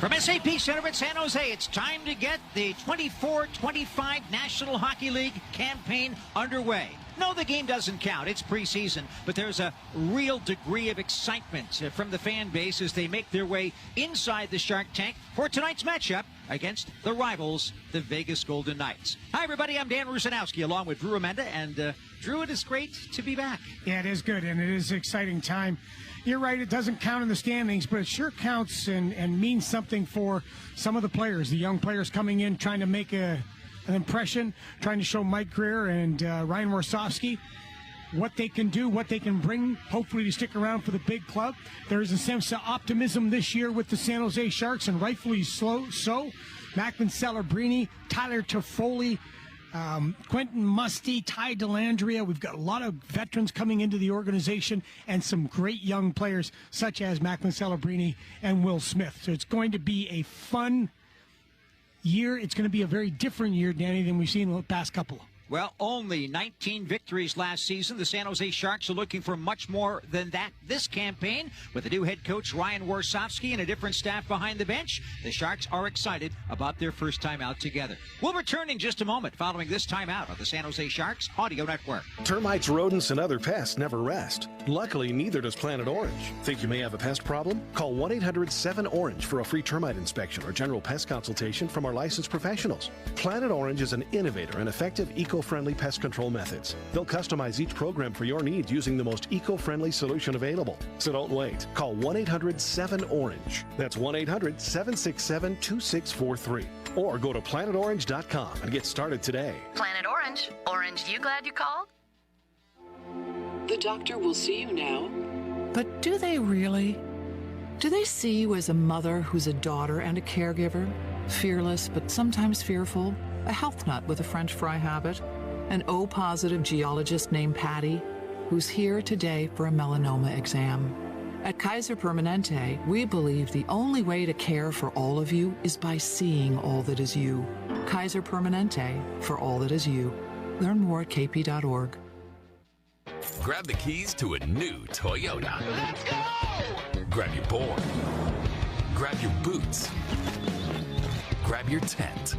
From SAP Center in San Jose, it's time to get the 24-25 National Hockey League campaign underway. No, the game doesn't count. It's preseason, but there's a real degree of excitement from the fan base as they make their way inside the Shark Tank for tonight's matchup against the rivals, the Vegas Golden Knights. Hi, everybody. I'm Dan Rusanowski, along with Drew Amenda, and Drew, it is great to be back. Yeah, it is good, and it is an exciting time. You're right, it doesn't count in the standings, but it sure counts and means something for some of the players, the young players coming in, trying to make an impression, trying to show Mike Greer and Ryan Warsofsky what they can do, what they can bring, hopefully to stick around for the big club. There is a sense of optimism this year with the San Jose Sharks, and rightfully so. Macklin Celebrini, Tyler Toffoli, Quentin Musty, Ty Dellandrea. We've got a lot of veterans coming into the organization and some great young players such as Macklin Celebrini and Will Smith. So it's going to be a fun year. It's going to be a very different year, Danny, than we've seen in the past couple. Well, only 19 victories last season. The San Jose Sharks are looking for much more than that this campaign. With the new head coach, Ryan Warsofsky, and a different staff behind the bench, the Sharks are excited about their first time out together. We'll return in just a moment following this timeout on the San Jose Sharks Audio Network. Termites, rodents, and other pests never rest. Luckily, neither does Planet Orange. Think you may have a pest problem? Call 1-800-7-ORANGE for a free termite inspection or general pest consultation from our licensed professionals. Planet Orange is an innovator and effective eco-friendly pest control methods. They'll customize each program for your needs using the most eco-friendly solution available. So don't wait. Call 1-800-7-ORANGE. That's 1-800-767-2643. Or go to planetorange.com and get started today. Planet Orange. Orange, you glad you called? The doctor will see you now. But do they really? Do they see you as a mother who's a daughter and a caregiver? Fearless, but sometimes fearful? A health nut with a French fry habit? An O-positive geologist named Patty, who's here today for a melanoma exam. At Kaiser Permanente, we believe the only way to care for all of you is by seeing all that is you. Kaiser Permanente, for all that is you. Learn more at kp.org. Grab the keys to a new Toyota. Let's go! Grab your board. Grab your boots. Grab your tent.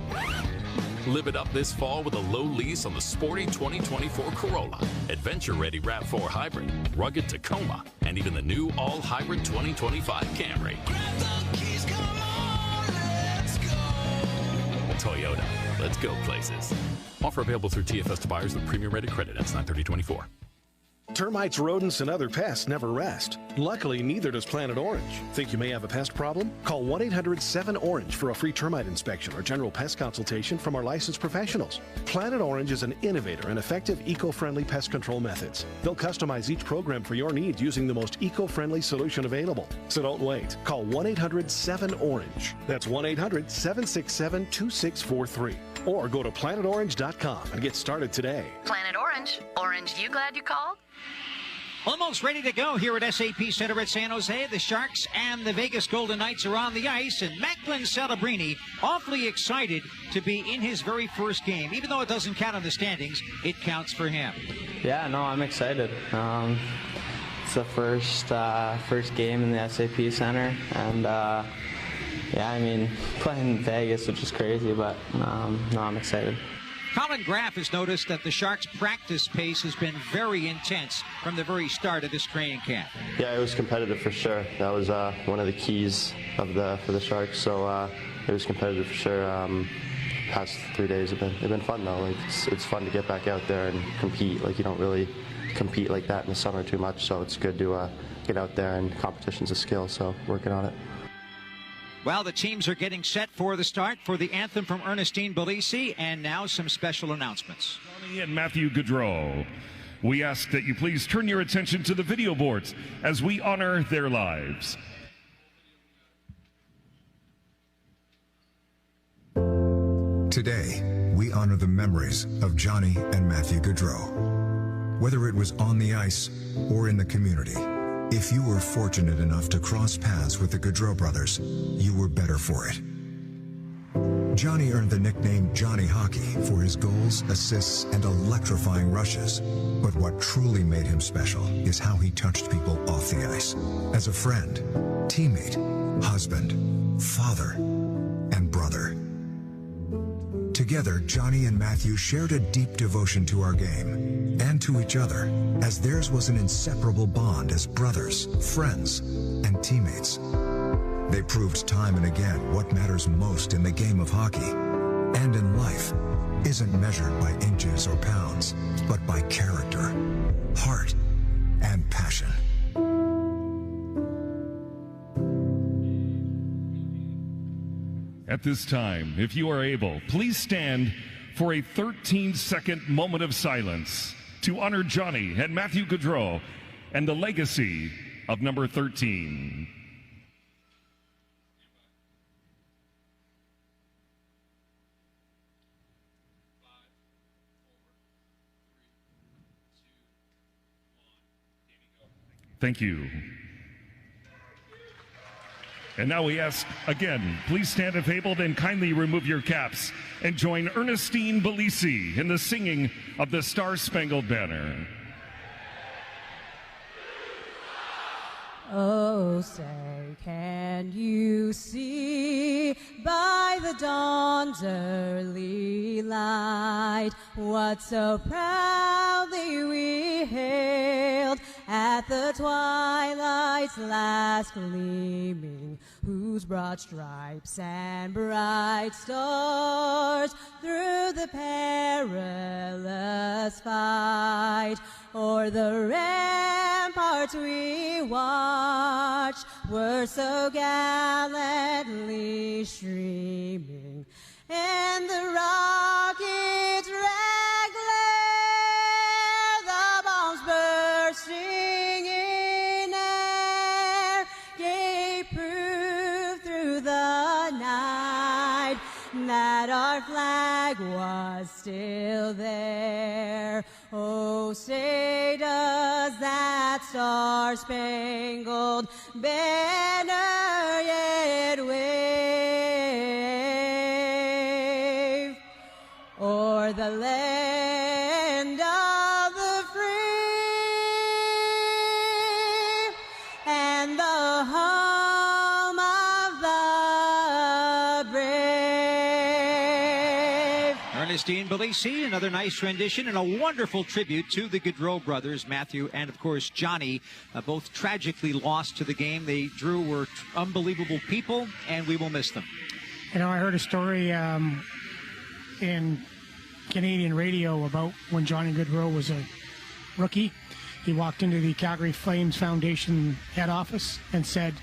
Live it up this fall with a low lease on the sporty 2024 Corolla, adventure-ready RAV4 Hybrid, rugged Tacoma, and even the new all-hybrid 2025 Camry. Grab the keys, come on, let's go. Toyota, let's go places. Offer available through TFS to buyers with premium-rated credit. That's 9/30/24. Termites, rodents, and other pests never rest. Luckily, neither does Planet Orange. Think you may have a pest problem? Call 1-800-7-ORANGE for a free termite inspection or general pest consultation from our licensed professionals. Planet Orange is an innovator and effective eco-friendly pest control methods. They'll customize each program for your needs using the most eco-friendly solution available. So don't wait. Call 1-800-7-ORANGE. That's 1-800-767-2643. Or go to planetorange.com and get started today. Planet Orange. Orange, you glad you called? Almost ready to go here at SAP Center at San Jose. The Sharks and the Vegas Golden Knights are on the ice, and Macklin Celebrini awfully excited to be in his very first game. Even though it doesn't count on the standings, it counts for him. Yeah, no, I'm excited. It's the first game in the SAP Center, and yeah, I mean, playing in Vegas, which is crazy, but no, I'm excited. Colin Graff has noticed that the Sharks' practice pace has been very intense from the very start of this training camp. Yeah, it was competitive for sure. That was one of the keys for the Sharks. So it was competitive for sure. Past 3 days have been fun though. Like it's fun to get back out there and compete. Like you don't really compete like that in the summer too much. So it's good to get out there, and competition's a skill. So working on it. Well, the teams are getting set for the start for the anthem from Ernestine Belisi, and now some special announcements. Johnny and Matthew Gaudreau, we ask that you please turn your attention to the video boards as we honor their lives. Today, we honor the memories of Johnny and Matthew Gaudreau. Whether it was on the ice or in the community, if you were fortunate enough to cross paths with the Gaudreau brothers, you were better for it. Johnny earned the nickname Johnny Hockey for his goals, assists, and electrifying rushes. But what truly made him special is how he touched people off the ice. As a friend, teammate, husband, father, father and brother. Together, Johnny and Matthew shared a deep devotion to our game and to each other, as theirs was an inseparable bond as brothers, friends, and teammates. They proved time and again what matters most in the game of hockey and in life isn't measured by inches or pounds, but by character, heart, and passion. At this time, if you are able, please stand for a 13-second moment of silence to honor Johnny and Matthew Gaudreau and the legacy of number 13. Thank you. And now we ask, again, please stand if able and kindly remove your caps and join Ernestine Belisi in the singing of the Star-Spangled Banner. Oh, say, can you see by the dawn's early light what so proudly we hailed at the twilight's last gleaming, whose broad stripes and bright stars through the perilous fight o'er the ramparts we watched were so gallantly streaming, and the rockets' red glare, the bombs bursting in air, gave proof through the night that our flag was still there. Oh, say does that star-spangled banner yet wave o'er the land of the free and the home of the brave. Ernestine Belisi, another nice rendition and a wonderful tribute to the Gaudreau brothers, Matthew and, of course, Johnny, both tragically lost to the game. They, Drew, were unbelievable people, and we will miss them. You know, I heard a story in Canadian radio about when Johnny Gaudreau was a rookie. He walked into the Calgary Flames Foundation head office and said,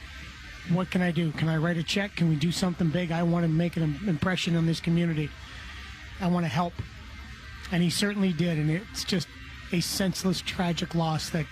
what can I do? Can I write a check? Can we do something big? I want to make an impression on this community. I want to help. And he certainly did, and it's just a senseless, tragic loss that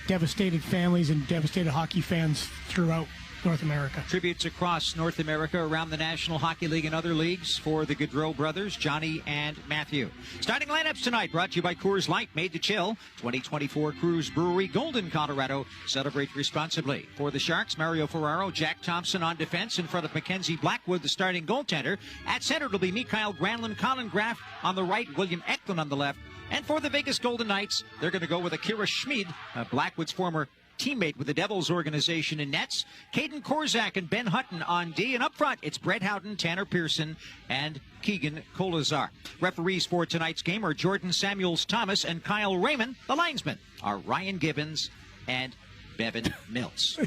devastated families and devastated hockey fans throughout North America. Tributes across North America, around the National Hockey League and other leagues for the Gaudreau brothers, Johnny and Matthew. Starting lineups tonight, brought to you by Coors Light, made to chill. 2024 Cruise Brewery, Golden, Colorado. Celebrate responsibly. For the Sharks, Mario Ferraro, Jack Thompson on defense in front of Mackenzie Blackwood, the starting goaltender. At center, it'll be Mikhail Granlund, Colin Graff on the right, William Eklund on the left. And for the Vegas Golden Knights, they're going to go with Akira Schmid, Blackwood's former teammate with the Devils organization in nets. Caden Korzak and Ben Hutton on D. And up front, it's Brett Houghton, Tanner Pearson, and Keegan Kolazar. Referees for tonight's game are Jordan Samuels-Thomas and Kyle Raymond. The linesmen are Ryan Gibbons and Bevan Mills.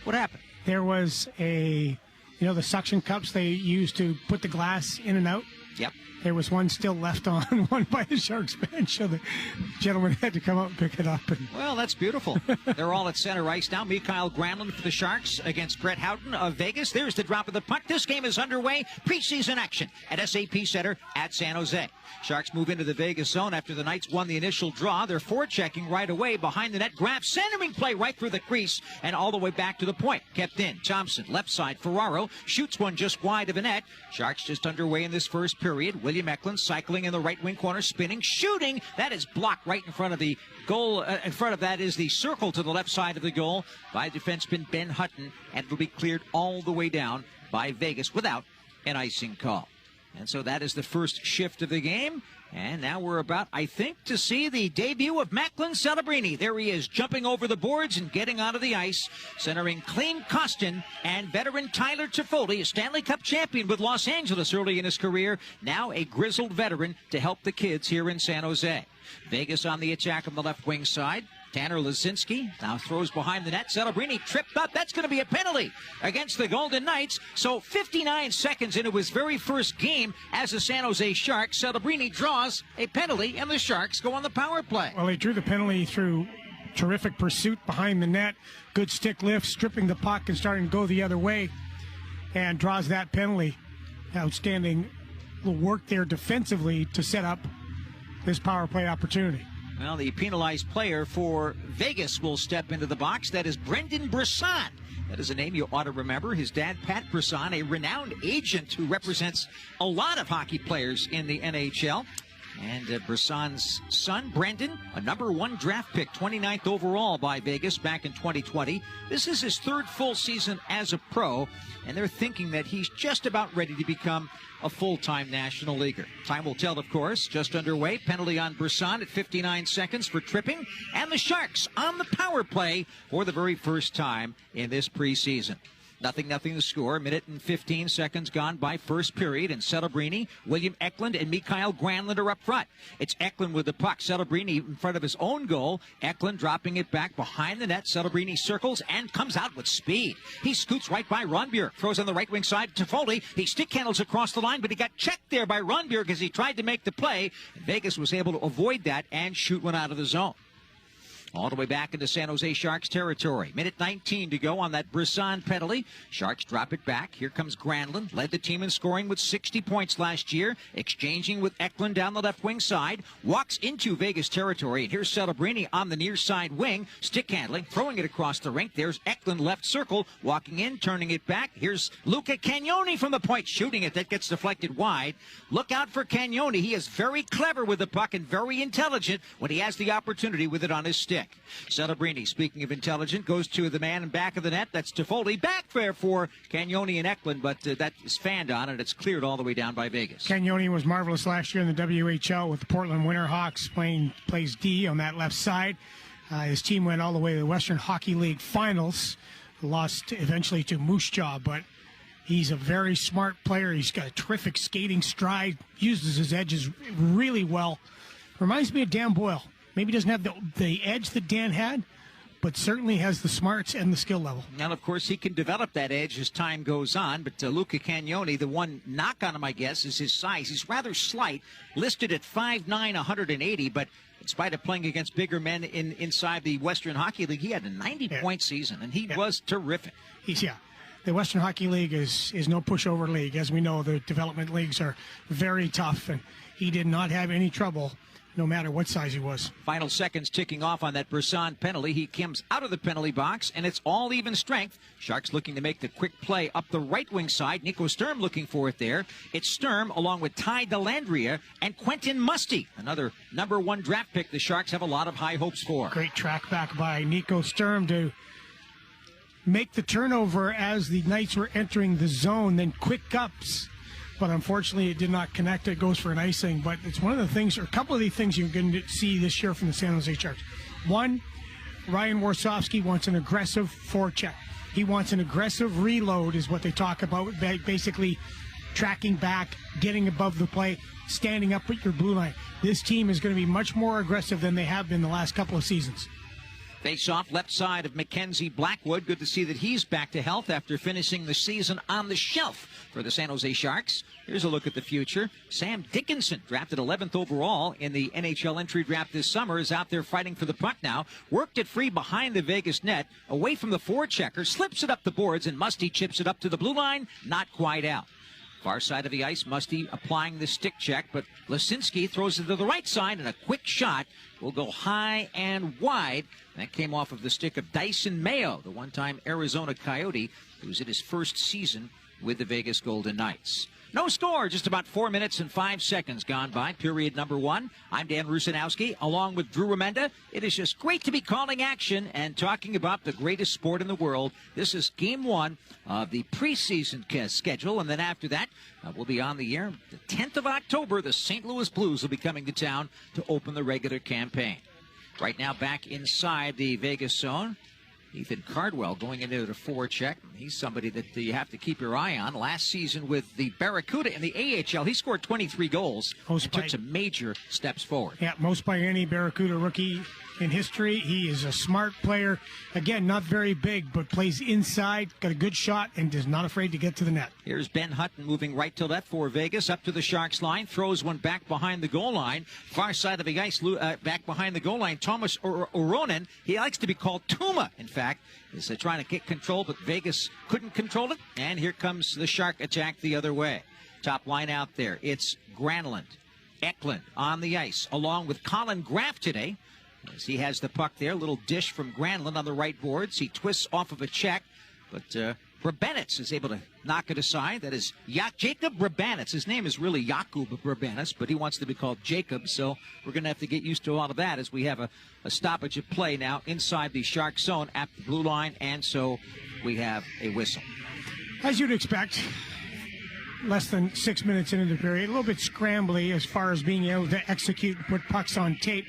What happened? There was the suction cups they used to put the glass in and out. Yep. There was one still left on, one by the Sharks bench, so the gentleman had to come up and pick it up. Well, that's beautiful. They're all at center ice now. Mikhail Granlund for the Sharks against Brett Houghton of Vegas. There's the drop of the puck. This game is underway. Preseason action at SAP Center at San Jose. Sharks move into the Vegas zone after the Knights won the initial draw. They're forechecking right away behind the net. Graff centering play right through the crease and all the way back to the point. Kept in. Thompson, left side. Ferraro shoots one just wide of the net. Sharks just underway in this first period. William Eklund cycling in the right wing corner, spinning, shooting. That is blocked right in front of the goal. In front of that is the circle to the left side of the goal by defenseman Ben Hutton, and it'll be cleared all the way down by Vegas without an icing call. And so that is the first shift of the game. And now we're about, I think, to see the debut of Macklin Celebrini. There he is, jumping over the boards and getting onto the ice, centering Clean Costin and veteran Tyler Toffoli, a Stanley Cup champion with Los Angeles early in his career, now a grizzled veteran to help the kids here in San Jose. Vegas on the attack on the left wing side. Tanner Lazinski now throws behind the net. Celebrini tripped up. That's going to be a penalty against the Golden Knights. So 59 seconds into his very first game as a San Jose Shark, Celebrini draws a penalty, and the Sharks go on the power play. Well, he drew the penalty through terrific pursuit behind the net, good stick lift, stripping the puck and starting to go the other way, and draws that penalty. Outstanding work there defensively to set up this power play opportunity. Well, the penalized player for Vegas will step into the box. That is Brendan Brisson. That is a name you ought to remember. His dad, Pat Brisson, a renowned agent who represents a lot of hockey players in the NHL. And Brisson's son, Brendan, a #1 draft pick, 29th overall by Vegas back in 2020. This is his third full season as a pro, and they're thinking that he's just about ready to become a full-time National Leaguer. Time will tell, of course. Just underway. Penalty on Brisson at 59 seconds for tripping. And the Sharks on the power play for the very first time in this preseason. 0-0 to score. A minute and 15 seconds gone by first period. And Celebrini, William Eklund, and Mikael Granlund are up front. It's Eklund with the puck. Celebrini in front of his own goal. Eklund dropping it back behind the net. Celebrini circles and comes out with speed. He scoots right by Ronbier. Throws on the right wing side to Foley. He stick handles across the line, but he got checked there by Ronbier as he tried to make the play. Vegas was able to avoid that and shoot one out of the zone. All the way back into San Jose Sharks territory. Minute 19 to go on that Brisson penalty. Sharks drop it back. Here comes Granlund. Led the team in scoring with 60 points last year. Exchanging with Eklund down the left wing side. Walks into Vegas territory. And here's Celebrini on the near side wing. Stick handling. Throwing it across the rink. There's Eklund left circle. Walking in. Turning it back. Here's Luca Cagnoni from the point. Shooting it. That gets deflected wide. Look out for Cagnoni. He is very clever with the puck and very intelligent when he has the opportunity with it on his stick. Celebrini, speaking of intelligent, goes to the man in back of the net. That's Toffoli. Back there for Cagnoni and Eklund, but that is fanned on, and it's cleared all the way down by Vegas. Cagnoni was marvelous last year in the WHL with the Portland Winterhawks, plays D on that left side. His team went all the way to the Western Hockey League Finals, lost eventually to Moose Jaw, but he's a very smart player. He's got a terrific skating stride, uses his edges really well. Reminds me of Dan Boyle. Maybe doesn't have the edge that Dan had, but certainly has the smarts and the skill level. Now, of course, he can develop that edge as time goes on, but Luca Cagnoni, the one knock on him, I guess, is his size. He's rather slight, listed at 5'9", 180, but in spite of playing against bigger men inside the Western Hockey League, he had a 90-point season, and he was terrific. The Western Hockey League is no pushover league. As we know, the development leagues are very tough, and he did not have any trouble no matter what size he was. Final seconds ticking off on that Brisson penalty. He comes out of the penalty box, and it's all even strength. Sharks looking to make the quick play up the right wing side. Nico Sturm looking for it there. It's Sturm along with Ty Dellandrea and Quentin Musty, another #1 draft pick the Sharks have a lot of high hopes for. Great track back by Nico Sturm to make the turnover as the Knights were entering the zone, then quick ups. But unfortunately, it did not connect. It goes for an icing. But it's one of the things, or a couple of the things you're going to see this year from the San Jose Sharks. One, Ryan Warsofsky wants an aggressive forecheck. He wants an aggressive reload is what they talk about, basically tracking back, getting above the play, standing up at your blue line. This team is going to be much more aggressive than they have been the last couple of seasons. Face off left side of Mackenzie Blackwood. Good to see that he's back to health after finishing the season on the shelf for the San Jose Sharks. Here's a look at the future. Sam Dickinson, drafted 11th overall in the NHL entry draft this summer, is out there fighting for the puck now. Worked it free behind the Vegas net, away from the forechecker, slips it up the boards, and Musty chips it up to the blue line. Not quite out. Far side of the ice, Musty applying the stick check, but Lasinski throws it to the right side, and a quick shot will go high and wide. That came off of the stick of Dyson Mayo, the one-time Arizona Coyote, who's in his first season with the Vegas Golden Knights. No score, just about 4 minutes and 5 seconds gone by, period number 1. I'm Dan Rusanowski, along with Drew Remenda. It is just great to be calling action and talking about the greatest sport in the world. This is game 1 of the preseason schedule, and then after that, we'll be on the air. The 10th of October, the St. Louis Blues will be coming to town to open the regular campaign. Right now, back inside the Vegas zone, Ethan Cardwell going into the forecheck. He's somebody that you have to keep your eye on. Last season with the Barracuda in the AHL, he scored 23 goals and took some major steps forward. Yeah, most by any Barracuda rookie in history. He is a smart player. Again, not very big, but plays inside, got a good shot, and is not afraid to get to the net. Here's Ben Hutton moving right to left for Vegas, up to the Sharks line, throws one back behind the goal line. Far side of the ice, back behind the goal line, Thomas Oronen. He likes to be called Tuma, in fact. Is trying to get control, but Vegas couldn't control it. And here comes the Shark attack the other way. Top line out there. It's Granlund, Eklund on the ice, along with Colin Graff today. As he has the puck there, little dish from Granlund on the right boards. He twists off of a check, but Brabenitz is able to knock it aside. That is Jacob Brabenitz. His name is really Jakub Brabenitz, but he wants to be called Jacob, so we're going to have to get used to all of that as we have a stoppage of play now inside the Shark zone at the blue line, and so we have a whistle. As you'd expect, less than 6 minutes into the period, a little bit scrambly as far as being able to execute and put pucks on tape.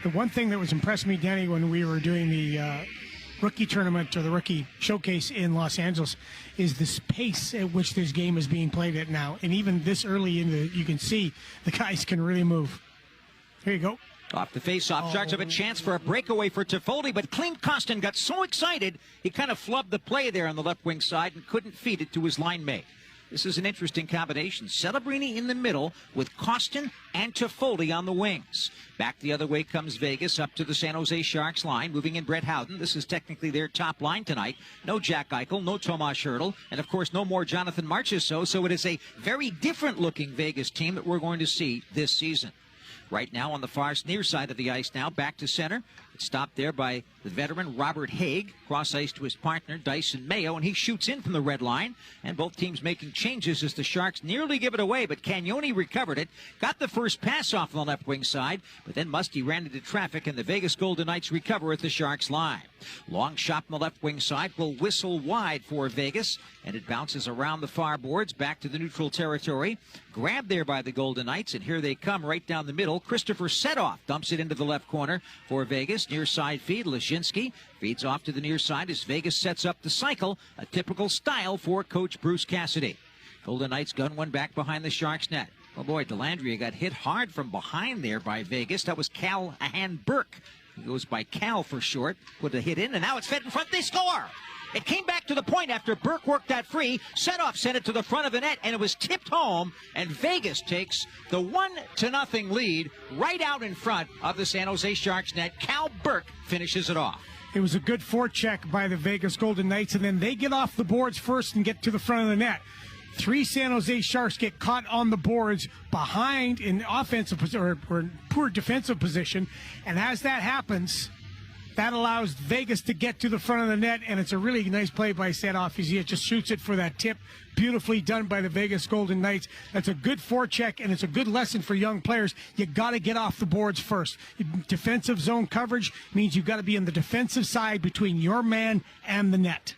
The one thing that was impressed me, Danny, when we were doing the rookie tournament or the rookie showcase in Los Angeles is the pace at which this game is being played at now. And even this early in you can see the guys can really move. Here you go. Off the face-off, Sharks have a chance for a breakaway for Toffoli, but Clint Costin got so excited, he kind of flubbed the play there on the left wing side and couldn't feed it to his line mate. This is an interesting combination. Celebrini in the middle with Costin and Toffoli on the wings. Back the other way comes Vegas up to the San Jose Sharks line, moving in Brett Howden. This is technically their top line tonight. No Jack Eichel, no Tomas Hertl, and of course no more Jonathan Marchessault. So it is a very different-looking Vegas team that we're going to see this season. Right now on the far near side of the ice now, back to center. It's stopped there by the veteran Robert Haig. Cross ice to his partner Dyson Mayo, and he shoots in from the red line. And both teams making changes as the Sharks nearly give it away, but Cagnoni recovered it. Got the first pass off on the left wing side, but then Musty ran into traffic, and the Vegas Golden Knights recover at the Sharks line. Long shot on the left wing side will whistle wide for Vegas, and it bounces around the far boards back to the neutral territory. Grabbed there by the Golden Knights, and here they come right down the middle. Christopher Setoff dumps it into the left corner for Vegas. Near side feed, Lashinsky feeds off to the near side as Vegas sets up the cycle, a typical style for Coach Bruce Cassidy. Golden Knights gun one back behind the Sharks net. Oh boy, Dellandrea got hit hard from behind there by Vegas. That was Callahan Burke. He goes by Cal for short. Put a hit in, and now it's fed in front. They score! It came back to the point after Burke worked that free. Setoff sent it to the front of the net, and it was tipped home, and Vegas takes the 1-0 lead right out in front of the San Jose Sharks net. Cal Burke finishes it off. It was a good forecheck by the Vegas Golden Knights, and then they get off the boards first and get to the front of the net. 3 San Jose Sharks get caught on the boards behind in offensive or poor defensive position, and as that happens, that allows Vegas to get to the front of the net, and it's a really nice play by Setoff. He just shoots it for that tip. Beautifully done by the Vegas Golden Knights. That's a good forecheck, and it's a good lesson for young players. You got to get off the boards first. Defensive zone coverage means you've got to be on the defensive side between your man and the net.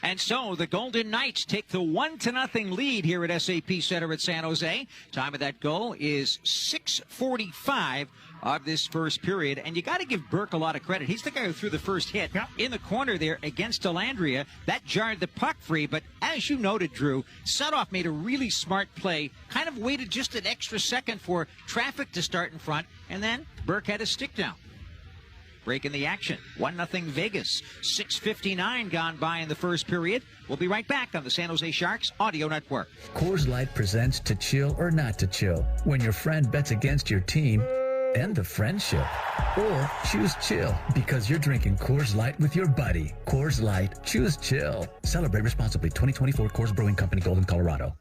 And so the Golden Knights take the 1-0 lead here at SAP Center at San Jose. Time of that goal is 6:45 of this first period. And you got to give Burke a lot of credit. He's the guy who threw the first hit in the corner there against Dellandrea. That jarred the puck free. But as you noted, Drew, Setoff made a really smart play, kind of waited just an extra second for traffic to start in front, and then Burke had a stick down. Break in the action. 1-0 Vegas. 6:59 gone by in the first period. We'll be right back on the San Jose Sharks Audio Network. Coors Light presents To Chill or Not to Chill. When your friend bets against your team, end the friendship. Or choose chill because you're drinking Coors Light with your buddy. Coors Light. Choose chill. Celebrate responsibly. 2024 Coors Brewing Company, Golden, Colorado.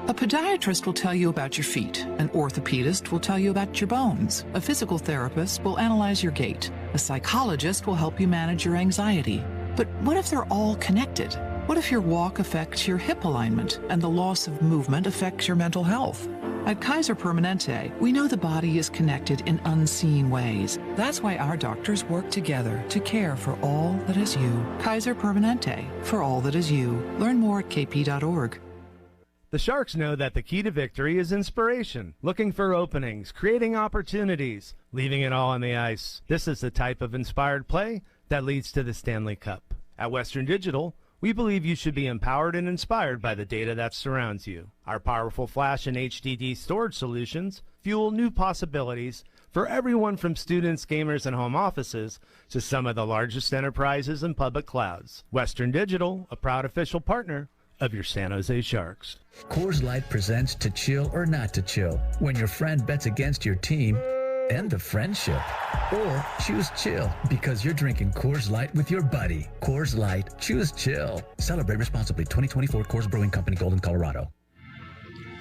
A podiatrist will tell you about your feet. An orthopedist will tell you about your bones. A physical therapist will analyze your gait. A psychologist will help you manage your anxiety. But what if they're all connected? What if your walk affects your hip alignment and the loss of movement affects your mental health? At Kaiser Permanente, we know the body is connected in unseen ways. That's why our doctors work together to care for all that is you. Kaiser Permanente, for all that is you. Learn more at kp.org. The Sharks know that the key to victory is inspiration, looking for openings, creating opportunities, leaving it all on the ice. This is the type of inspired play that leads to the Stanley Cup. At Western Digital, we believe you should be empowered and inspired by the data that surrounds you. Our powerful flash and HDD storage solutions fuel new possibilities for everyone from students, gamers, and home offices to some of the largest enterprises and public clouds. Western Digital, a proud official partner of your San Jose Sharks. Coors Light presents To Chill or Not to Chill. When your friend bets against your team, end the friendship. Or choose chill because you're drinking Coors Light with your buddy. Coors Light, choose chill. Celebrate responsibly. 2024 Coors Brewing Company, Golden, Colorado.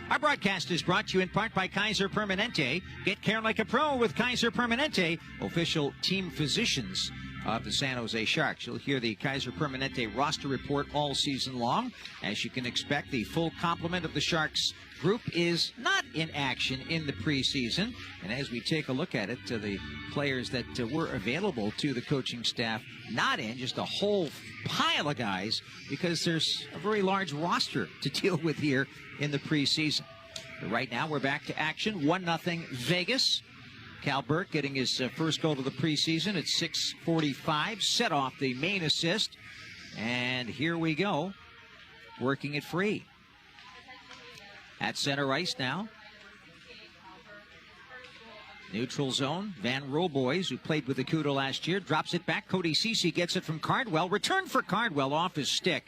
Our broadcast is brought to you in part by Kaiser Permanente. Get care like a pro with Kaiser Permanente, official team physicians of the San Jose Sharks. You'll hear the Kaiser Permanente roster report all season long. As you can expect, the full complement of the Sharks group is not in action in the preseason. And as we take a look at it, the players that were available to the coaching staff not in, just a whole pile of guys, because there's a very large roster to deal with here in the preseason. But right now, we're back to action. 1-0 Vegas. Cal Burke getting his first goal of the preseason at 6:45. Set off the main assist. And here we go. Working it free. At center ice now. Neutral zone. Van Roboys, who played with the Cuda last year, drops it back. Cody Ceci gets it from Cardwell. Return for Cardwell off his stick.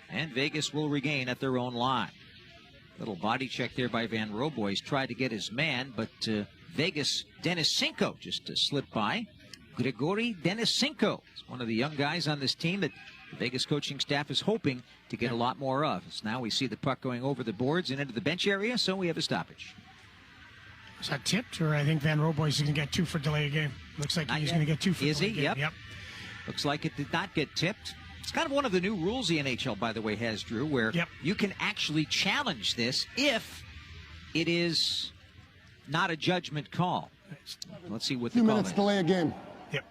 And Vegas will regain at their own line. Little body check there by Van Roboys. Tried to get his man, but Vegas Denisenko just slipped by. Grigory Denisenko is one of the young guys on this team that the Vegas coaching staff is hoping to get a lot more of. So now we see the puck going over the boards and into the bench area, so we have a stoppage. Is that tipped, or I think Van Roboy is going to get 2 for delay of game? Looks like he's going to get 2 for delay of game. Is he? Yep. Looks like it did not get tipped. It's kind of one of the new rules the NHL, by the way, has, Drew, where you can actually challenge this if it is not a judgment call. Let's see what the call is. 2 minutes delay a game. Yep.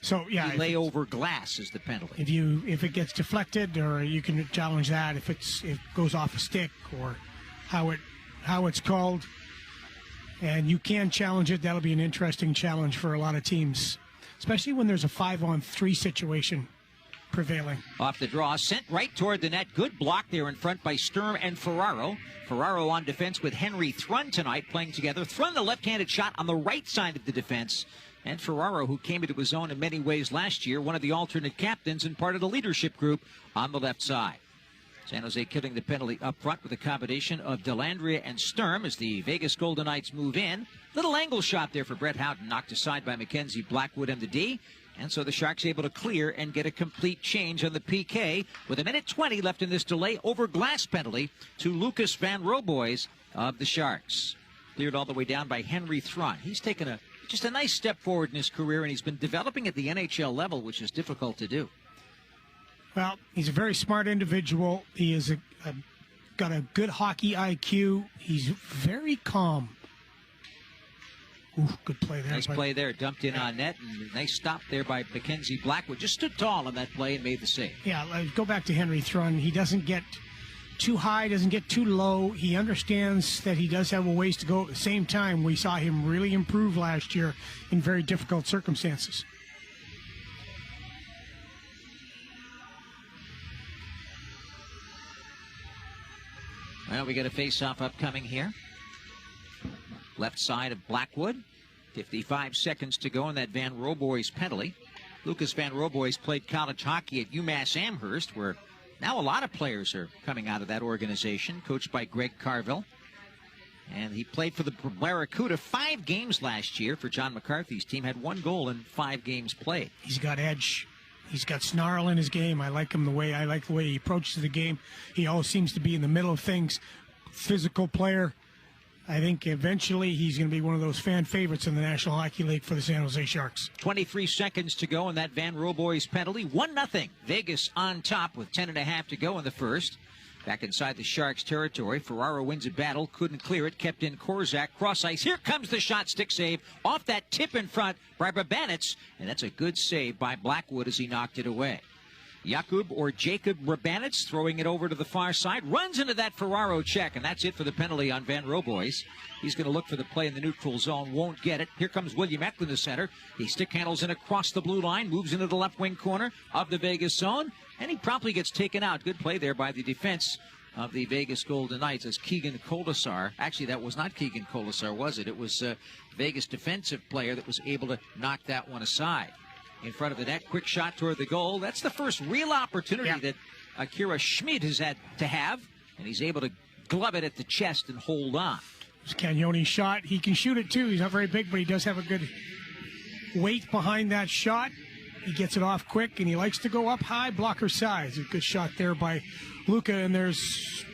So, yeah. Delay over glass is the penalty. If it gets deflected, or you can challenge that if it goes off a stick, or how it's called. And you can challenge it. That'll be an interesting challenge for a lot of teams, especially when there's a 5-on-3 situation prevailing. Off the draw, sent right toward the net. Good block there in front by Sturm and Ferraro. Ferraro on defense with Henry Thrun tonight playing together. Thrun, the left-handed shot on the right side of the defense. And Ferraro, who came into his own in many ways last year, one of the alternate captains and part of the leadership group on the left side. San Jose killing the penalty up front with a combination of Delandria and Sturm as the Vegas Golden Knights move in. Little angle shot there for Brett Howden, knocked aside by Mackenzie Blackwood and the D. And so the Sharks able to clear and get a complete change on the PK with 1:20 left in this delay over glass penalty to Lucas Van Roboys of the Sharks. Cleared all the way down by Henry Thrun. He's taken just a nice step forward in his career, and he's been developing at the NHL level, which is difficult to do. Well, he's a very smart individual. He is got a good hockey IQ. He's very calm. Ooh, good play there. Nice play there. Dumped in on net. And nice stop there by Mackenzie Blackwood. Just stood tall on that play and made the save. Yeah, go back to Henry Thrun. He doesn't get too high, doesn't get too low. He understands that he does have a ways to go. At the same time, we saw him really improve last year in very difficult circumstances. Well, we got a face-off upcoming here. Left side of Blackwood. 55 seconds to go in that Van Roboys penalty. Lucas Van Roboys played college hockey at UMass Amherst, where now a lot of players are coming out of that organization, coached by Greg Carville. And he played for the Barracuda 5 games last year for John McCarthy's team. Had 1 goal in 5 games played. He's got edge. He's got snarl in his game. I like the way he approaches the game. He always seems to be in the middle of things. Physical player. I think eventually he's going to be one of those fan favorites in the National Hockey League for the San Jose Sharks. 23 seconds to go in that Van Roboy's penalty. 1-0. Vegas on top with 10.5 to go in the first. Back inside the Sharks' territory, Ferraro wins a battle, couldn't clear it, kept in Korczak, cross ice. Here comes the shot, stick save, off that tip in front by Rabanitz, and that's a good save by Blackwood as he knocked it away. Jakob Rabanitz throwing it over to the far side, runs into that Ferraro check, and that's it for the penalty on Van Roboys. He's going to look for the play in the neutral zone, won't get it. Here comes William Eklund, the center. He stick handles in across the blue line, moves into the left wing corner of the Vegas zone, and he promptly gets taken out. Good play there by the defense of the Vegas Golden Knights as Keegan Kolesar. Actually, that was not Keegan Kolesar, was it? It was a Vegas defensive player that was able to knock that one aside. In front of the net, quick shot toward the goal. That's the first real opportunity that Akira Schmid has had to have, and he's able to glove it at the chest and hold on. It's Cagnoni's shot. He can shoot it too. He's not very big, but he does have a good weight behind that shot. He gets it off quick, and he likes to go up high, blocker size. A good shot there by Luka, and there's,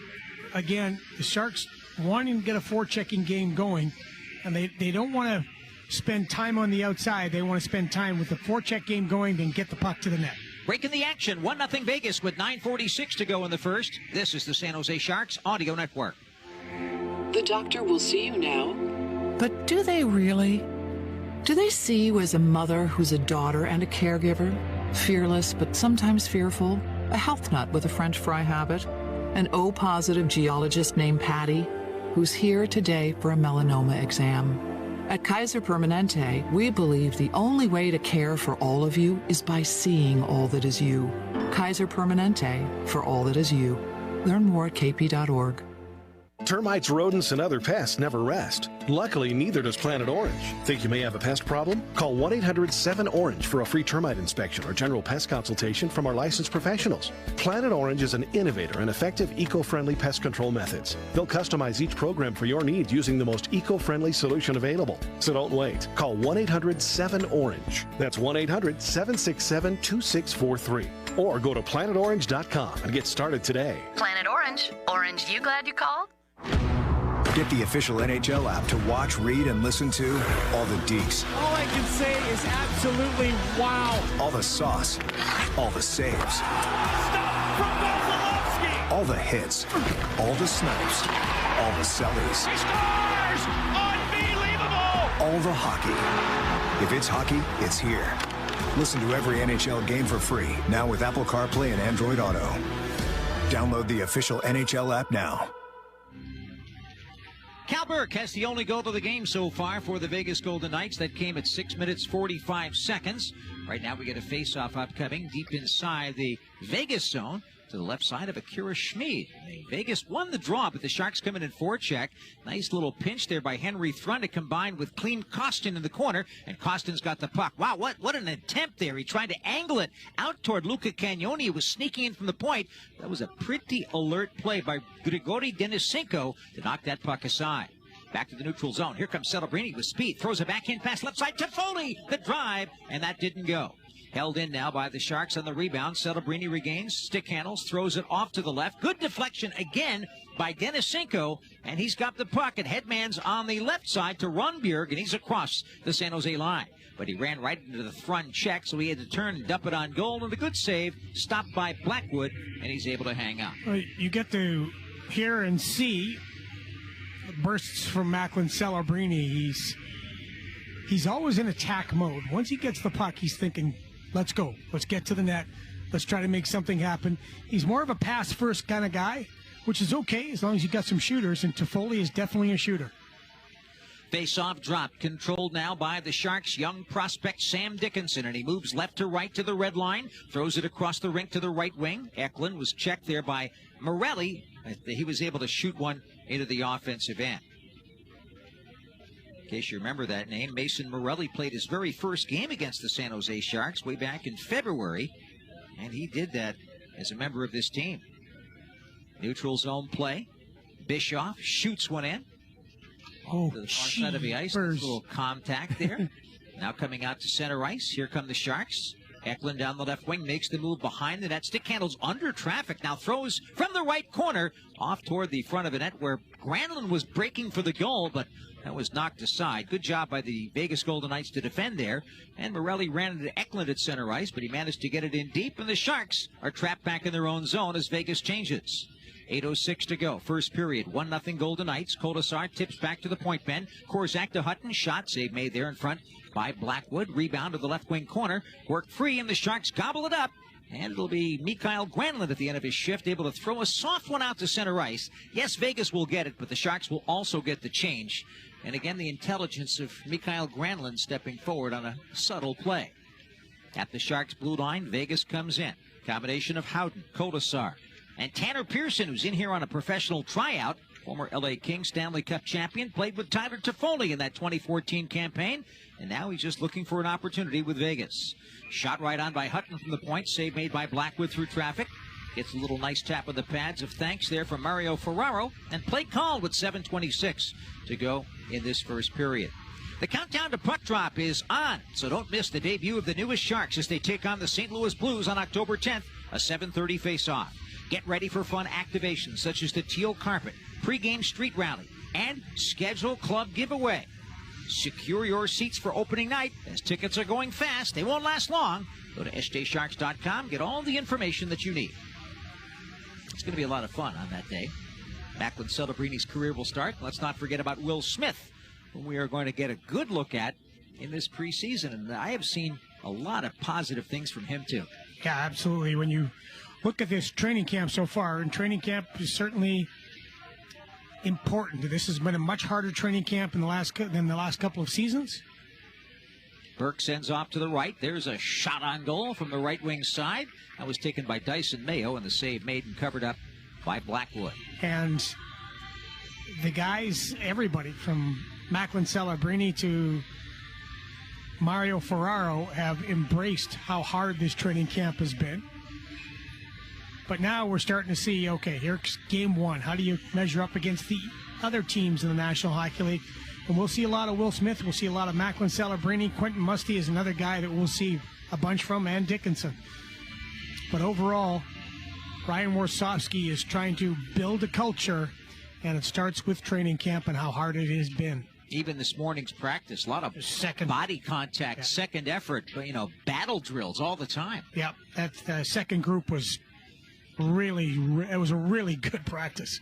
again, the Sharks wanting to get a forechecking game going, and they don't want to spend time on the outside. They want to spend time with the forecheck game going, then get the puck to the net. Breaking the action, 1-0 Vegas with 9:46 to go in the first. This is the San Jose Sharks Audio Network. The doctor will see you now. But do they really? Do they see you as a mother who's a daughter and a caregiver? Fearless, but sometimes fearful? A health nut with a French fry habit? An O-positive geologist named Patty, who's here today for a melanoma exam? At Kaiser Permanente, we believe the only way to care for all of you is by seeing all that is you. Kaiser Permanente, for all that is you. Learn more at kp.org. Termites, rodents, and other pests never rest. Luckily, neither does Planet Orange. Think you may have a pest problem? Call 1-800-7-ORANGE for a free termite inspection or general pest consultation from our licensed professionals. Planet Orange is an innovator and effective eco-friendly pest control methods. They'll customize each program for your needs using the most eco-friendly solution available. So don't wait. Call 1-800-7-ORANGE. That's 1-800-767-2643. Or go to planetorange.com and get started today. Planet Orange. Orange, you glad you called? Get the official NHL app to watch, read, and listen to all the deeks. All I can say is absolutely wow. All the sauce. All the saves. Stop from Vasilevsky. All the hits. All the snipes. All the sellies. He scores! Unbelievable! All the hockey. If it's hockey, it's here. Listen to every NHL game for free, now with Apple CarPlay and Android Auto. Download the official NHL app now. Cal Burke has the only goal of the game so far for the Vegas Golden Knights. That came at 6 minutes, 45 seconds. Right now we get a face-off upcoming deep inside the Vegas zone to the left side of Akira Schmid. Vegas won the draw, but the Sharks come in forecheck. Nice little pinch there by Henry Thrun to combine with Clean Kostin in the corner, and Kostin's got the puck. Wow, what an attempt there. He tried to angle it out toward Luca Cagnoni, who was sneaking in from the point. That was a pretty alert play by Grigori Denisenko to knock that puck aside. Back to the neutral zone. Here comes Celebrini with speed. Throws a backhand pass left side to Foley. The drive, and that didn't go. Held in now by the Sharks on the rebound. Celebrini regains, stick handles, throws it off to the left. Good deflection again by Denisenko, and he's got the puck, and Headman's on the left side to Rundberg, and he's across the San Jose line. But he ran right into the front check, so he had to turn and dump it on goal, and a good save stopped by Blackwood, and he's able to hang on. Well, you get to hear and see bursts from Macklin Celebrini. He's always in attack mode. Once he gets the puck, he's thinking, let's go. Let's get to the net. Let's try to make something happen. He's more of a pass-first kind of guy, which is okay as long as you got some shooters, and Toffoli is definitely a shooter. Face-off drop, controlled now by the Sharks' young prospect Sam Dickinson, and he moves left to right to the red line, throws it across the rink to the right wing. Eklund was checked there by Morelli. He was able to shoot one into the offensive end. In case you remember that name, Mason Morelli played his very first game against the San Jose Sharks way back in February, and he did that as a member of this team. Neutral zone play. Bischoff shoots one in. Oh, to the far side of the ice. A little contact there. Now coming out to center ice. Here come the Sharks. Eklund down the left wing makes the move behind the net. Stick handles under traffic. Now throws from the right corner off toward the front of the net where Granlund was breaking for the goal, but that was knocked aside. Good job by the Vegas Golden Knights to defend there. And Morelli ran into Eklund at center ice, but he managed to get it in deep, and the Sharks are trapped back in their own zone as Vegas changes. 8:06 to go. First period. 1-0 Golden Knights. Kolasar tips back to the point men. Korczak to Hutton. Shot save made there in front by Blackwood. Rebound to the left wing corner. Worked free, and the Sharks gobble it up. And it'll be Mikael Granlund at the end of his shift, able to throw a soft one out to center ice. Yes, Vegas will get it, but the Sharks will also get the change. And again, the intelligence of Mikael Granlund stepping forward on a subtle play. At the Sharks' blue line, Vegas comes in. Combination of Howden, Kolasar, and Tanner Pearson, who's in here on a professional tryout. Former L.A. Kings Stanley Cup champion, played with Tyler Toffoli in that 2014 campaign, and now he's just looking for an opportunity with Vegas. Shot right on by Hutton from the point, save made by Blackwood through traffic. Gets a little nice tap of the pads of thanks there from Mario Ferraro, and play called with 7:26 to go in this first period. The countdown to puck drop is on, so don't miss the debut of the newest Sharks as they take on the St. Louis Blues on October 10th, a 7:30 face-off. Get ready for fun activations such as the Teal Carpet, pregame street rally, and schedule club giveaway. Secure your seats for opening night as tickets are going fast. They won't last long. Go to sjsharks.com, get all the information that you need. It's going to be a lot of fun on that day. Macklin Celebrini's career will start. Let's not forget about Will Smith, whom we are going to get a good look at in this preseason. And I have seen a lot of positive things from him, too. Yeah, absolutely. When you look at this training camp so far, and training camp is certainly important. This has been a much harder training camp than the last couple of seasons. Burke sends off to the right. There's a shot on goal from the right wing side. That was taken by Dyson Mayo, and the save made and covered up by Blackwood. And the guys, everybody from Macklin Celebrini to Mario Ferraro have embraced how hard this training camp has been. But now we're starting to see, okay, here's game one. How do you measure up against the other teams in the National Hockey League? And we'll see a lot of Will Smith. We'll see a lot of Macklin Celebrini. Quentin Musty is another guy that we'll see a bunch from, and Dickinson. But overall, Ryan Warsofsky is trying to build a culture, and it starts with training camp and how hard it has been. Even this morning's practice, a lot of second body contact, second effort, battle drills all the time. Yep, that second group was it was a really good practice.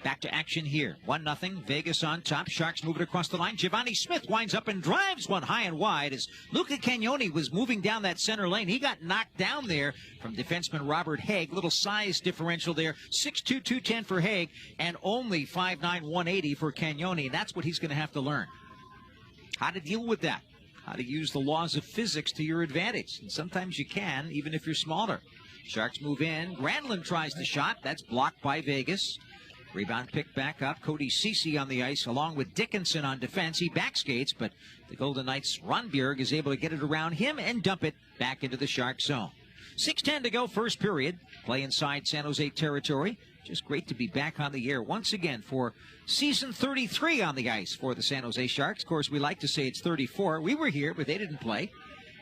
Back to action here. 1-0. Vegas on top. Sharks moving across the line. Giovanni Smith winds up and drives one high and wide as Luca Cagnoni was moving down that center lane. He got knocked down there from defenseman Robert Haig. Little size differential there. 6'2", 210 for Haig and only 5'9", 180 for Cagnoni. That's what he's going to have to learn. How to deal with that. How to use the laws of physics to your advantage. And sometimes you can, even if you're smaller. Sharks move in. Granlund tries the shot. That's blocked by Vegas. Rebound picked back up. Cody Ceci on the ice along with Dickinson on defense. He backskates, but the Golden Knights' Ronbjerg is able to get it around him and dump it back into the Shark zone. 6:10 to go, first period. Play inside San Jose territory. Just great to be back on the air once again for season 33 on the ice for the San Jose Sharks. Of course, we like to say it's 34. We were here, but they didn't play.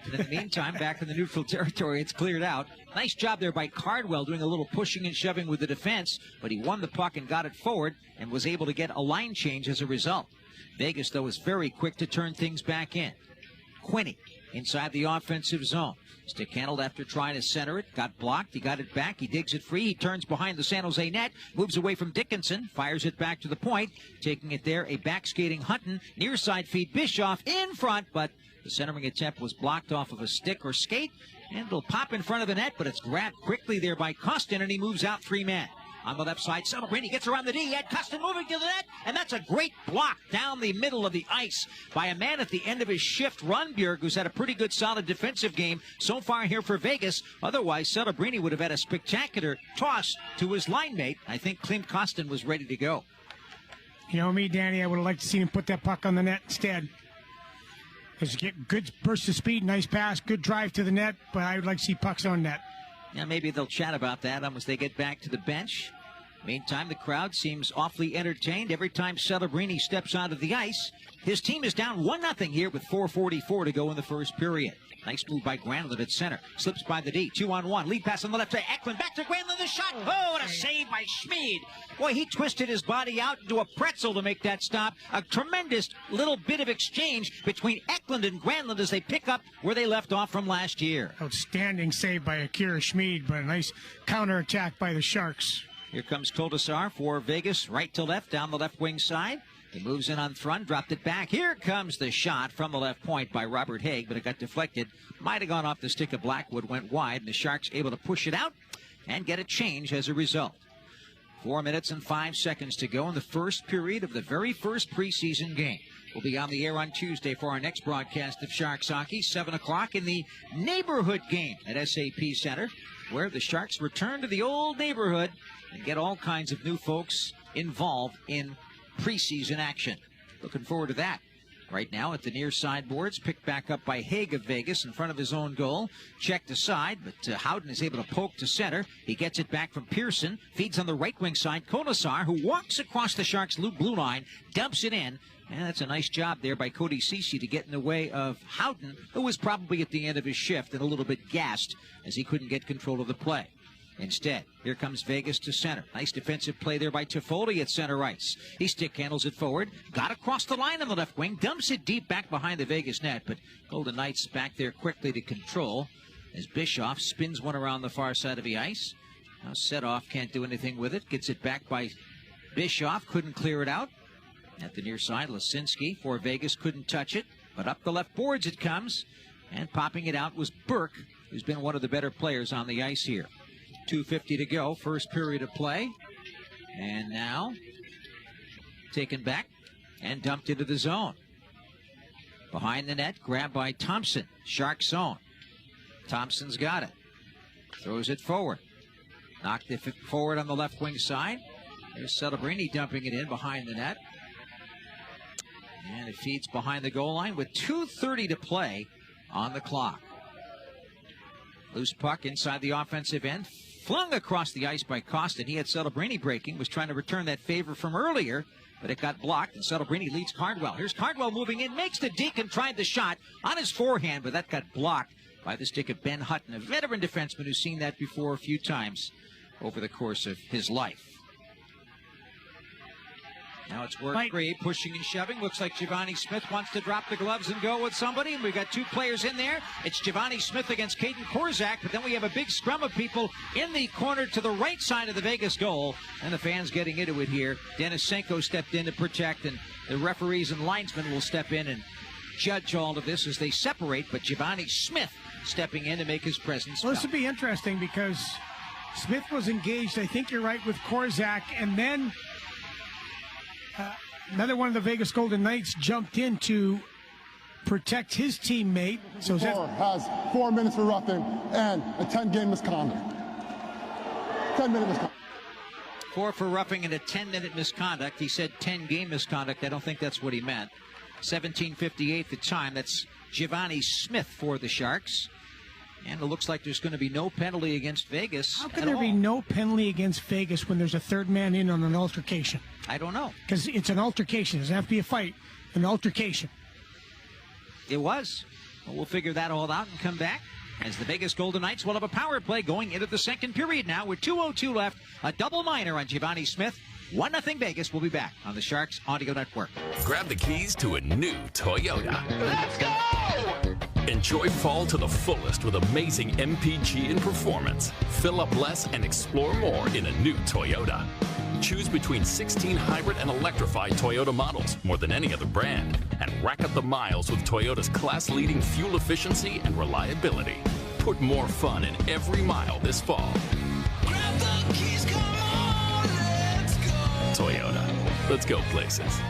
And in the meantime, back in the neutral territory, it's cleared out. Nice job there by Cardwell doing a little pushing and shoving with the defense, but he won the puck and got it forward and was able to get a line change as a result. Vegas, though, is very quick to turn things back in. Quinney inside the offensive zone. Stick handled after trying to center it. Got blocked. He got it back. He digs it free. He turns behind the San Jose net. Moves away from Dickinson. Fires it back to the point. Taking it there, a back-skating Hutton. Near side feed Bischoff in front, but the centering attempt was blocked off of a stick or skate. And it'll pop in front of the net, but it's grabbed quickly there by Costin, and he moves out 3 men. On the left side, Celebrini gets around the D. Ed Costin moving to the net, and that's a great block down the middle of the ice by a man at the end of his shift, Ronbjerg, who's had a pretty good, solid defensive game so far here for Vegas. Otherwise, Celebrini would have had a spectacular toss to his line mate. I think Clint Costin was ready to go. You know me, Danny, I would have liked to see him put that puck on the net instead. Because you get good burst of speed, nice pass, good drive to the net, but I would like to see pucks on net. Yeah, maybe they'll chat about that once they get back to the bench. Meantime, the crowd seems awfully entertained every time Celebrini steps onto the ice. His team is down 1-0 here with 4:44 to go in the first period. Nice move by Granlund at center. Slips by the D. 2-on-1. Lead pass on the left to Eklund. Back to Granlund. The shot. Oh, what a save by Schmid. Boy, he twisted his body out into a pretzel to make that stop. A tremendous little bit of exchange between Eklund and Granlund as they pick up where they left off from last year. Outstanding save by Akira Schmid, but a nice counterattack by the Sharks. Here comes Koltasar for Vegas. Right to left, down the left wing side. He moves in on front, dropped it back. Here comes the shot from the left point by Robert Haig, but it got deflected. Might have gone off the stick of Blackwood, went wide, and the Sharks able to push it out and get a change as a result. 4 minutes and 5 seconds to go in the first period of the very first preseason game. We'll be on the air on Tuesday for our next broadcast of Sharks hockey, 7 o'clock in the neighborhood game at SAP Center, where the Sharks return to the old neighborhood and get all kinds of new folks involved in preseason action. Looking forward to that. Right now at the near side boards, picked back up by Haig of Vegas in front of his own goal. Checked aside, but Howden is able to poke to center. He gets it back from Pearson. Feeds on the right wing side. Koltasar, who walks across the Sharks' blue line, dumps it in. And that's a nice job there by Cody Ceci to get in the way of Howden, who was probably at the end of his shift and a little bit gassed as he couldn't get control of the play. Instead, here comes Vegas to center. Nice defensive play there by Toffoli at center ice. He stick handles it forward. Got across the line on the left wing. Dumps it deep back behind the Vegas net. But Golden Knights back there quickly to control as Bischoff spins one around the far side of the ice. Now Setoff can't do anything with it. Gets it back by Bischoff. Couldn't clear it out. At the near side, Lisinski for Vegas couldn't touch it. But up the left boards it comes. And popping it out was Burke, who's been one of the better players on the ice here. 2:50 to go, first period of play. And now, taken back and dumped into the zone. Behind the net, grabbed by Thompson. Shark zone. Thompson's got it. Throws it forward. Knocked it forward on the left wing side. There's Celebrini dumping it in behind the net. And it feeds behind the goal line with 2:30 to play on the clock. Loose puck inside the offensive end. Flung across the ice by Costin. He had Celebrini breaking, was trying to return that favor from earlier, but it got blocked, and Celebrini leads Cardwell. Here's Cardwell moving in, makes the Deacon, tried the shot on his forehand, but that got blocked by the stick of Ben Hutton, a veteran defenseman who's seen that before a few times over the course of his life. Now it's work free, pushing and shoving. Looks like Giovanni Smith wants to drop the gloves and go with somebody. And we've got two players in there. It's Giovanni Smith against Caden Korzak, but then we have a big scrum of people in the corner to the right side of the Vegas goal. And the fans getting into it here. Denisenko stepped in to protect, and the referees and linesmen will step in and judge all of this as they separate. But Giovanni Smith stepping in to make his presence felt. Well, this would be interesting because Smith was engaged, I think you're right, with Korzak, and then another one of the Vegas Golden Knights jumped in to protect his teammate. So has 4 minutes for roughing and a 10-game misconduct. 10-minute misconduct. 4 for roughing and a 10-minute misconduct. He said 10-game misconduct. I don't think that's what he meant. 17:58 the time. That's Giovanni Smith for the Sharks. And it looks like there's going to be no penalty against Vegas. How can there be no penalty against Vegas when there's a third man in on an altercation? I don't know. Because it's an altercation. It doesn't have to be a fight. An altercation. It was. Well, we'll figure that all out and come back as the Vegas Golden Knights will have a power play going into the second period now with 2:02 left. A double minor on Giovanni Smith. 1-0 Vegas. We'll be back on the Sharks Audio Network. Grab the keys to a new Toyota. Let's go! Enjoy fall to the fullest with amazing MPG and performance. Fill up less and explore more in a new Toyota. Choose between 16 hybrid and electrified Toyota models, more than any other brand, and rack up the miles with Toyota's class-leading fuel efficiency and reliability. Put more fun in every mile this fall. Grab the keys, come on, let's go! Toyota. Let's go places.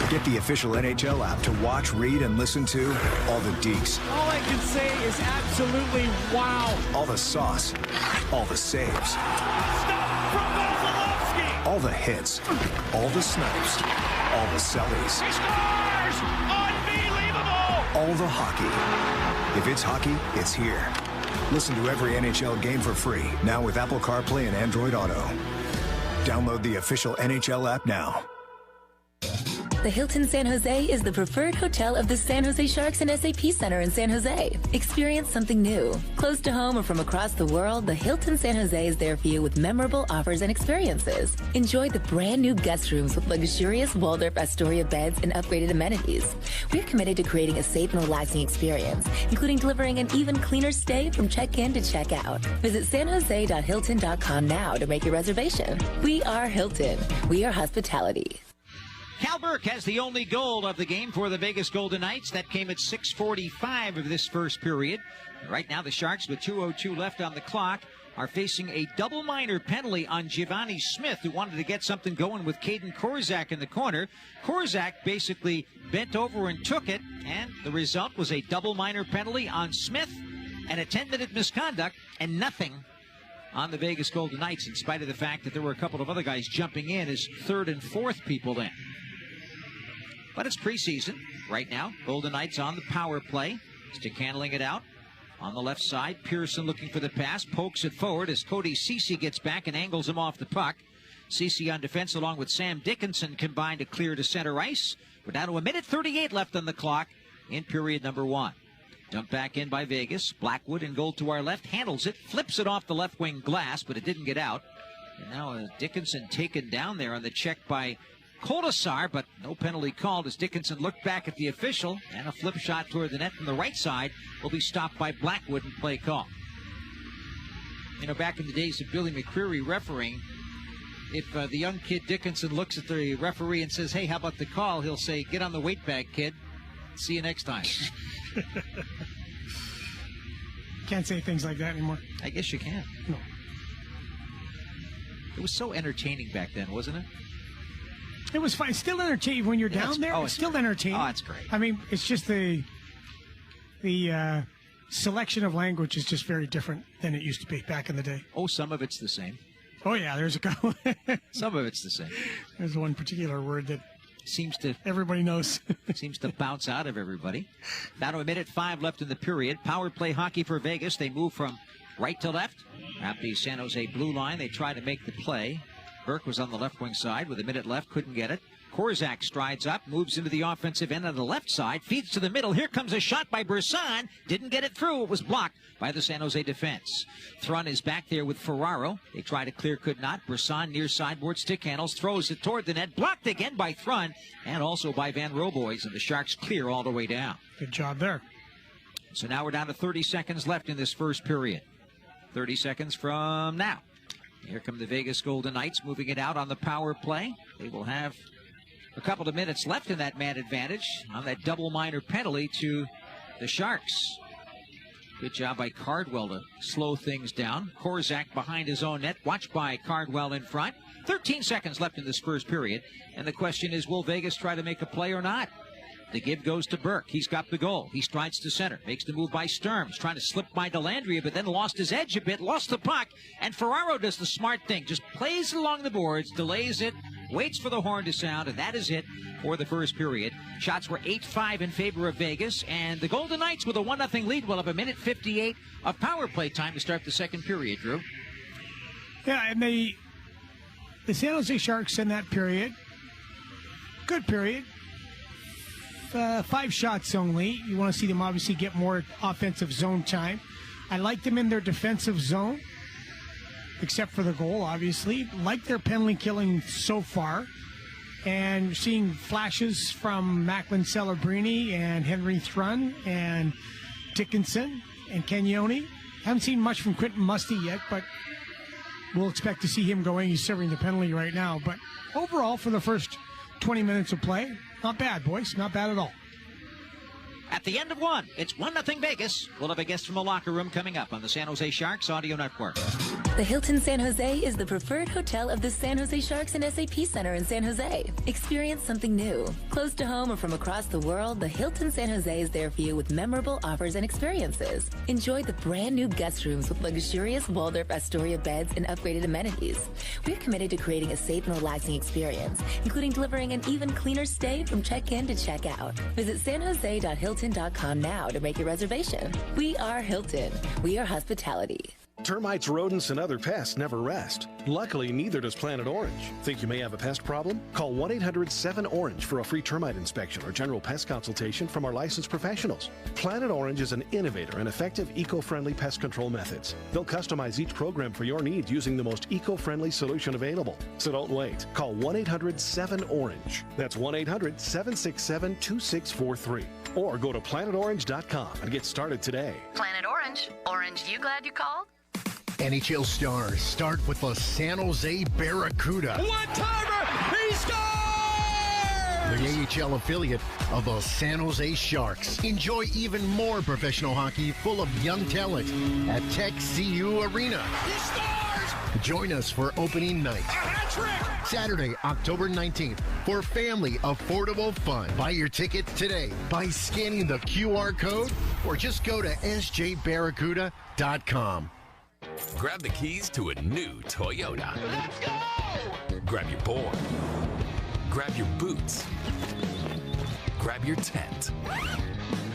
Get the official NHL app to watch, read, and listen to all the deeks. All I can say is absolutely wow. All the sauce. All the saves. Stop from Vasilevsky. All the hits. All the snipes. All the sellies. He scores! Unbelievable! All the hockey. If it's hockey, it's here. Listen to every NHL game for free, now with Apple CarPlay and Android Auto. Download the official NHL app now. The Hilton San Jose is the preferred hotel of the San Jose Sharks and SAP Center in San Jose. Experience something new. Close to home or from across the world, the Hilton San Jose is there for you with memorable offers and experiences. Enjoy the brand new guest rooms with luxurious Waldorf Astoria beds and upgraded amenities. We're committed to creating a safe and relaxing experience, including delivering an even cleaner stay from check-in to check-out. Visit sanjose.hilton.com now to make your reservation. We are Hilton. We are hospitality. Cal Burke has the only goal of the game for the Vegas Golden Knights. That came at 6:45 of this first period. Right now, the Sharks, with 2:02 left on the clock, are facing a double minor penalty on Giovanni Smith, who wanted to get something going with Caden Korzak in the corner. Korzak basically bent over and took it, and the result was a double minor penalty on Smith and a 10-minute misconduct, and nothing on the Vegas Golden Knights, in spite of the fact that there were a couple of other guys jumping in as third and fourth people in. But it's preseason right now. Golden Knights on the power play. Stick handling it out. On the left side, Pearson looking for the pass. Pokes it forward as Cody Ceci gets back and angles him off the puck. Ceci on defense along with Sam Dickinson combined to clear to center ice. We're down to 1:38 left on the clock in period number 1. Dumped back in by Vegas. Blackwood in goal to our left. Handles it. Flips it off the left wing glass, but it didn't get out. And now Dickinson taken down there on the check by Kolasar, but no penalty called as Dickinson looked back at the official, and a flip shot toward the net from the right side will be stopped by Blackwood and play call. You know, back in the days of Billy McCreary refereeing, if the young kid Dickinson looks at the referee and says, "Hey, how about the call?" he'll say, "Get on the weight bag, kid. See you next time." Can't say things like that anymore. I guess you can. No. It was so entertaining back then, wasn't it? It was fine. Still entertaining when you're down there. It's still entertaining. Oh, it's great. I mean, it's just the selection of language is just very different than it used to be back in the day. Oh, some of it's the same. Oh, yeah, there's a couple. Some of it's the same. There's one particular word that seems to everybody knows. Seems to bounce out of everybody. Down to 1:05 left in the period. Power play hockey for Vegas. They move from right to left. At the San Jose blue line, they try to make the play. Burke was on the left wing side with a minute left, couldn't get it. Korzak strides up, moves into the offensive end on the left side, feeds to the middle. Here comes a shot by Brisson. Didn't get it through. It was blocked by the San Jose defense. Thrun is back there with Ferraro. They try to clear, could not. Brisson near sideboard, stick handles, throws it toward the net. Blocked again by Thrun and also by Van Roboys, and the Sharks clear all the way down. Good job there. So now we're down to 30 seconds left in this first period. 30 seconds from now. Here come the Vegas Golden Knights moving it out on the power play. They will have a couple of minutes left in that man advantage on that double minor penalty to the Sharks. Good job by Cardwell to slow things down. Korzak behind his own net, watched by Cardwell in front. 13 seconds left in this first period, and the question is, will Vegas try to make a play or not? The give goes to Burke. He's got the goal. He strides to center. Makes the move by Sturms. Trying to slip by Dellandrea, but then lost his edge a bit. Lost the puck. And Ferraro does the smart thing. Just plays along the boards, delays it, waits for the horn to sound, and that is it for the first period. Shots were 8-5 in favor of Vegas, and the Golden Knights with a 1-0 lead will have 1:58 of power play time to start the second period, Drew. Yeah, and the San Jose Sharks in that period, good period. 5 shots only. You want to see them obviously get more offensive zone time. I like them in their defensive zone, except for the goal, obviously. Like their penalty killing so far. And you're seeing flashes from Macklin Celebrini and Henry Thrun and Dickinson and Kenyoni. Haven't seen much from Quentin Musty yet, but we'll expect to see him going. He's serving the penalty right now. But overall, for the first 20 minutes of play, not bad, boys. Not bad at all. At the end of one, it's 1-0 Vegas. We'll have a guest from the locker room coming up on the San Jose Sharks Audio Network. The Hilton San Jose is the preferred hotel of the San Jose Sharks and SAP Center in San Jose. Experience something new. Close to home or from across the world, the Hilton San Jose is there for you with memorable offers and experiences. Enjoy the brand new guest rooms with luxurious Waldorf Astoria beds and upgraded amenities. We're committed to creating a safe and relaxing experience, including delivering an even cleaner stay from check-in to check-out. Visit sanjose.hilton.com now to make your reservation. We are Hilton. We are hospitality. Termites, rodents, and other pests never rest. Luckily, neither does Planet Orange. Think you may have a pest problem? Call 1-800-7-ORANGE for a free termite inspection or general pest consultation from our licensed professionals. Planet Orange is an innovator and effective eco-friendly pest control methods. They'll customize each program for your needs using the most eco-friendly solution available. So don't wait. Call 1-800-7-ORANGE. That's 1-800-767-2643. Or go to planetorange.com and get started today. Planet Orange. Orange, you glad you called? NHL stars start with the San Jose Barracuda. One-timer! He scores! The AHL affiliate of the San Jose Sharks. Enjoy even more professional hockey full of young talent at Tech CU Arena. He scores! Join us for opening night. A hat trick! Saturday, October 19th for family affordable fun. Buy your ticket today by scanning the QR code or just go to sjbarracuda.com. Grab the keys to a new Toyota. Let's go! Grab your board. Grab your boots. Grab your tent.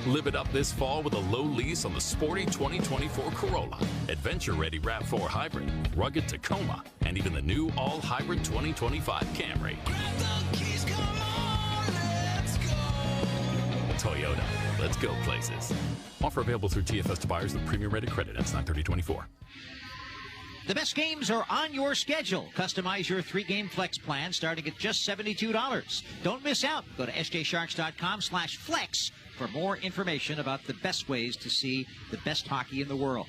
Live it up this fall with a low lease on the sporty 2024 Corolla, adventure-ready RAV4 Hybrid, rugged Tacoma, and even the new all-hybrid 2025 Camry. Grab the keys, come on, let's go! Toyota, let's go places. Offer available through TFS to buyers with premium rated credit. That's 9/30/24. The best games are on your schedule. Customize your 3-game flex plan starting at just $72. Don't miss out. Go to sjsharks.com/flex for more information about the best ways to see the best hockey in the world.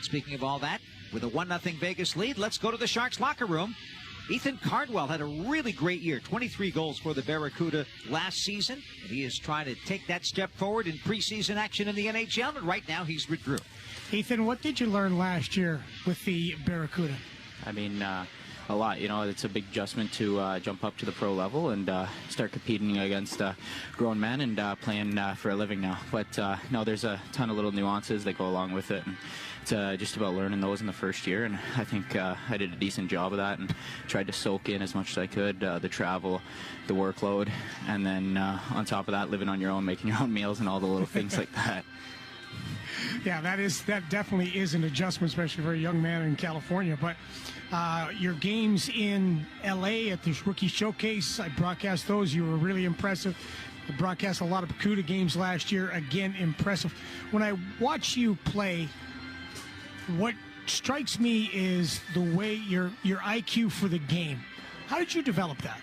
Speaking of all that, with a 1-0 Vegas lead, let's go to the Sharks locker room. Ethan Cardwell had a really great year, 23 goals for the Barracuda last season, and he is trying to take that step forward in preseason action in the NHL, and right now he's withdrew. Ethan, what did you learn last year with the Barracuda? I mean, a lot. You know, it's a big adjustment to jump up to the pro level and start competing against grown men and playing for a living now. But no, there's a ton of little nuances that go along with it. And it's just about learning those in the first year, and I think I did a decent job of that and tried to soak in as much as I could, the travel, the workload, and then on top of that, living on your own, making your own meals and all the little things like that. Yeah, that definitely is an adjustment, especially for a young man in California. But your games in L.A. at this rookie showcase, I broadcast those. You were really impressive. I broadcast a lot of Barracuda games last year. Again, impressive. When I watch you play, what strikes me is the way your IQ for the game. How did you develop that?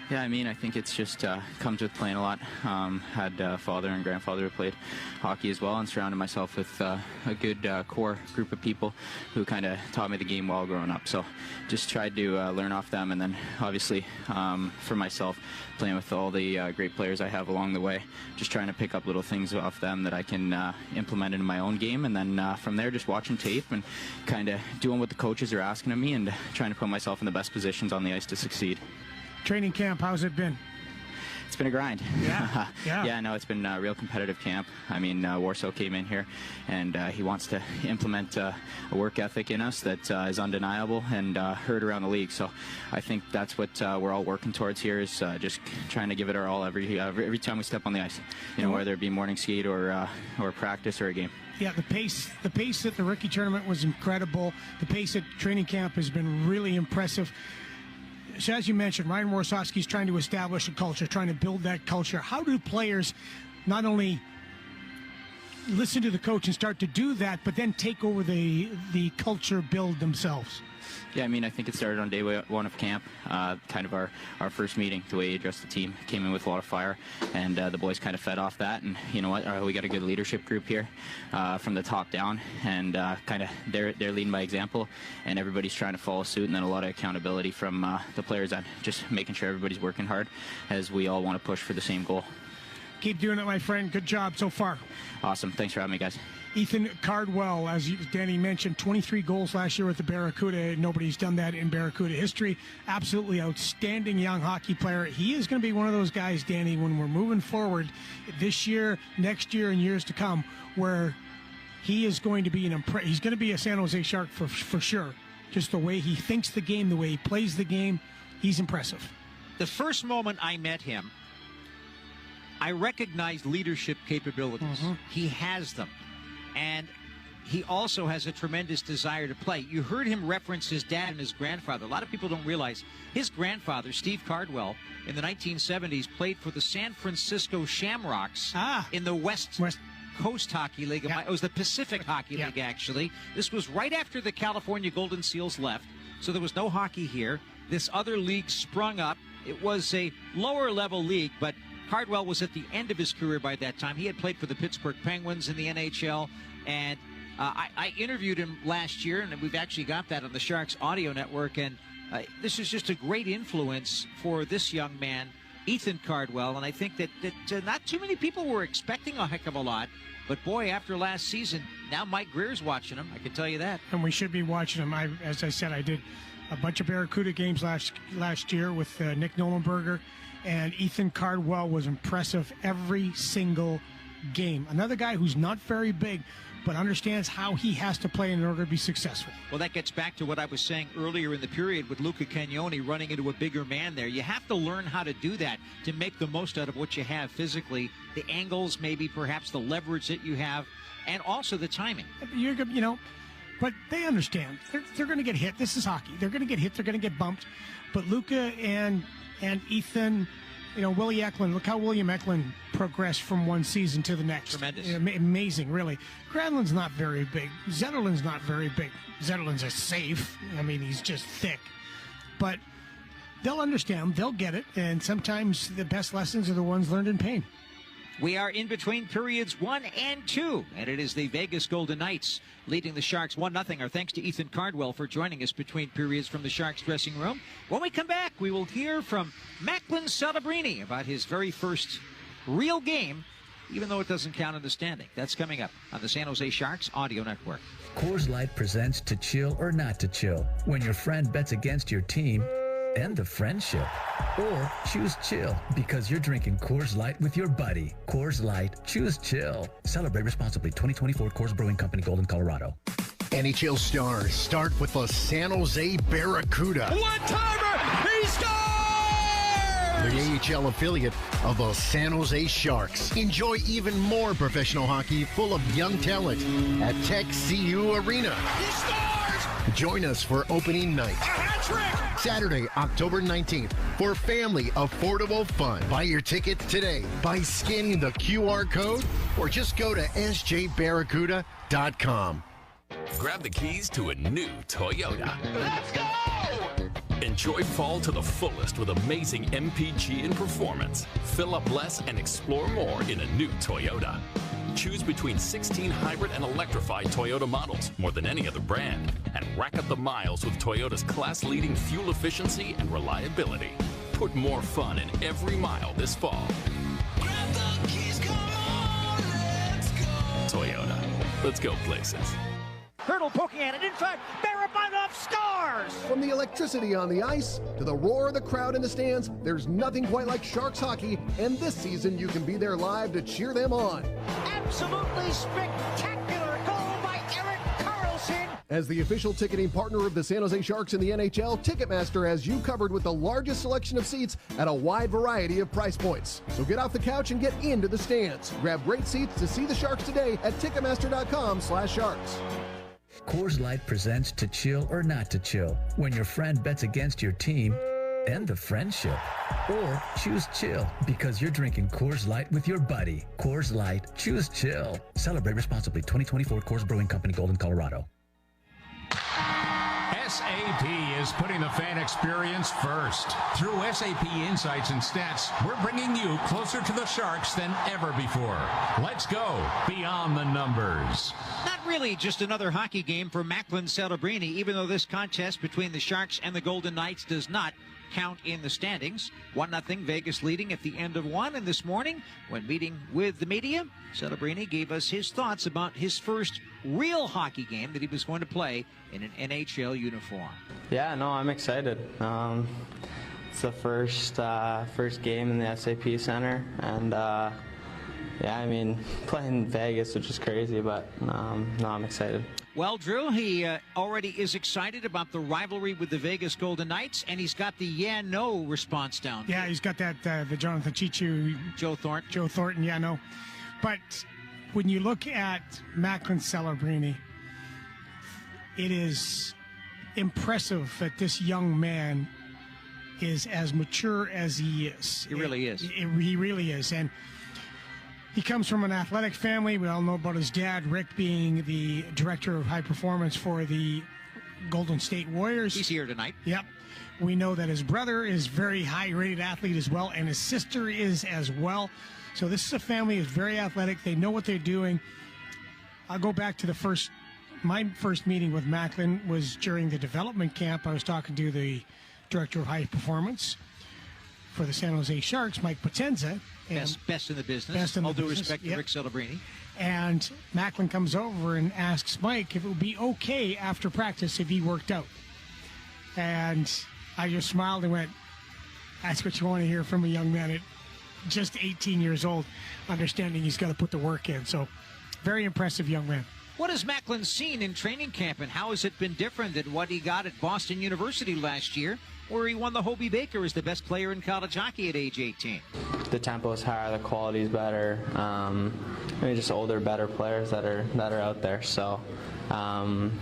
Yeah, I mean, I think it's just comes with playing a lot. Had father and grandfather who played hockey as well, and surrounded myself with a good core group of people who kind of taught me the game while growing up. So just tried to learn off them, and then obviously for myself, playing with all the great players I have along the way, just trying to pick up little things off them that I can implement into my own game, and then from there just watching tape and kind of doing what the coaches are asking of me and trying to put myself in the best positions on the ice to succeed. Training camp, how's it been? It's been a grind. Yeah. Yeah, no, it's been a real competitive camp. I mean, Warsaw came in here, and he wants to implement a work ethic in us that is undeniable and heard around the league. So I think that's what we're all working towards here, is just trying to give it our all every time we step on the ice, you know, whether it be morning skate or practice or a game. Yeah, the pace at the rookie tournament was incredible. The pace at training camp has been really impressive. So as you mentioned, Ryan Warsawski's trying to establish a culture, trying to build that culture. How do players not only listen to the coach and start to do that, but then take over the culture build themselves? Yeah, I mean, I think it started on day one of camp, kind of our first meeting. The way he addressed the team, came in with a lot of fire, and the boys kind of fed off that. And you know what? We got a good leadership group here from the top down, and kind of they're leading by example, and everybody's trying to follow suit. And then a lot of accountability from the players on just making sure everybody's working hard, as we all want to push for the same goal. Keep doing it, my friend. Good job so far. Awesome. Thanks for having me, guys. Ethan Cardwell, as Danny mentioned, 23 goals last year with the Barracuda. Nobody's done that in Barracuda history. Absolutely outstanding young hockey player. He is going to be one of those guys, Danny, when we're moving forward this year, next year, and years to come, where he is going to be he's going to be a San Jose Shark for sure. Just the way he thinks the game, the way he plays the game, he's impressive. The first moment I met him, I recognized leadership capabilities. He has them. And he also has a tremendous desire to play. You heard him reference his dad and his grandfather. A lot of people don't realize his grandfather, Steve Cardwell, in the 1970s played for the San Francisco Shamrocks in the West Coast Hockey League. It was the Pacific Hockey League, actually. This was right after the California Golden Seals left, so there was no hockey here. This other league sprung up. It was a lower-level league, but Cardwell was at the end of his career by that time. He had played for the Pittsburgh Penguins in the NHL, and I interviewed him last year, and we've actually got that on the Sharks audio network, and this is just a great influence for this young man, Ethan Cardwell, and I think that not too many people were expecting a heck of a lot, but boy, after last season, now Mike Greer's watching him, I can tell you that. And we should be watching him. As I said, I did a bunch of Barracuda games last year with Nick Nollenberger, and Ethan Cardwell was impressive every single game. Another guy who's not very big, but understands how he has to play in order to be successful. Well, that gets back to what I was saying earlier in the period with Luca Cagnoni running into a bigger man there. You have to learn how to do that to make the most out of what you have physically, the angles, maybe perhaps the leverage that you have, and also the timing. But they understand. They're going to get hit. This is hockey. They're going to get hit. They're going to get bumped. But Luca and Ethan, Willie Eklund, look how William Eklund progressed from one season to the next. Tremendous. Amazing, really. Granlund's not very big. Zetterlund's not very big. Zetterlund's a safe. I mean, he's just thick. But they'll understand. They'll get it. And sometimes the best lessons are the ones learned in pain. We are in between periods 1 and 2, and it is the Vegas Golden Knights leading the Sharks 1-0. Our thanks to Ethan Cardwell for joining us between periods from the Sharks dressing room. When we come back, we will hear from Macklin Celebrini about his very first real game, even though it doesn't count in the standing. That's coming up on the San Jose Sharks Audio Network. Coors Light presents To Chill or Not to Chill, when your friend bets against your team and the friendship. Or choose chill because you're drinking Coors Light with your buddy. Coors Light, choose chill. Celebrate responsibly. 2024 Coors Brewing Company, Golden, Colorado. NHL stars start with the San Jose Barracuda. One-timer! He scores! The AHL affiliate of the San Jose Sharks. Enjoy even more professional hockey full of young talent at Tech CU Arena. He scores! Join us for opening night. A hat trick! Saturday, October 19th, for family affordable fun. Buy your tickets today by scanning the QR code or just go to sjbarracuda.com. Grab the keys to a new Toyota. Let's go! Enjoy fall to the fullest with amazing MPG and performance. Fill up less and explore more in a new Toyota. Choose between 16 hybrid and electrified Toyota models, more than any other brand, and rack up the miles with Toyota's class-leading fuel efficiency and reliability. Put more fun in every mile this fall. Grab the keys, come on, let's go! Toyota. Let's go places. Hurdle poking at it. In fact, Barabanov scores! From the electricity on the ice to the roar of the crowd in the stands, there's nothing quite like Sharks hockey, and this season you can be there live to cheer them on. Absolutely spectacular goal by Erik Karlsson. As the official ticketing partner of the San Jose Sharks in the NHL, Ticketmaster has you covered with the largest selection of seats at a wide variety of price points. So get off the couch and get into the stands. Grab great seats to see the Sharks today at Ticketmaster.com/Sharks. Coors Light presents To Chill or Not to Chill, when your friend bets against your team and the friendship. Or choose chill because you're drinking Coors Light with your buddy. Coors Light, choose chill. Celebrate responsibly. 2024 Coors Brewing Company, Golden, Colorado. SAP is putting the fan experience first. Through SAP Insights and Stats, we're bringing you closer to the Sharks than ever before. Let's go beyond the numbers. Not really just another hockey game for Macklin Celebrini, even though this contest between the Sharks and the Golden Knights does not count in the standings. 1-0 Vegas leading at the end of one. And this morning, when meeting with the media, Celebrini gave us his thoughts about his first real hockey game that he was going to play in an NHL uniform. Yeah, no, I'm excited. It's the first game in the SAP Center, and yeah, I mean, playing Vegas, which is crazy, but no, I'm excited. Well, Drew, he already is excited about the rivalry with the Vegas Golden Knights, and he's got the yeah-no response down. Yeah, he's got that, the Jonathan Chichu. Joe Thornton. Joe Thornton, yeah, no. But when you look at Macklin Celebrini, it is impressive that this young man is as mature as he is. He really is. He really is. And he comes from an athletic family. We all know about his dad, Rick, being the director of high performance for the Golden State Warriors. He's here tonight. Yep. We know that his brother is very high-rated athlete as well, and his sister is as well. So this is a family that's very athletic. They know what they're doing. I'll go back to my first meeting with Macklin was during the development camp. I was talking to the director of high performance for the San Jose Sharks, Mike Potenza. Best in the business. Best in the All due business, respect to yep. Rick Celebrini. And Macklin comes over and asks Mike if it would be okay after practice if he worked out. And I just smiled and went, that's what you want to hear from a young man at just 18 years old, understanding he's got to put the work in. So, very impressive young man. What has Macklin seen in training camp, and how has it been different than what he got at Boston University last year, where he won the Hobie Baker as the best player in college hockey at age 18? The tempo is higher, the quality is better. Just older, better players that are out there. So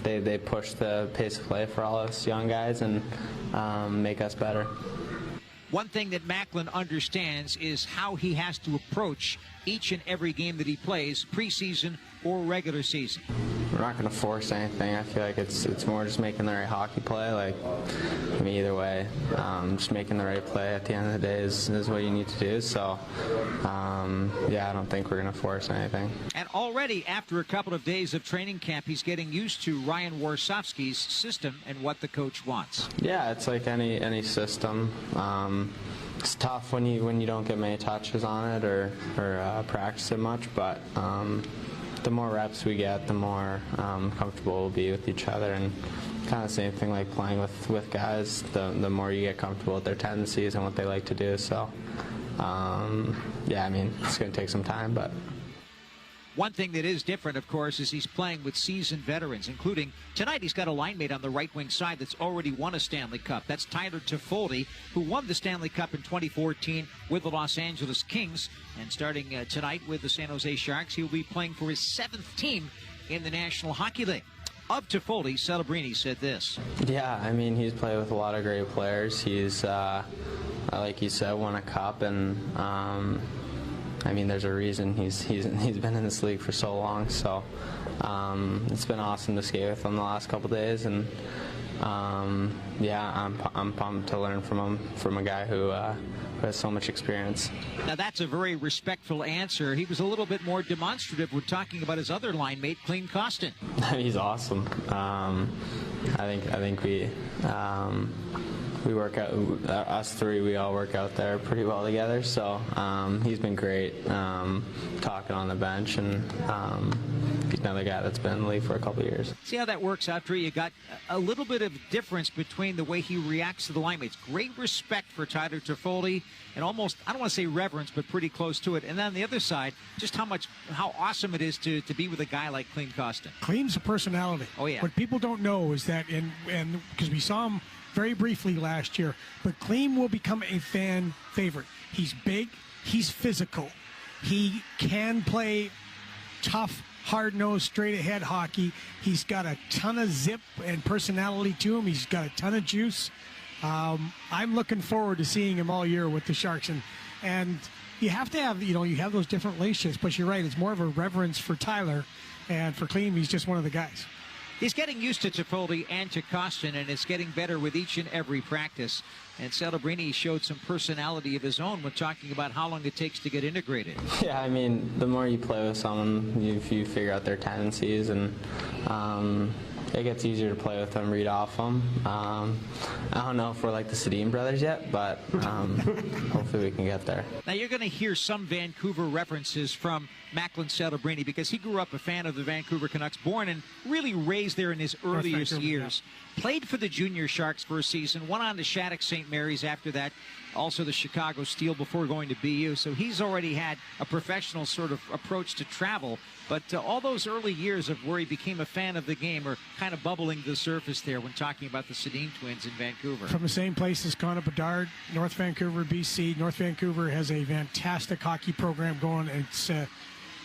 they push the pace of play for all us young guys and make us better. One thing that Macklin understands is how he has to approach each and every game that he plays, preseason or regular season. We're not going to force anything. I feel like it's more just making the right hockey play. Either way, just making the right play at the end of the day is what you need to do. So, I don't think we're going to force anything. And already after a couple of days of training camp, he's getting used to Ryan Warsofsky's system and what the coach wants. Yeah, it's like any system. It's tough when you don't get many touches on it or practice it much, but the more reps we get, the more comfortable we'll be with each other. And kind of the same thing like playing with guys, the more you get comfortable with their tendencies and what they like to do. So, it's going to take some time, but... One thing that is different, of course, is he's playing with seasoned veterans, including tonight he's got a line mate on the right wing side that's already won a Stanley Cup. That's Tyler Toffoli, who won the Stanley Cup in 2014 with the Los Angeles Kings. And starting tonight with the San Jose Sharks, he'll be playing for his 7th team in the National Hockey League. Of Toffoli, Celebrini said this. Yeah, he's played with a lot of great players. He's, like you said, won a cup, and there's a reason he's been in this league for so long. So it's been awesome to skate with him the last couple days, and I'm pumped to learn from him, from a guy who has so much experience. Now that's a very respectful answer. He was a little bit more demonstrative when talking about his other line mate, Clean Costin. He's awesome. I think we work out, us three, we all work out there pretty well together. So he's been great talking on the bench, and he's another guy that's been in the league for a couple of years. See how that works out, Drew? You got a little bit of difference between the way he reacts to the line mates. Great respect for Tyler Toffoli, and almost, I don't want to say reverence, but pretty close to it. And then on the other side, just how awesome it is to be with a guy like Clean Costin. Clean's a personality. Oh, yeah. What people don't know is that, and because we saw him very briefly last year, but Clean will become a fan favorite. He's big, he's physical, he can play tough, hard-nosed, straight-ahead hockey. He's got a ton of zip and personality to him. He's got a ton of juice. I'm looking forward to seeing him all year with the Sharks, and you have to have, you have those different relationships, but you're right, it's more of a reverence for Tyler, and for Clean, he's just one of the guys. He's getting used to Toffoli and to Costin, and it's getting better with each and every practice. And Celebrini showed some personality of his own when talking about how long it takes to get integrated. Yeah, the more you play with someone, you figure out their tendencies, and it gets easier to play with them, read off them. I don't know if we're like the Sedin brothers yet, but hopefully we can get there. Now you're going to hear some Vancouver references from Macklin Celebrini because he grew up a fan of the Vancouver Canucks, born and really raised there in his earliest years. Played for the Junior Sharks for a season, went on to Shattuck St. Mary's after that, also the Chicago Steel before going to BU. So he's already had a professional sort of approach to travel. But all those early years of where he became a fan of the game are kind of bubbling to the surface there when talking about the Sedin twins in Vancouver. From the same place as Connor Bedard, North Vancouver, BC. North Vancouver has a fantastic hockey program going.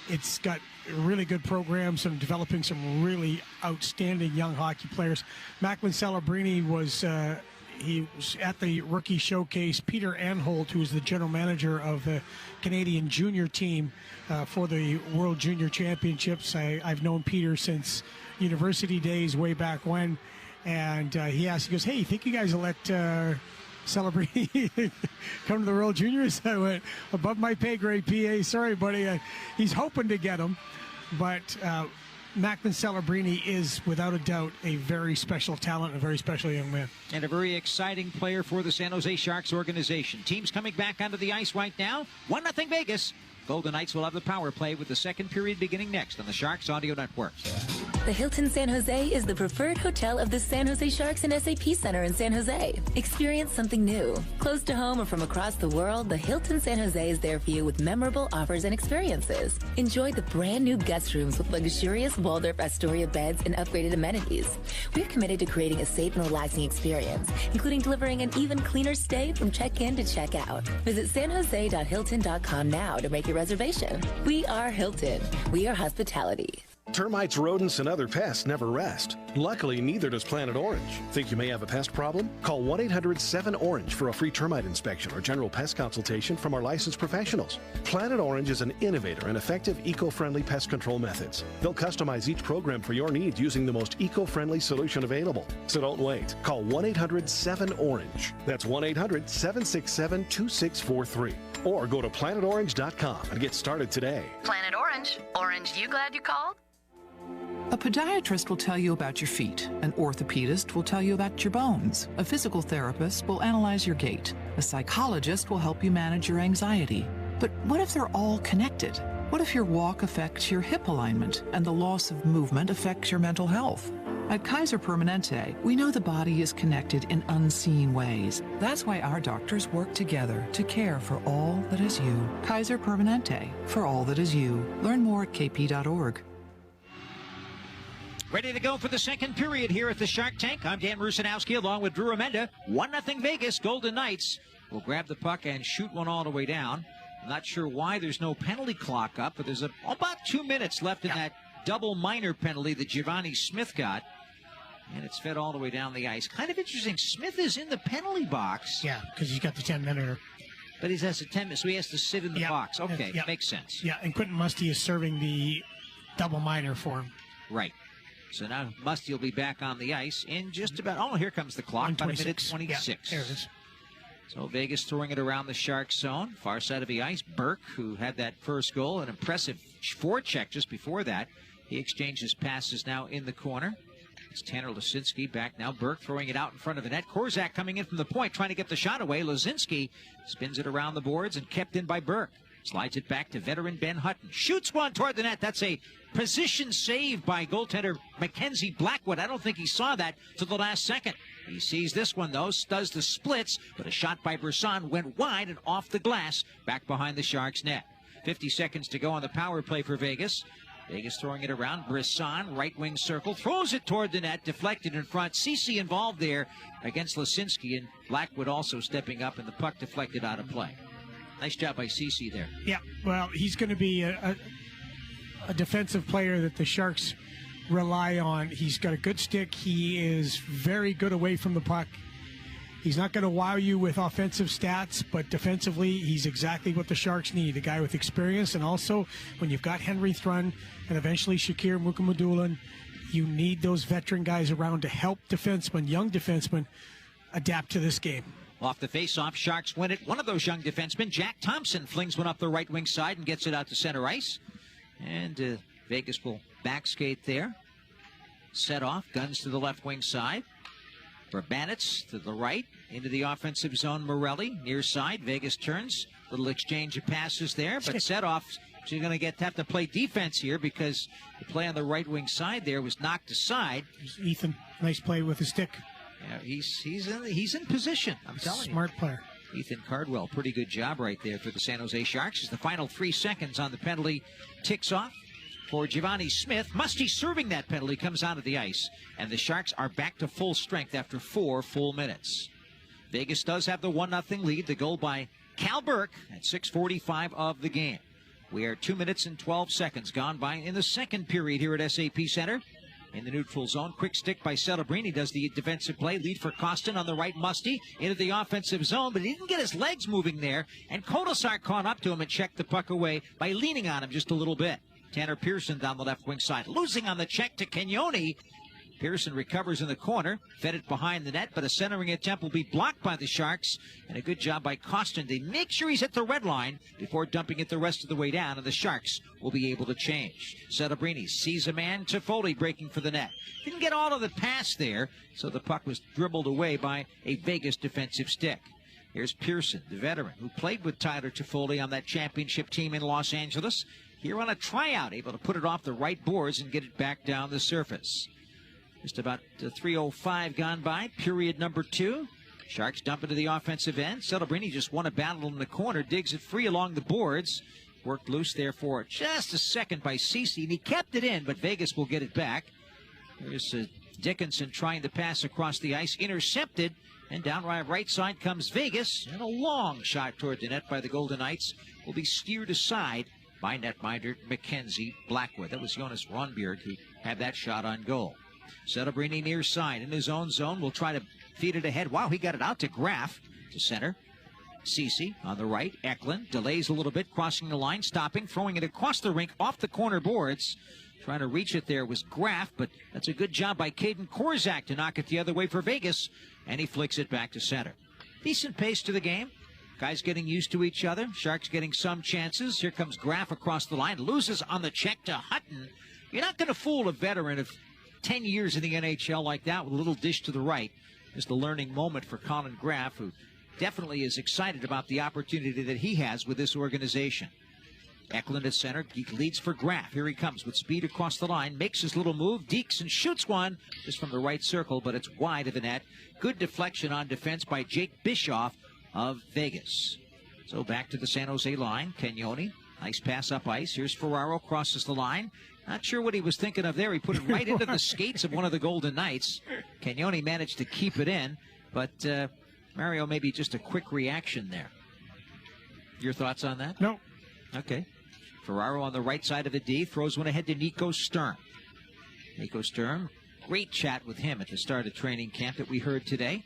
it's got a really good programs and developing some really outstanding young hockey players. Macklin Celebrini was he was at the rookie showcase. Peter Anholt, who is the general manager of the Canadian junior team for the World Junior Championships. I've known Peter since university days, way back when. And he goes, hey, you think you guys will let Celebrini come to the World Juniors? I went, above my pay grade, PA. Sorry, buddy. He's hoping to get him. But Macklin Celebrini is, without a doubt, a very special talent, a very special young man. And a very exciting player for the San Jose Sharks organization. Teams coming back onto the ice right now. 1-0 Vegas. Golden Knights will have the power play with the second period beginning next on the Sharks Audio Network. The Hilton San Jose is the preferred hotel of the San Jose Sharks and SAP Center in San Jose. Experience something new. Close to home or from across the world, the Hilton San Jose is there for you with memorable offers and experiences. Enjoy the brand new guest rooms with luxurious Waldorf Astoria beds and upgraded amenities. We're committed to creating a safe and relaxing experience, including delivering an even cleaner stay from check-in to check-out. Visit sanjose.hilton.com now to make your reservation. We are Hilton. We are hospitality. Termites, rodents, and other pests never rest. Luckily, neither does Planet Orange. Think you may have a pest problem? Call 1-800-7-ORANGE for a free termite inspection or general pest consultation from our licensed professionals. Planet Orange is an innovator and effective eco-friendly pest control methods. They'll customize each program for your needs using the most eco-friendly solution available. So don't wait. Call 1-800-7-ORANGE. That's 1-800-767-2643. Or go to planetorange.com and get started today. Planet Orange. Orange, you glad you called? A podiatrist will tell you about your feet. An orthopedist will tell you about your bones. A physical therapist will analyze your gait. A psychologist will help you manage your anxiety. But what if they're all connected? What if your walk affects your hip alignment and the loss of movement affects your mental health? At Kaiser Permanente, we know the body is connected in unseen ways. That's why our doctors work together to care for all that is you. Kaiser Permanente, for all that is you. Learn more at kp.org. Ready to go for the second period here at the Shark Tank. I'm Dan Rusanowski along with Drew Amenda. 1-0 Vegas. Golden Knights will grab the puck and shoot one all the way down. I'm not sure why there's no penalty clock up, but there's about 2 minutes left in that double minor penalty that Giovanni Smith got. And it's fed all the way down the ice. Kind of interesting. Smith is in the penalty box. Yeah, because he's got the 10-minute. But he has a 10 minute, so he has to sit in the box. Okay, makes sense. Yeah, and Quentin Musty is serving the double minor for him. Right. So now Musty will be back on the ice in just about, oh, here comes the clock, about a minute 26. Yeah, there it is. So Vegas throwing it around the Shark zone, far side of the ice. Burke, who had that first goal, an impressive forecheck just before that. He exchanges passes now in the corner. It's Tanner Lasinski back now. Burke throwing it out in front of the net. Korzak coming in from the point, trying to get the shot away. Lasinski spins it around the boards and kept in by Burke. Slides it back to veteran Ben Hutton. Shoots one toward the net. That's a position save by goaltender Mackenzie Blackwood. I don't think he saw that to the last second. He sees this one, though, does the splits, but a shot by Brisson went wide and off the glass, back behind the Sharks' net. 50 seconds to go on the power play for Vegas. Vegas throwing it around. Brisson, right wing circle, throws it toward the net, deflected in front. Ceci involved there against Lasinski, and Blackwood also stepping up, and the puck deflected out of play. Nice job by Ceci there. Yeah, well, he's going to be a defensive player that the Sharks rely on. He's got a good stick. He is very good away from the puck. He's not going to wow you with offensive stats, but defensively, he's exactly what the Sharks need. A guy with experience, and also when you've got Henry Thrun and eventually Shakir Mukhamadullin, you need those veteran guys around to help defensemen, young defensemen, adapt to this game. Off the face-off, Sharks win it. One of those young defensemen, Jack Thompson, flings one up the right wing side and gets it out to center ice. And Vegas will back skate there. Set off, guns to the left wing side. Brabanitz to the right, into the offensive zone. Morelli, near side. Vegas turns. Little exchange of passes there, but set off. She's going to have to play defense here because the play on the right wing side there was knocked aside. Ethan, nice play with the stick. Yeah, he's in position. I'm telling you. Smart player. Ethan Cardwell, pretty good job right there for the San Jose Sharks as the final 3 seconds on the penalty ticks off for Giovanni Smith. Musty serving that penalty, comes onto the ice, and the Sharks are back to full strength after 4 full minutes. Vegas does have the 1-0 lead. The goal by Cal Burke at 6:45 of the game. We are 2 minutes and 12 seconds gone by in the second period here at SAP Center. In the neutral zone, quick stick by Celebrini does the defensive play. Lead for Costin on the right. Musty into the offensive zone, but he didn't get his legs moving there. And Kodosar caught up to him and checked the puck away by leaning on him just a little bit. Tanner Pearson down the left wing side, losing on the check to Cagnoni. Pearson recovers in the corner, fed it behind the net, but a centering attempt will be blocked by the Sharks. And a good job by Costin to make sure he's at the red line before dumping it the rest of the way down, and the Sharks will be able to change. Celebrini sees a man, Toffoli breaking for the net. Didn't get all of the pass there, so the puck was dribbled away by a Vegas defensive stick. Here's Pearson, the veteran, who played with Tyler Toffoli on that championship team in Los Angeles. Here on a tryout, able to put it off the right boards and get it back down the surface. Just about 3:05 gone by, period number 2. Sharks dump into the offensive end. Celebrini just won a battle in the corner, digs it free along the boards. Worked loose there for just a second by Ceci, and he kept it in, but Vegas will get it back. There's Dickinson trying to pass across the ice, intercepted, and down right side comes Vegas, and a long shot toward the net by the Golden Knights will be steered aside by netminder Mackenzie Blackwood. That was Jonas Ronbjerg who had that shot on goal. Celebrini near side in his own zone will try to feed it ahead. Wow, he got it out to Graf to center. Ceci on the right. Eklund delays a little bit, crossing the line, stopping, throwing it across the rink off the corner boards. Trying to reach it there was Graf, but that's a good job by Caden Korzak to knock it the other way for Vegas, and he flicks it back to center. Decent pace to the game. Guys getting used to each other. Sharks getting some chances. Here comes Graf across the line, loses on the check to Hutton. You're not going to fool a veteran of 10 years in the NHL like that with a little dish to the right. Just a learning moment for Colin Graf, who definitely is excited about the opportunity that he has with this organization. Eklund at center, Geek leads for Graf. Here he comes with speed across the line, makes his little move, deeks and shoots one just from the right circle, but it's wide of the net. Good deflection on defense by Jake Bischoff of Vegas. So back to the San Jose line. Cagnoni, nice pass up ice. Here's Ferraro, crosses the line. Not sure what he was thinking of there. He put it right into the skates of one of the Golden Knights. Cagnoni managed to keep it in, but Mario, maybe just a quick reaction there. Your thoughts on that? No. Okay. Ferraro on the right side of the D throws one ahead to Nico Sturm. Nico Sturm, great chat with him at the start of training camp that we heard today.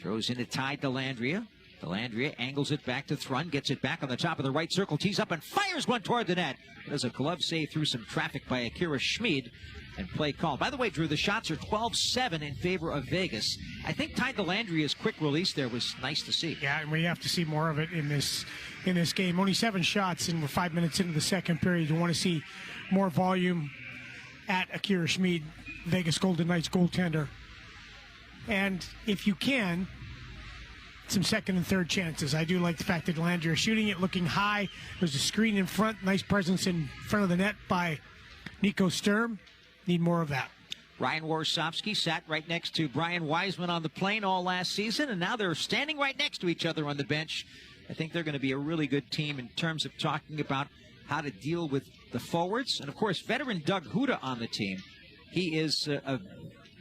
Throws into Ty Dellandrea. Dellandrea angles it back to Thrun, gets it back on the top of the right circle, tees up and fires one toward the net. Does a glove save through some traffic by Akira Schmid, and play call. By the way, Drew, the shots are 12-7 in favor of Vegas. I think Ty Dellandrea's quick release there was nice to see. Yeah, and we have to see more of it in this game. Only 7 shots, and we're 5 minutes into the second period. You want to see more volume at Akira Schmid, Vegas Golden Knights goaltender. And if you can, some second and third chances. I do like the fact that Dellandrea is shooting it, looking high. There's a screen in front, nice presence in front of the net by Nico Sturm. Need more of that. Ryan Warsofsky sat right next to Brian Wiseman on the plane all last season, and now they're standing right next to each other on the bench. I think they're going to be a really good team in terms of talking about how to deal with the forwards. And, of course, veteran Doug Huda on the team. He is a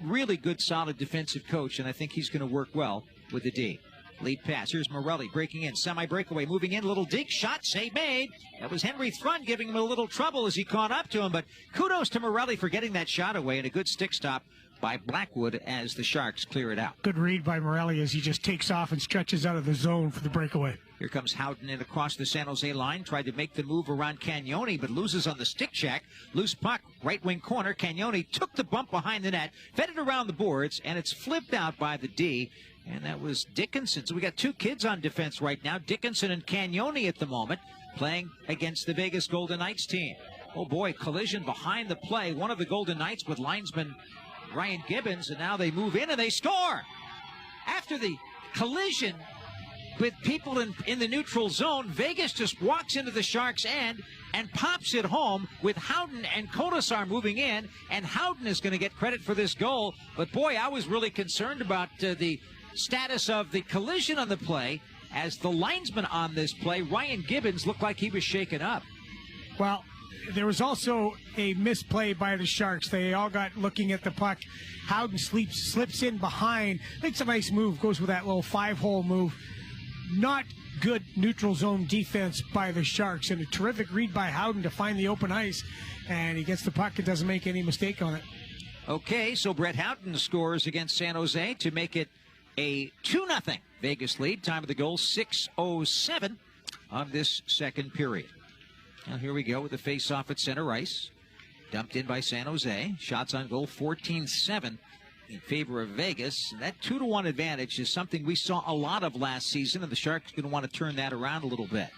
really good, solid defensive coach, and I think he's going to work well with the D. Lead pass. Here's Morelli breaking in. Semi-breakaway. Moving in. Little dig. Shot. Save made. That was Henry Thrun giving him a little trouble as he caught up to him. But kudos to Morelli for getting that shot away, and a good stick stop by Blackwood as the Sharks clear it out. Good read by Morelli as he just takes off and stretches out of the zone for the breakaway. Here comes Howden in across the San Jose line. Tried to make the move around Cagnoni, but loses on the stick check. Loose puck. Right wing corner. Cagnoni took the bump behind the net. Fed it around the boards, and it's flipped out by the D. And that was Dickinson. So we got 2 kids on defense right now. Dickinson and Cagnoni at the moment playing against the Vegas Golden Knights team. Oh boy, collision behind the play. One of the Golden Knights with linesman Ryan Gibbons, and now they move in and they score. After the collision with people in the neutral zone, Vegas just walks into the Sharks' end and pops it home with Howden and Kodosar moving in, and Howden is going to get credit for this goal. But boy, I was really concerned about the status of the collision on the play, as the linesman on this play, Ryan Gibbons, looked like he was shaken up. Well, there was also a misplay by the Sharks. They all got looking at the puck. Howden slips in behind, makes a nice move, goes with that little 5-hole move. not good neutral zone defense by the Sharks, and a terrific read by Howden to find the open ice, and he gets the puck and doesn't make any mistake on it. Okay, so Brett Howden scores against San Jose to make it a 2-0 Vegas lead. Time of the goal, 6:07 of this second period. Now here we go with the face-off at center ice. Dumped in by San Jose. Shots on goal, 14-7 in favor of Vegas. That 2-1 advantage is something we saw a lot of last season, and the Sharks are going to want to turn that around a little bit.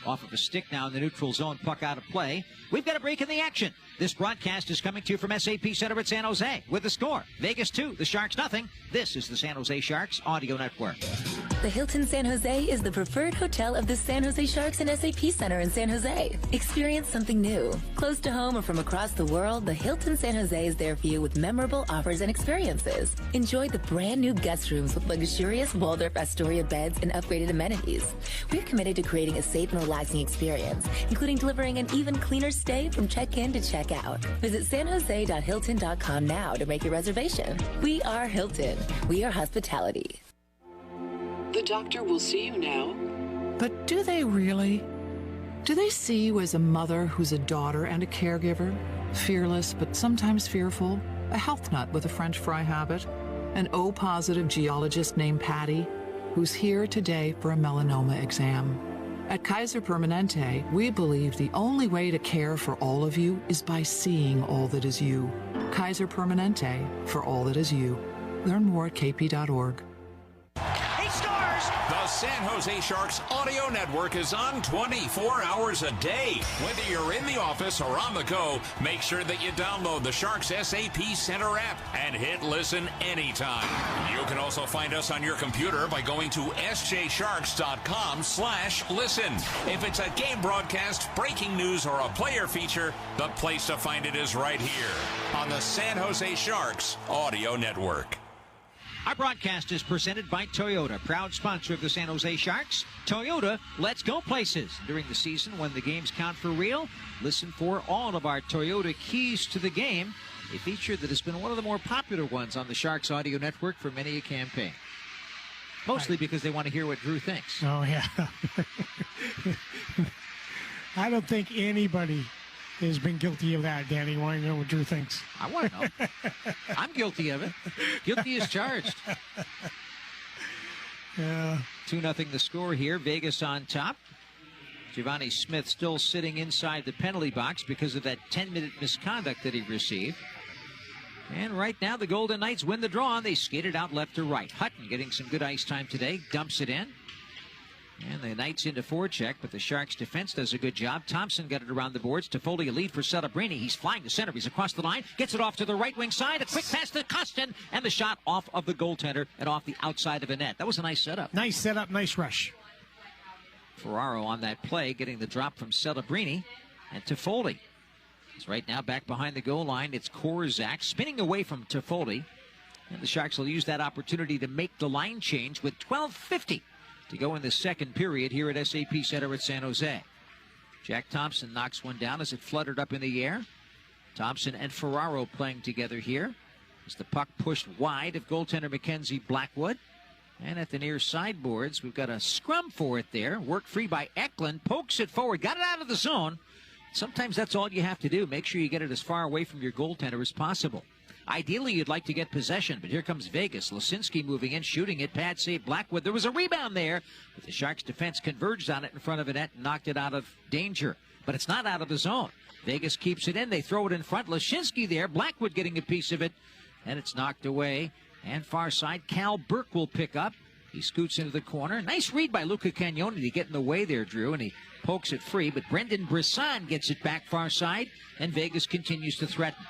Off of a stick now in the neutral zone, puck out of play. We've got a break in the action. This broadcast is coming to you from SAP Center at San Jose with the score. Vegas 2, the Sharks nothing. This is the San Jose Sharks Audio Network. The Hilton San Jose is the preferred hotel of the San Jose Sharks and SAP Center in San Jose. Experience something new. Close to home or from across the world, the Hilton San Jose is there for you with memorable offers and experiences. Enjoy the brand new guest rooms with luxurious Waldorf Astoria beds and upgraded amenities. We're committed to creating a safe and relaxing experience, including delivering an even cleaner stay from check-in to check-out. Visit sanjose.hilton.com now to make your reservation. We are Hilton. We are hospitality. The doctor will see you now. But do they really? Do they see you as a mother who's a daughter and a caregiver? Fearless, but sometimes fearful? A health nut with a French fry habit? An O-positive geologist named Patty, who's here today for a melanoma exam? At Kaiser Permanente, we believe the only way to care for all of you is by seeing all that is you. Kaiser Permanente, for all that is you. Learn more at kp.org. He scores! The San Jose Sharks Audio Network is on 24 hours a day. Whether you're in the office or on the go, make sure that you download the Sharks SAP Center app and hit listen anytime. You can also find us on your computer by going to sjsharks.com/listen. If it's a game broadcast, breaking news, or a player feature, the place to find it is right here on the San Jose Sharks Audio Network. Our broadcast is presented by Toyota, proud sponsor of the San Jose Sharks. Toyota, let's go places. During the season, when the games count for real, listen for all of our Toyota keys to the game, a feature that has been one of the more popular ones on the Sharks Audio Network for many a campaign. Mostly because they want to hear what Drew thinks. Oh, yeah. I don't think anybody has been guilty of that, Danny. You want to know what Drew thinks? I want to know. I'm guilty of it. Guilty as charged. Yeah. 2-0 the score here. Vegas on top. Giovanni Smith still sitting inside the penalty box because of that 10-minute misconduct that he received. And right now the Golden Knights win the draw. They skated out left to right. Hutton getting some good ice time today. Dumps it in. And the Knights into forecheck, but the Sharks defense does a good job. Thompson got it around the boards. Toffoli a lead for Celebrini. He's flying to center. He's across the line. Gets it off to the right wing side. A quick pass to Kostin. And the shot off of the goaltender and off the outside of the net. That was a nice setup. Nice setup, nice rush. Ferraro on that play, getting the drop from Celebrini. And Toffoli is right now back behind the goal line. It's Korzak spinning away from Toffoli. And the Sharks will use that opportunity to make the line change with 12:50 to go in the second period here at SAP Center at San Jose. Jack Thompson knocks one down as it fluttered up in the air. Thompson and Ferraro playing together here as the puck pushed wide of goaltender Mackenzie Blackwood. And at the near sideboards, we've got a scrum for it there. Worked free by Eklund. Pokes it forward. Got it out of the zone. Sometimes that's all you have to do. Make sure you get it as far away from your goaltender as possible. Ideally, you'd like to get possession, but here comes Vegas. Lisinski moving in, shooting it. Pad save Blackwood. There was a rebound there, but the Sharks' defense converged on it in front of the net and knocked it out of danger. But it's not out of the zone. Vegas keeps it in. They throw it in front. Lisinski there. Blackwood getting a piece of it, and it's knocked away. And far side, Cal Burke will pick up. He scoots into the corner. Nice read by Luca Cagnoni to get in the way there, Drew, and he pokes it free. But Brendan Brisson gets it back far side, and Vegas continues to threaten.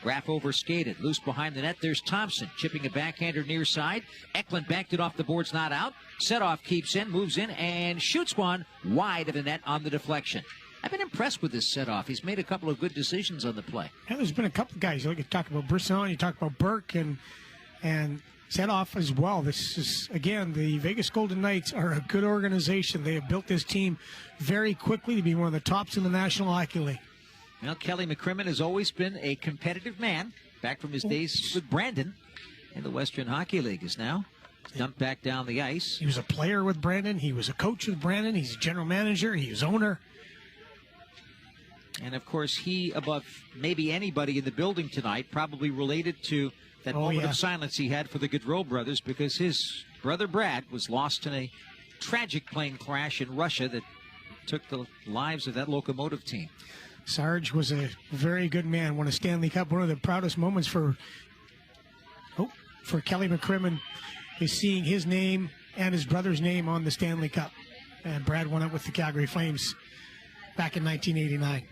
Graff overskated, loose behind the net. There's Thompson chipping a backhander near side. Eklund backed it off the boards, not out. Setoff keeps in, moves in, and shoots one wide of the net on the deflection. I've been impressed with this Setoff. He's made a couple of good decisions on the play. Yeah, there's been a couple of guys. You talk about Brisson, you talk about Burke, and Setoff as well. This is, again, the Vegas Golden Knights are a good organization. They have built this team very quickly to be one of the tops in the National Hockey League. Well, Kelly McCrimmon has always been a competitive man, back from his days with Brandon in the Western Hockey League. Is now Dumped back down the ice. He was a player with Brandon. He was a coach with Brandon. He's a general manager. He was owner. And, of course, he, above maybe anybody in the building tonight, probably related to that moment of silence he had for the Gaudreau brothers, because his brother Brad was lost in a tragic plane crash in Russia that took the lives of that locomotive team. Sarge was a very good man, won a Stanley Cup. One of the proudest moments for Kelly McCrimmon is seeing his name and his brother's name on the Stanley Cup. And Brad won it with the Calgary Flames back in 1989.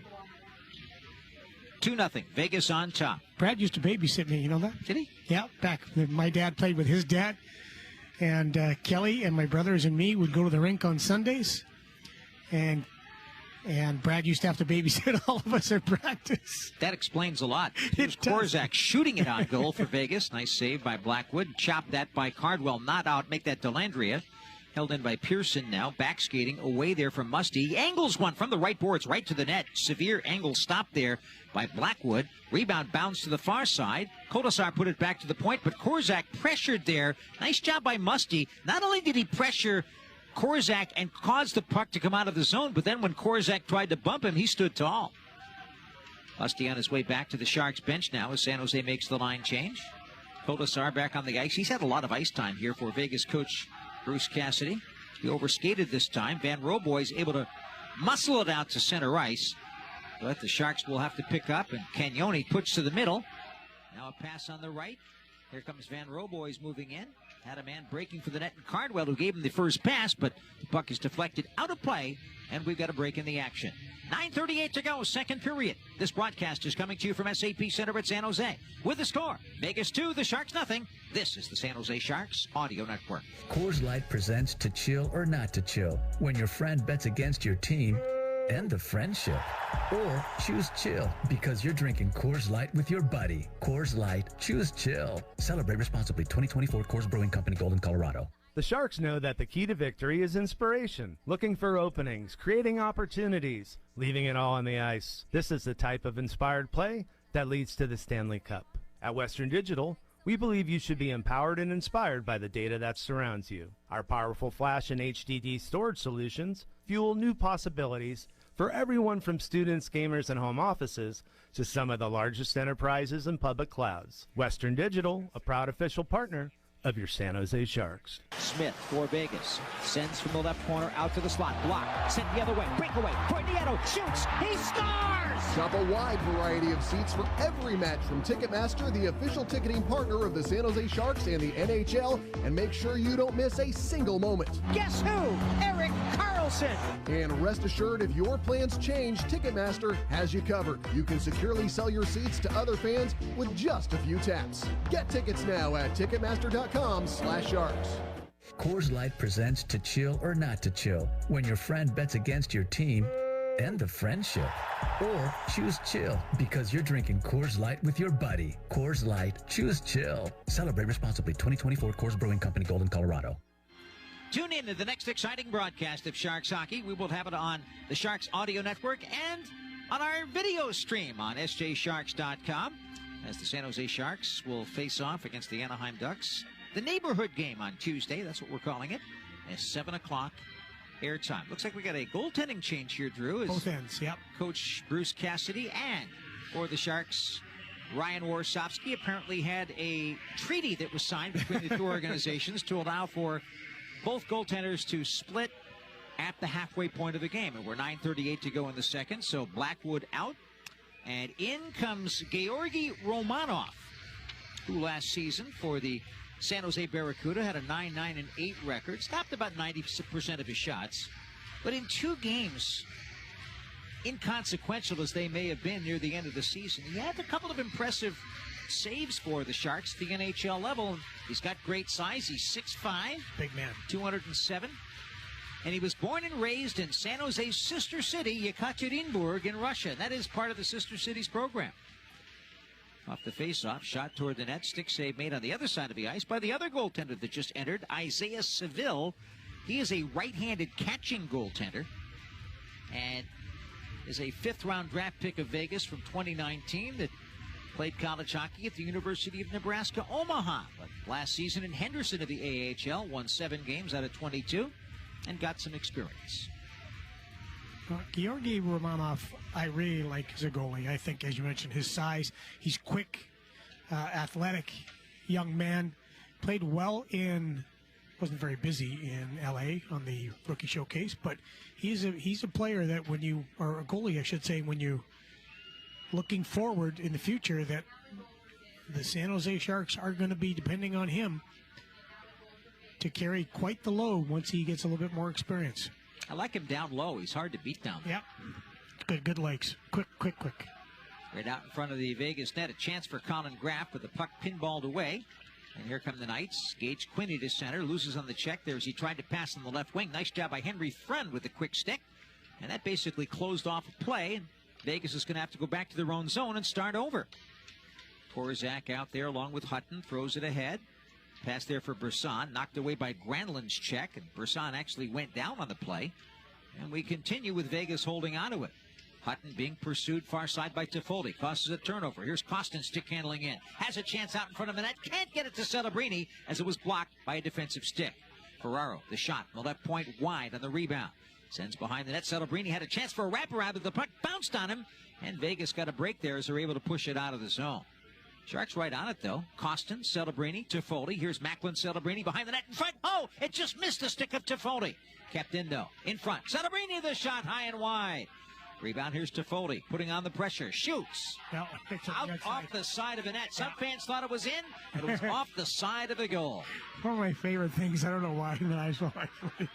2-0, Vegas on top. Brad used to babysit me, you know that? Did he? Yeah, back. My dad played with his dad. And Kelly and my brothers and me would go to the rink on Sundays. And Brad used to have to babysit all of us at practice. That explains a lot. Here's Korczak shooting it on goal for Vegas. Nice save by Blackwood. Chopped that by Cardwell. Not out. Make that Delandria. Held in by Pearson now. Back skating away there from Musty. He angles one from the right boards right to the net. Severe angle stop there by Blackwood. Rebound bounce to the far side. Kotasar put it back to the point, but Korczak pressured there. Nice job by Musty. Not only did he pressure Korczak and caused the puck to come out of the zone, but then when Korczak tried to bump him, he stood tall. Musty on his way back to the Sharks bench now as San Jose makes the line change. Kotasar back on the ice. He's had a lot of ice time here for Vegas coach Bruce Cassidy. He overskated this time. Van Roboy's able to muscle it out to center ice, but the Sharks will have to pick up, and Cagnoni puts to the middle. Now a pass on the right. Here comes Van Roboy's moving in. Had a man breaking for the net, and Cardwell, who gave him the first pass, but the puck is deflected out of play, and we've got a break in the action. 9:38 to go, second period. This broadcast is coming to you from SAP Center at San Jose. With the score, Vegas 2, the Sharks nothing. This is the San Jose Sharks Audio Network. Coors Light presents To Chill or Not to Chill, when your friend bets against your team and the friendship. Or choose chill because you're drinking Coors Light with your buddy. Coors Light, choose chill. Celebrate responsibly. 2024 Coors Brewing Company, Golden, Colorado. The Sharks know that the key to victory is inspiration, looking for openings, creating opportunities, leaving it all on the ice. This is the type of inspired play that leads to the Stanley Cup. At Western Digital, we believe you should be empowered and inspired by the data that surrounds you. Our powerful flash and HDD storage solutions fuel new possibilities for everyone from students, gamers, and home offices to some of the largest enterprises and public clouds. Western Digital, a proud official partner of your San Jose Sharks. Smith for Vegas. Sends from the left corner out to the slot. Block. Sent the other way. Breakaway. Nieto shoots. He scores! Shop a wide variety of seats for every match from Ticketmaster, the official ticketing partner of the San Jose Sharks and the NHL, and make sure you don't miss a single moment. Guess who? Erik Karlsson. And rest assured, if your plans change, Ticketmaster has you covered. You can securely sell your seats to other fans with just a few taps. Get tickets now at Ticketmaster.com/Sharks. Coors Light presents To Chill or Not to Chill, when your friend bets against your team and the friendship. Or choose chill because you're drinking Coors Light with your buddy. Coors Light, choose chill. Celebrate responsibly. 2024 Coors Brewing Company, Golden, Colorado. Tune in to the next exciting broadcast of Sharks Hockey. We will have it on the Sharks Audio Network and on our video stream on sjsharks.com as the San Jose Sharks will face off against the Anaheim Ducks. The neighborhood game on Tuesday, that's what we're calling it, at 7 o'clock airtime. Looks like we got a goaltending change here, Drew. Both ends, yep. Coach Bruce Cassidy and for the Sharks, Ryan Warsofsky apparently had a treaty that was signed between the two organizations to allow for both goaltenders to split at the halfway point of the game. And we're 9:38 to go in the second, so Blackwood out. And in comes Georgi Romanov, who last season for the San Jose Barracuda had a 9-9-8 record, stopped about 90% of his shots. But in 2 games, inconsequential as they may have been near the end of the season, he had a couple of impressive saves for the Sharks at the NHL level. He's got great size. He's 6'5", big man, 207. And he was born and raised in San Jose's sister city, Yekaterinburg in Russia. That is part of the sister city's program. Off the faceoff, shot toward the net, stick save made on the other side of the ice by the other goaltender that just entered, Isaiah Seville. He is a right-handed catching goaltender and is a 5th-round draft pick of Vegas from 2019 that Played college hockey at the University of Nebraska, Omaha. But last season in Henderson of the AHL, won 7 games out of 22 and got some experience. Georgi Romanov, I really like as a goalie. I think, as you mentioned, his size, he's quick, athletic, young man. Played well wasn't very busy in LA on the rookie showcase, but he's a player that or a goalie, I should say, when you looking forward in the future, that the San Jose Sharks are going to be depending on him to carry quite the load once he gets a little bit more experience. I like him down low. He's hard to beat down. Yep. Good legs. Quick. Right out in front of the Vegas net, a chance for Colin Graff with the puck pinballed away. And here come the Knights. Gage Quinney to center, loses on the check there as he tried to pass on the left wing. Nice job by Henry Friend with the quick stick. And that basically closed off a play. And Vegas is going to have to go back to their own zone and start over. Porzak out there along with Hutton, throws it ahead. Pass there for Brisson, knocked away by Granlund's check, and Brisson actually went down on the play. And we continue with Vegas holding onto it. Hutton being pursued far side by Toffoli, causes a turnover. Here's Kostin stick handling in. Has a chance out in front of the net, can't get it to Celebrini as it was blocked by a defensive stick. Ferraro, the shot, the left point wide on the rebound. Sends behind the net. Celebrini had a chance for a wraparound, but the puck bounced on him, and Vegas got a break there as they're able to push it out of the zone. Sharks right on it, though. Kostin, Celebrini, Toffoli. Here's Macklin, Celebrini behind the net in front. Oh, it just missed the stick of Toffoli. Kept in, though. In front. Celebrini, the shot high and wide. Rebound, here's Toffoli, putting on the pressure. Shoots. No, out off the side of the net. Some fans thought it was in, but it was off the side of the goal. One of my favorite things, I don't know why, in the National Hockey League,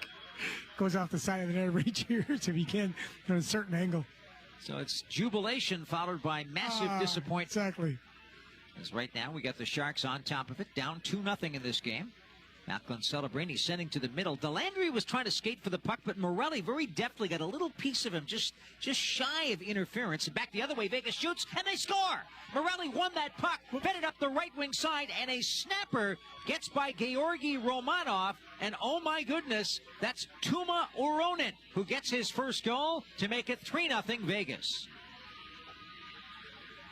goes off the side of the net every cheers if you can at a certain angle. So it's jubilation followed by massive disappointment. Exactly. As right now we got the Sharks on top of it, down 2-0 in this game. Macklin, Celebrini sending to the middle. Delandry was trying to skate for the puck, but Morelli very deftly got a little piece of him, just shy of interference. And back the other way, Vegas shoots, and they score! Morelli won that puck, fed it up the right wing side, and a snapper gets by Georgi Romanov. And oh my goodness, that's Tuma Uronen, who gets his first goal to make it 3-0 Vegas.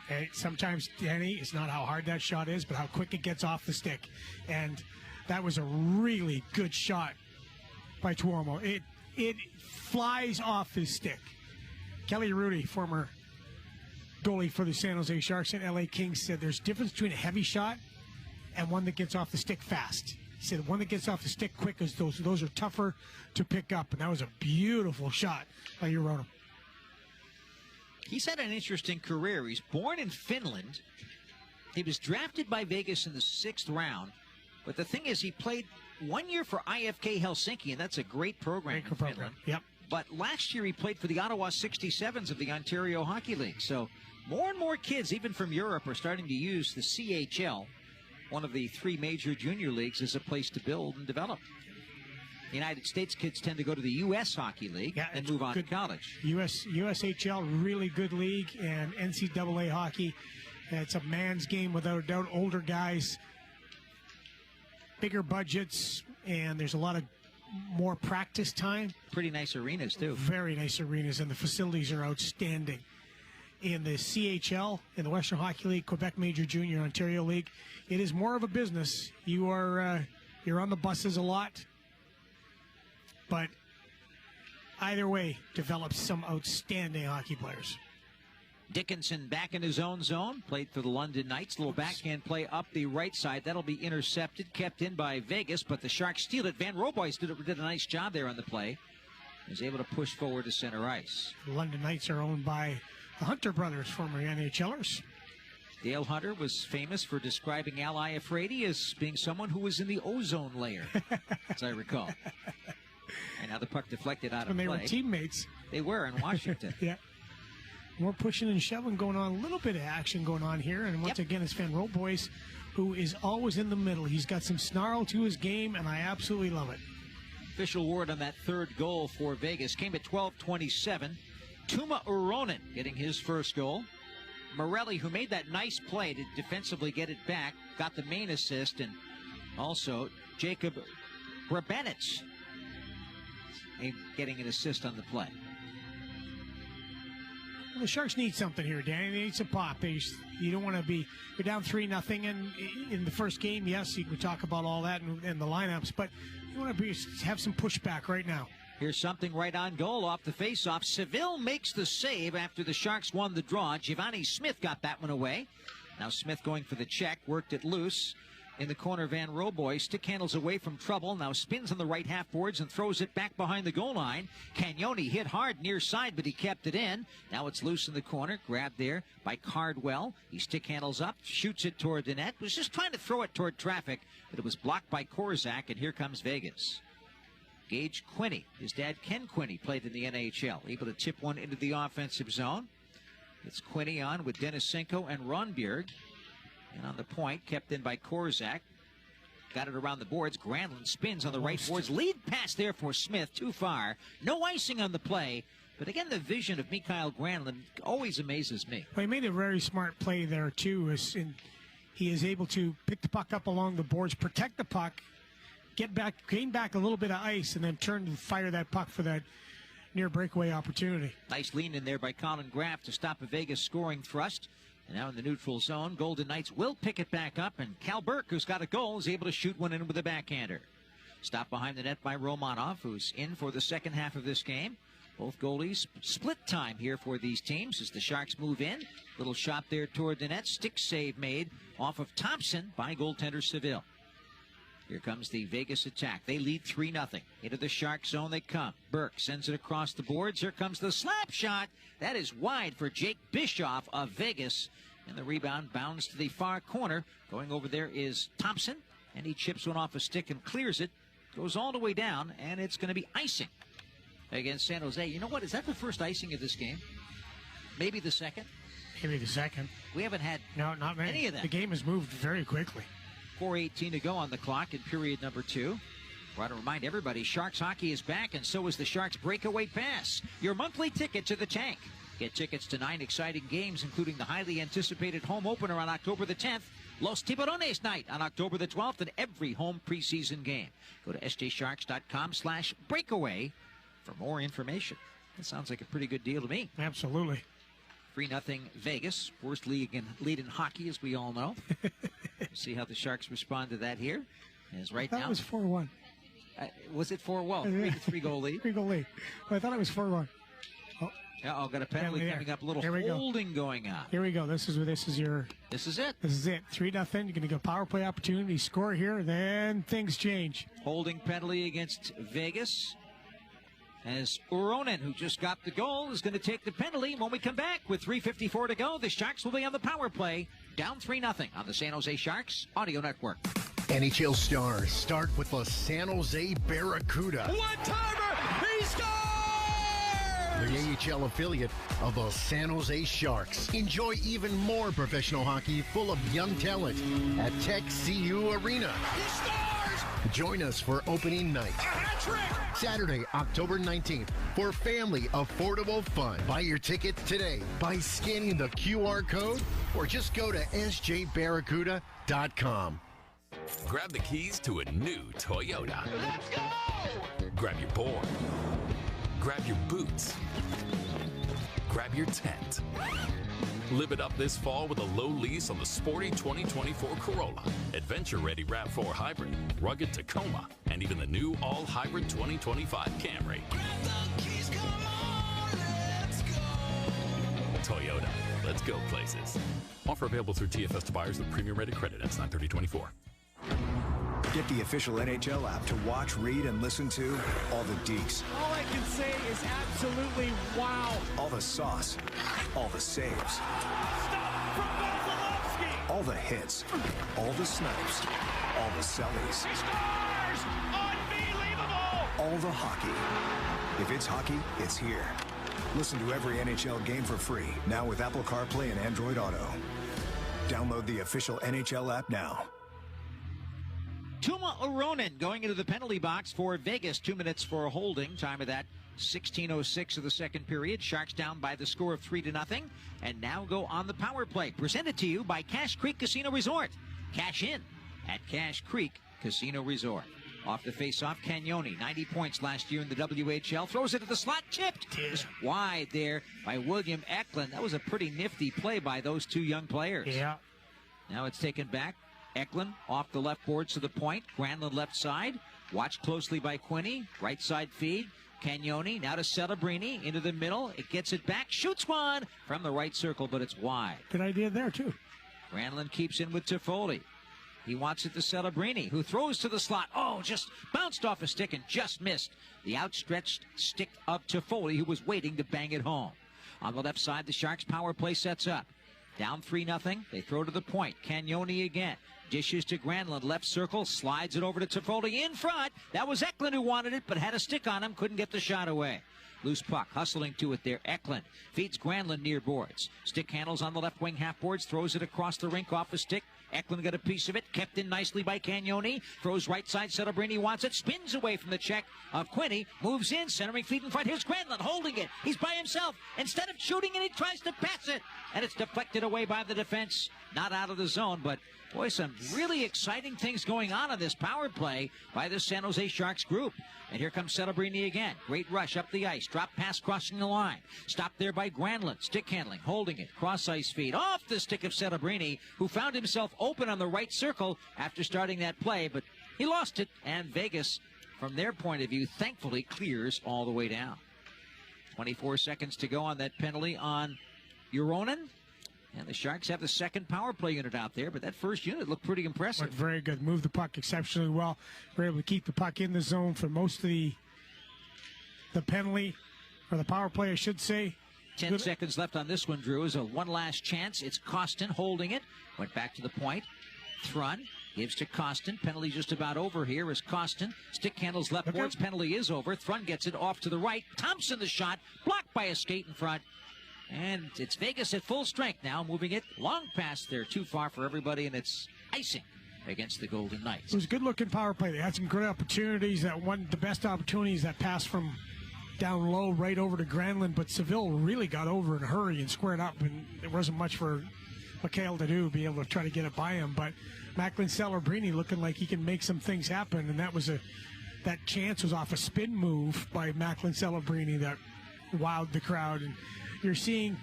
Hey, sometimes, Danny, it's not how hard that shot is, but how quick it gets off the stick. And that was a really good shot by Tuomo. It flies off his stick. Kelly Rudy, former goalie for the San Jose Sharks and LA Kings, said there's a difference between a heavy shot and one that gets off the stick fast. He said the one that gets off the stick quick is those are tougher to pick up. And that was a beautiful shot by Uronen. He's had an interesting career. He's born in Finland. He was drafted by Vegas in the 6th round. But the thing is, he played 1 year for IFK Helsinki, and that's a great program in Finland. Yep. But last year he played for the Ottawa 67s of the Ontario Hockey League. So more and more kids, even from Europe, are starting to use the CHL, one of the 3 major junior leagues, as a place to build and develop. The United States kids tend to go to the U.S. Hockey League and move on to college. USHL, really good league, and NCAA hockey. It's a man's game without a doubt. Older guys, bigger budgets, and there's a lot of more practice time. Pretty nice arenas, too. Very nice arenas, and the facilities are outstanding. In the CHL, in the Western Hockey League, Quebec Major Junior, Ontario League, it is more of a business. You're on the buses a lot. But either way, develops some outstanding hockey players. Dickinson back in his own zone, played for the London Knights. Little backhand play up the right side. That'll be intercepted, kept in by Vegas, but the Sharks steal it. Van Roboys did a nice job there on the play. He was able to push forward to center ice. The London Knights are owned by the Hunter brothers, former NHLers. Dale Hunter was famous for describing Al Iafrate as being someone who was in the ozone layer, as I recall. And now the puck deflected out of play. When they were teammates. They were in Washington. Yeah. More pushing and shoving going on. A little bit of action going on here. And once again, it's Van Roboys, who is always in the middle. He's got some snarl to his game, and I absolutely love it. Official word on that third goal for Vegas came at 12:27. Tuma Uronen getting his first goal. Morelli, who made that nice play to defensively get it back, got the main assist. And also Jacob Grabanich getting an assist on the play. The Sharks need something here, Danny. They need some pop. You don't want to be, you're down 3-0 in the first game. Yes, you can talk about all that and the lineups, but you want to have some pushback right now. Here's something right on goal off the faceoff. Seville makes the save after the Sharks won the draw. Giovanni Smith got that one away. Now Smith going for the check, worked it loose. In the corner, Van Roboy stick handles away from trouble. Now spins on the right half boards and throws it back behind the goal line. Cagnoni hit hard near side, but he kept it in. Now it's loose in the corner, grabbed there by Cardwell. He stick handles up, shoots it toward the net. Was just trying to throw it toward traffic, but it was blocked by Korzak, and here comes Vegas. Gage Quinney, his dad Ken Quinney, played in the NHL, able to tip one into the offensive zone. It's Quinney on with Denisenko and Ronbjerg. And on the point, kept in by Korzak. Got it around the boards. Granlund spins on the right boards. Lead pass there for Smith, too far. No icing on the play. But again, the vision of Mikael Granlund always amazes me. Well, he made a very smart play there, too. He is able to pick the puck up along the boards, protect the puck, gain back a little bit of ice, and then turn and fire that puck for that near breakaway opportunity. Nice lean in there by Colin Graff to stop a Vegas scoring thrust. And now in the neutral zone, Golden Knights will pick it back up, and Cal Burke, who's got a goal, is able to shoot one in with a backhander. Stopped behind the net by Romanov, who's in for the second half of this game. Both goalies split time here for these teams as the Sharks move in. Little shot there toward the net. Stick save made off of Thompson by goaltender Seville. Here comes the Vegas attack. They lead 3-0. Into the Shark zone they come. Burke sends it across the boards. Here comes the slap shot. That is wide for Jake Bischoff of Vegas. And the rebound bounds to the far corner. Going over there is Thompson. And he chips one off a stick and clears it. Goes all the way down. And it's going to be icing against San Jose. You know what? Is that the first icing of this game? Maybe the second? Maybe the second. We haven't had not many. Any of that. The game has moved very quickly. 4:18 to go on the clock in period number 2. Want to remind everybody, Sharks hockey is back, and so is the Sharks breakaway pass, your monthly ticket to the tank. Get tickets to 9 exciting games, including the highly anticipated home opener on October the 10th, Los Tiburones night on October the 12th, and every home preseason game. Go to sjsharks.com/breakaway for more information. That sounds like a pretty good deal to me. Absolutely. 3-0 Vegas, worst lead in hockey, as we all know. We'll see how the Sharks respond to that here. As right now, it was 4-1. Was it 4-1? 3-goal lead. 3-goal lead. Well, I thought it was 4-1. Oh, got a penalty coming up. A little holding going on. Here we go. This is it. This is it. 3-0. You're going to go power play opportunity, score here, then things change. Holding penalty against Vegas. As Uronen, who just got the goal, is going to take the penalty. When we come back with 3:54 to go, the Sharks will be on the power play, down 3-0 on the San Jose Sharks Audio Network. NHL stars start with the San Jose Barracuda. One-timer! He scores! The AHL affiliate of the San Jose Sharks. Enjoy even more professional hockey full of young talent at Tech CU Arena. He scores! Join us for opening night. A hat trick! Saturday, October 19th, for family affordable fun. Buy your ticket today by scanning the QR code or just go to sjbarracuda.com. Grab the keys to a new Toyota. Let's go! Grab your board. Grab your boots. Grab your tent. Live it up this fall with a low lease on the sporty 2024 Corolla, adventure-ready RAV4 Hybrid, rugged Tacoma, and even the new all-hybrid 2025 Camry. Grab the keys, come on, let's go! Toyota, let's go places. Offer available through TFS to buyers with premium-rated credit. That's 9/30/24. Get the official NHL app to watch, read, and listen to all the deeks. All I can say is absolutely wow. All the sauce. All the saves. Stop from Vasilevsky! All the hits. All the snipes. All the sellies. He scores! Unbelievable! All the hockey. If it's hockey, it's here. Listen to every NHL game for free, now with Apple CarPlay and Android Auto. Download the official NHL app now. Tuma Uronen going into the penalty box for Vegas. 2 minutes for a holding. Time of that, 16:06 of the second period. Sharks down by the score of 3-0. And now go on the power play. Presented to you by Cache Creek Casino Resort. Cash in at Cache Creek Casino Resort. Off the face-off, Cagnoni, 90 points last year in the WHL. Throws it to the slot, chipped. Just wide there by William Eklund. That was a pretty nifty play by those two young players. Yeah. Now it's taken back. Eklund off the left boards to the point. Granlund left side. Watched closely by Quinney. Right side feed. Cagnoni now to Celebrini into the middle. It gets it back. Shoots one from the right circle, but it's wide. Good idea there, too. Granlund keeps in with Toffoli. He wants it to Celebrini, who throws to the slot. Oh, just bounced off a stick and just missed the outstretched stick of Toffoli, who was waiting to bang it home. On the left side, the Sharks' power play sets up. Down 3-0. They throw to the point. Cagnoni again. Dishes to Granlund. Left circle. Slides it over to Toffoli in front. That was Eklund who wanted it, but had a stick on him. Couldn't get the shot away. Loose puck. Hustling to it there. Eklund feeds Granlund near boards. Stick handles on the left wing half boards. Throws it across the rink off the stick. Eklund got a piece of it. Kept in nicely by Cagnoni. Throws right side. Celebrini wants it. Spins away from the check of Quinney. Moves in. Centering feet in front. Here's Granlund holding it. He's by himself. Instead of shooting it, he tries to pass it. And it's deflected away by the defense. Not out of the zone, but boy, some really exciting things going on in this power play by the San Jose Sharks group. And here comes Celebrini again. Great rush up the ice. Drop pass crossing the line. Stopped there by Granlund. Stick handling. Holding it. Cross ice feed. Off the stick of Celebrini, who found himself open on the right circle after starting that play. But he lost it. And Vegas, from their point of view, thankfully clears all the way down. 24 seconds to go on that penalty on Uronen. And the Sharks have the second power play unit out there, but that first unit looked pretty impressive. Looked very good. Moved the puck exceptionally well. We're able to keep the puck in the zone for most of the penalty, or the power play, I should say. 10 seconds left on this one, Drew. Is a one last chance. It's Kostin holding it. Went back to the point. Thrun gives to Kostin. Penalty just about over here is Kostin. Stick handles left boards. Penalty is over. Thrun gets it off to the right. Thompson the shot. Blocked by a skate in front. And it's Vegas at full strength now, moving it long past there, too far for everybody, and it's icing against the Golden Knights. It was a good-looking power play. They had some great opportunities. The best opportunities that passed from down low right over to Granlund, but Seville really got over in a hurry and squared up, and there wasn't much for Mikhail to do, be able to try to get it by him. But Macklin Celebrini looking like he can make some things happen, and that chance was off a spin move by Macklin Celebrini that wowed the crowd. And you're seeing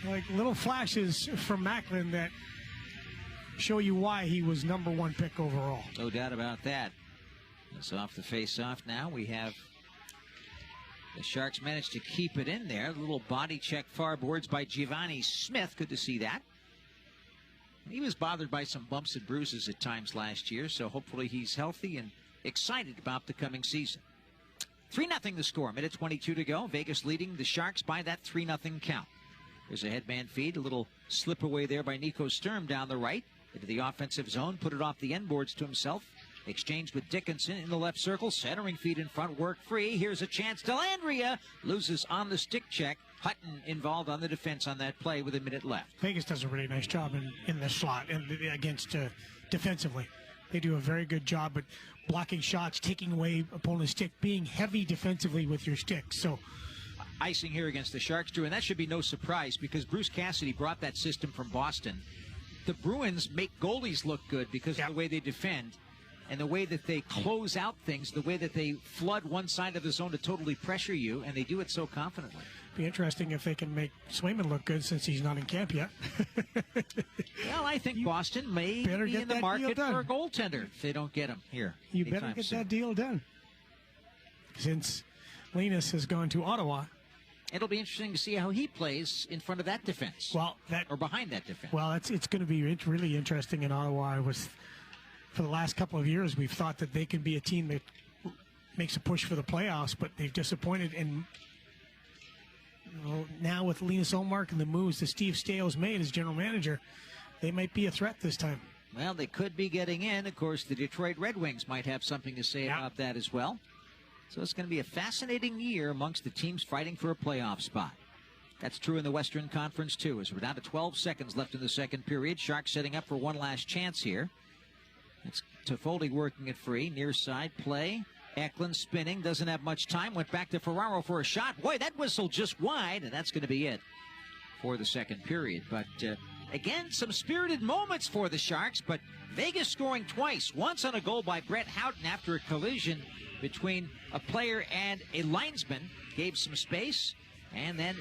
like little flashes from Macklin that show you why he was #1 pick overall. No doubt about that. It's off the face-off now. We have the Sharks managed to keep it in there. A little body check far boards by Giovanni Smith. Good to see that. He was bothered by some bumps and bruises at times last year, so hopefully he's healthy and excited about the coming season. 3-0 the score. Minute 22 to go. Vegas leading the Sharks by that 3-0 count. There's a headman feed. A little slip away there by Nico Sturm down the right. Into the offensive zone. Put it off the end boards to himself. Exchange with Dickinson in the left circle. Centering feed in front. Work free. Here's a chance. Dellandrea loses on the stick check. Hutton involved on the defense on that play with a minute left. Vegas does a really nice job in the slot and against defensively. They do a very good job at blocking shots, taking away opponent's stick, being heavy defensively with your stick. So, icing here against the Sharks, Drew, and that should be no surprise because Bruce Cassidy brought that system from Boston. The Bruins make goalies look good because of the way they defend and the way that they close out things, the way that they flood one side of the zone to totally pressure you, and they do it so confidently. Be interesting if they can make Swayman look good since he's not in camp yet. Well, I think Boston may be in the market for a goaltender if they don't get him here. You better get that deal done. Since Linus has gone to Ottawa. It'll be interesting to see how he plays in front of that defense. Or behind that defense. Well, it's going to be really interesting in Ottawa. For the last couple of years, we've thought that they can be a team that makes a push for the playoffs, but they've disappointed. And now with Linus Ullmark and the moves that Steve Stales made as general manager, they might be a threat this time. Well, they could be getting in. Of course, the Detroit Red Wings might have something to say about that as well. So it's going to be a fascinating year amongst the teams fighting for a playoff spot. That's true in the Western Conference, too, as we're down to 12 seconds left in the second period. Sharks setting up for one last chance here. It's Toffoli working it free. Near side play. Eklund spinning, doesn't have much time. Went back to Ferraro for a shot. Boy, that whistle just wide, and that's going to be it for the second period. But again, some spirited moments for the Sharks, but Vegas scoring twice, once on a goal by Brett Houghton after a collision between a player and a linesman, gave some space, and then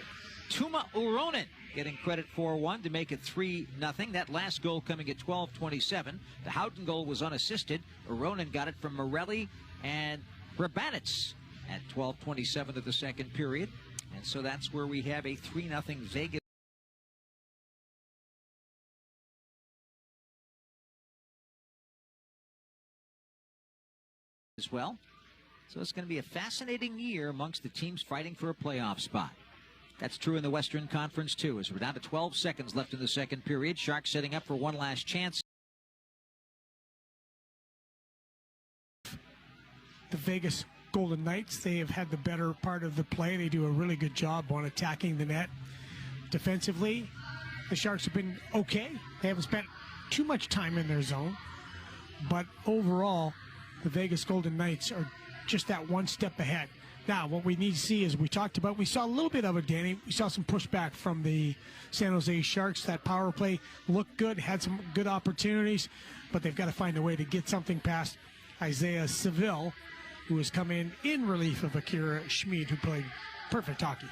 Tuma Uronen getting credit for one to make it 3-0. That last goal coming at 12:27. The Houghton goal was unassisted. Uronen got it from Morelli and Brabanitz at 12:27 of the second period. And so that's where we have a 3-0 Vegas. As well. So it's going to be a fascinating year amongst the teams fighting for a playoff spot. That's true in the Western Conference, too, as we're down to 12 seconds left in the second period. Sharks setting up for one last chance. The Vegas Golden Knights, they have had the better part of the play. They do a really good job on attacking the net. Defensively, the Sharks have been okay. They haven't spent too much time in their zone. But overall, the Vegas Golden Knights are just that one step ahead. Now, what we need to see is we talked about, we saw a little bit of it, Danny. We saw some pushback from the San Jose Sharks. That power play looked good, had some good opportunities, but they've got to find a way to get something past Isaiah Seville, who has come in relief of Akira Schmid, who played perfect hockey.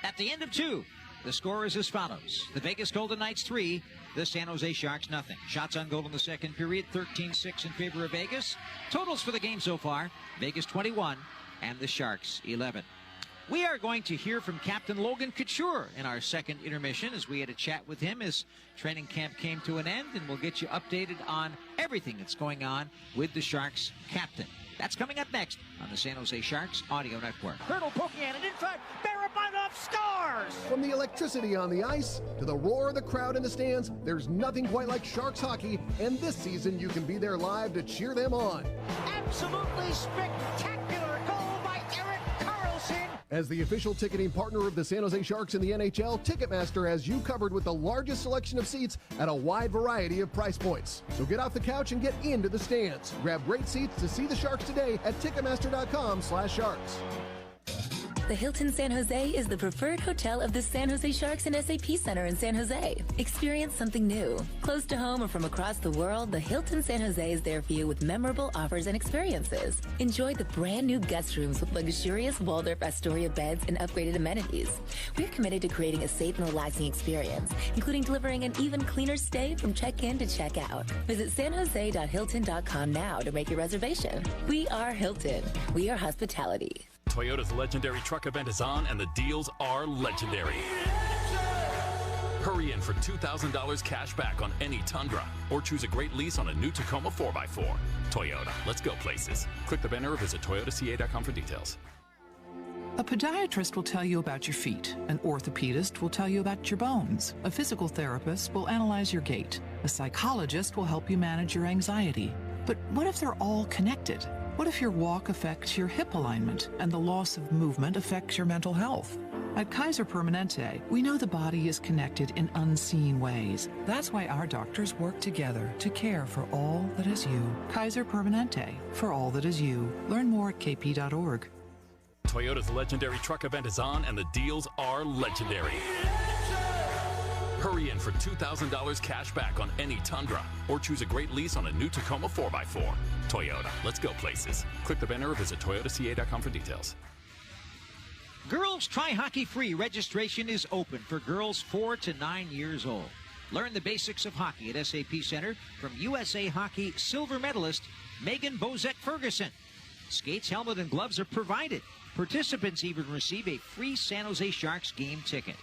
At the end of two, the score is as follows. The Vegas Golden Knights 3, the San Jose Sharks nothing. Shots on goal in the second period, 13-6 in favor of Vegas. Totals for the game so far, Vegas 21 and the Sharks 11. We are going to hear from Captain Logan Couture in our second intermission as we had a chat with him as training camp came to an end, and we'll get you updated on everything that's going on with the Sharks captain. That's coming up next on the San Jose Sharks Audio Network. Hurdle poking at it in front. Barabanov scores! From the electricity on the ice to the roar of the crowd in the stands, there's nothing quite like Sharks hockey, and this season you can be there live to cheer them on. Absolutely spectacular goal by Erik Karlsson. As the official ticketing partner of the San Jose Sharks in the NHL, Ticketmaster has you covered with the largest selection of seats at a wide variety of price points. So get off the couch and get into the stands. Grab great seats to see the Sharks today at Ticketmaster.com/Sharks. The Hilton San Jose is the preferred hotel of the San Jose Sharks and SAP Center in San Jose. Experience something new. Close to home or from across the world, the Hilton San Jose is there for you with memorable offers and experiences. Enjoy the brand new guest rooms with luxurious Waldorf Astoria beds and upgraded amenities. We're committed to creating a safe and relaxing experience, including delivering an even cleaner stay from check-in to check-out. Visit sanjose.hilton.com now to make your reservation. We are Hilton. We are hospitality. Toyota's legendary truck event is on, and the deals are legendary. Hurry in for $2,000 cash back on any Tundra, or choose a great lease on a new Tacoma 4x4. Toyota, let's go places. Click the banner or visit toyotaca.com for details. A podiatrist will tell you about your feet. An orthopedist will tell you about your bones. A physical therapist will analyze your gait. A psychologist will help you manage your anxiety. But what if they're all connected? What if your walk affects your hip alignment and the loss of movement affects your mental health? At Kaiser Permanente, we know the body is connected in unseen ways. That's why our doctors work together to care for all that is you. Kaiser Permanente, for all that is you. Learn more at kp.org. Toyota's legendary truck event is on, and the deals are legendary. Hurry in for $2,000 cash back on any Tundra, or choose a great lease on a new Tacoma 4x4. Toyota, let's go places. Click the banner or visit toyotaca.com for details. Girls Try Hockey Free registration is open for girls 4 to 9 years old. Learn the basics of hockey at SAP Center from USA Hockey silver medalist Megan Bozek-Ferguson. Skates, helmet, and gloves are provided. Participants even receive a free San Jose Sharks game ticket.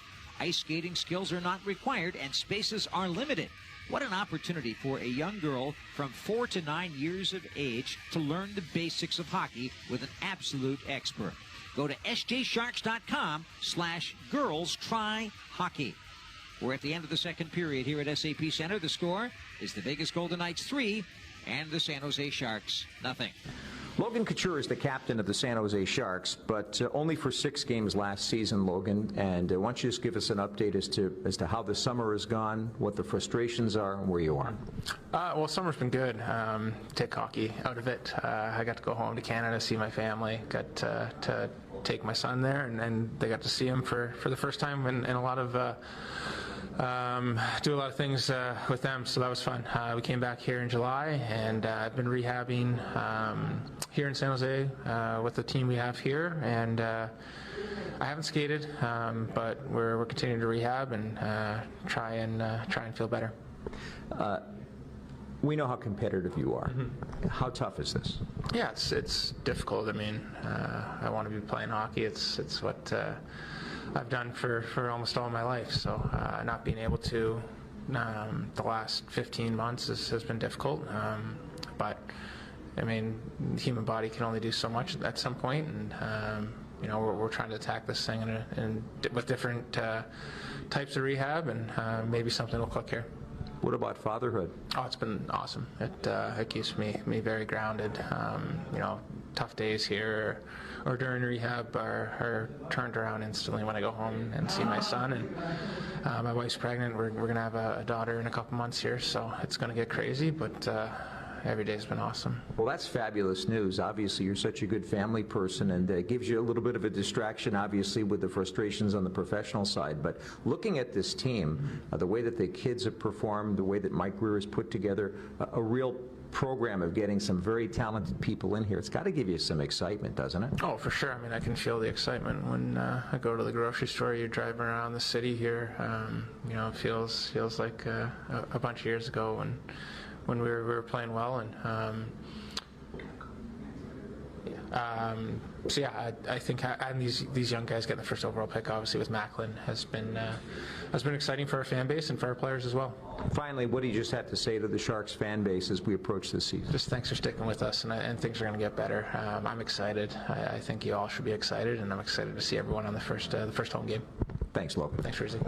Ice skating skills are not required and spaces are limited. What an opportunity for a young girl from 4 to 9 years of age to learn the basics of hockey with an absolute expert. Go to sjsharks.com/girls try hockey. We're at the end of the second period here at SAP Center. The score is the Vegas Golden Knights 3 and the San Jose Sharks nothing. Logan Couture is the captain of the San Jose Sharks, but only for 6 games last season, Logan. And why don't you just give us an update as to how the summer has gone, what the frustrations are, and where you are? Well, summer's been good. Take hockey out of it. I got to go home to Canada, see my family. Got to take my son there, and they got to see him for the first time, and a lot of do a lot of things with them, so that was fun. We came back here in July, and I've been rehabbing here in San Jose with the team we have here, and I haven't skated, but we're continuing to rehab and try and feel better. We know how competitive you are. How tough is this? Yeah, it's difficult. I mean, I want to be playing hockey. It's what I've done for almost all my life. So not being able to the last 15 months has been difficult. But I mean, the human body can only do so much at some point, and you know, we're trying to attack this thing with different types of rehab, and maybe something will click here. What about fatherhood? Oh, it's been awesome. It keeps me very grounded. You know, tough days here or during rehab are turned around instantly when I go home and see my son. And my wife's pregnant. We're going to have a daughter in a couple months here, so it's going to get crazy, but every day's been awesome. Well, that's fabulous news. Obviously, you're such a good family person, and it gives you a little bit of a distraction, obviously, with the frustrations on the professional side. But looking at this team, the way that the kids have performed, the way that Mike Greer has put together a real program of getting some very talented people in here, it's got to give you some excitement, doesn't it? Oh, for sure. I mean, I can feel the excitement when I go to the grocery store. You're driving around the city here. You know, it feels like a bunch of years ago when we were playing well, and so yeah, I think having these young guys getting the first overall pick, obviously with Macklin, has been exciting for our fan base and for our players as well. Finally, what do you just have to say to the Sharks fan base as we approach this season? Just thanks for sticking with us, and things are going to get better. I'm excited. I think you all should be excited, and I'm excited to see everyone on the first home game. Thanks, Logan. Thanks, Rizzi.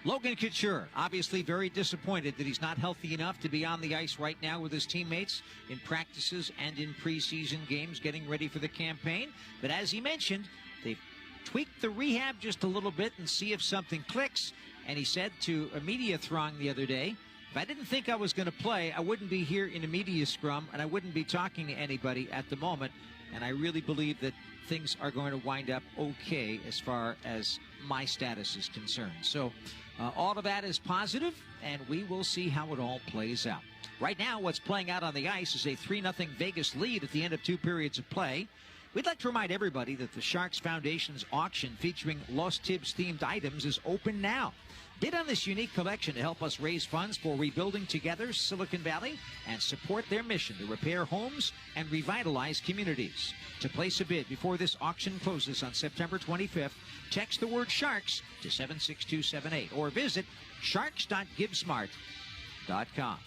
Logan Couture, obviously very disappointed that he's not healthy enough to be on the ice right now with his teammates in practices and in preseason games getting ready for the campaign. But as he mentioned, they've tweaked the rehab just a little bit and see if something clicks. And he said to a media throng the other day, if I didn't think I was going to play, I wouldn't be here in a media scrum, and I wouldn't be talking to anybody at the moment. And I really believe that things are going to wind up okay as far as my status is concerned. So all of that is positive, and we will see how it all plays out. Right now, what's playing out on the ice is a 3-0 Vegas lead at the end of 2 periods of play. We'd like to remind everybody that the Sharks Foundation's auction featuring Los Tibbs-themed items is open now. Bid on this unique collection to help us raise funds for Rebuilding Together Silicon Valley and support their mission to repair homes and revitalize communities. To place a bid before this auction closes on September 25th, text the word Sharks to 76278 or visit sharks.givesmart.com.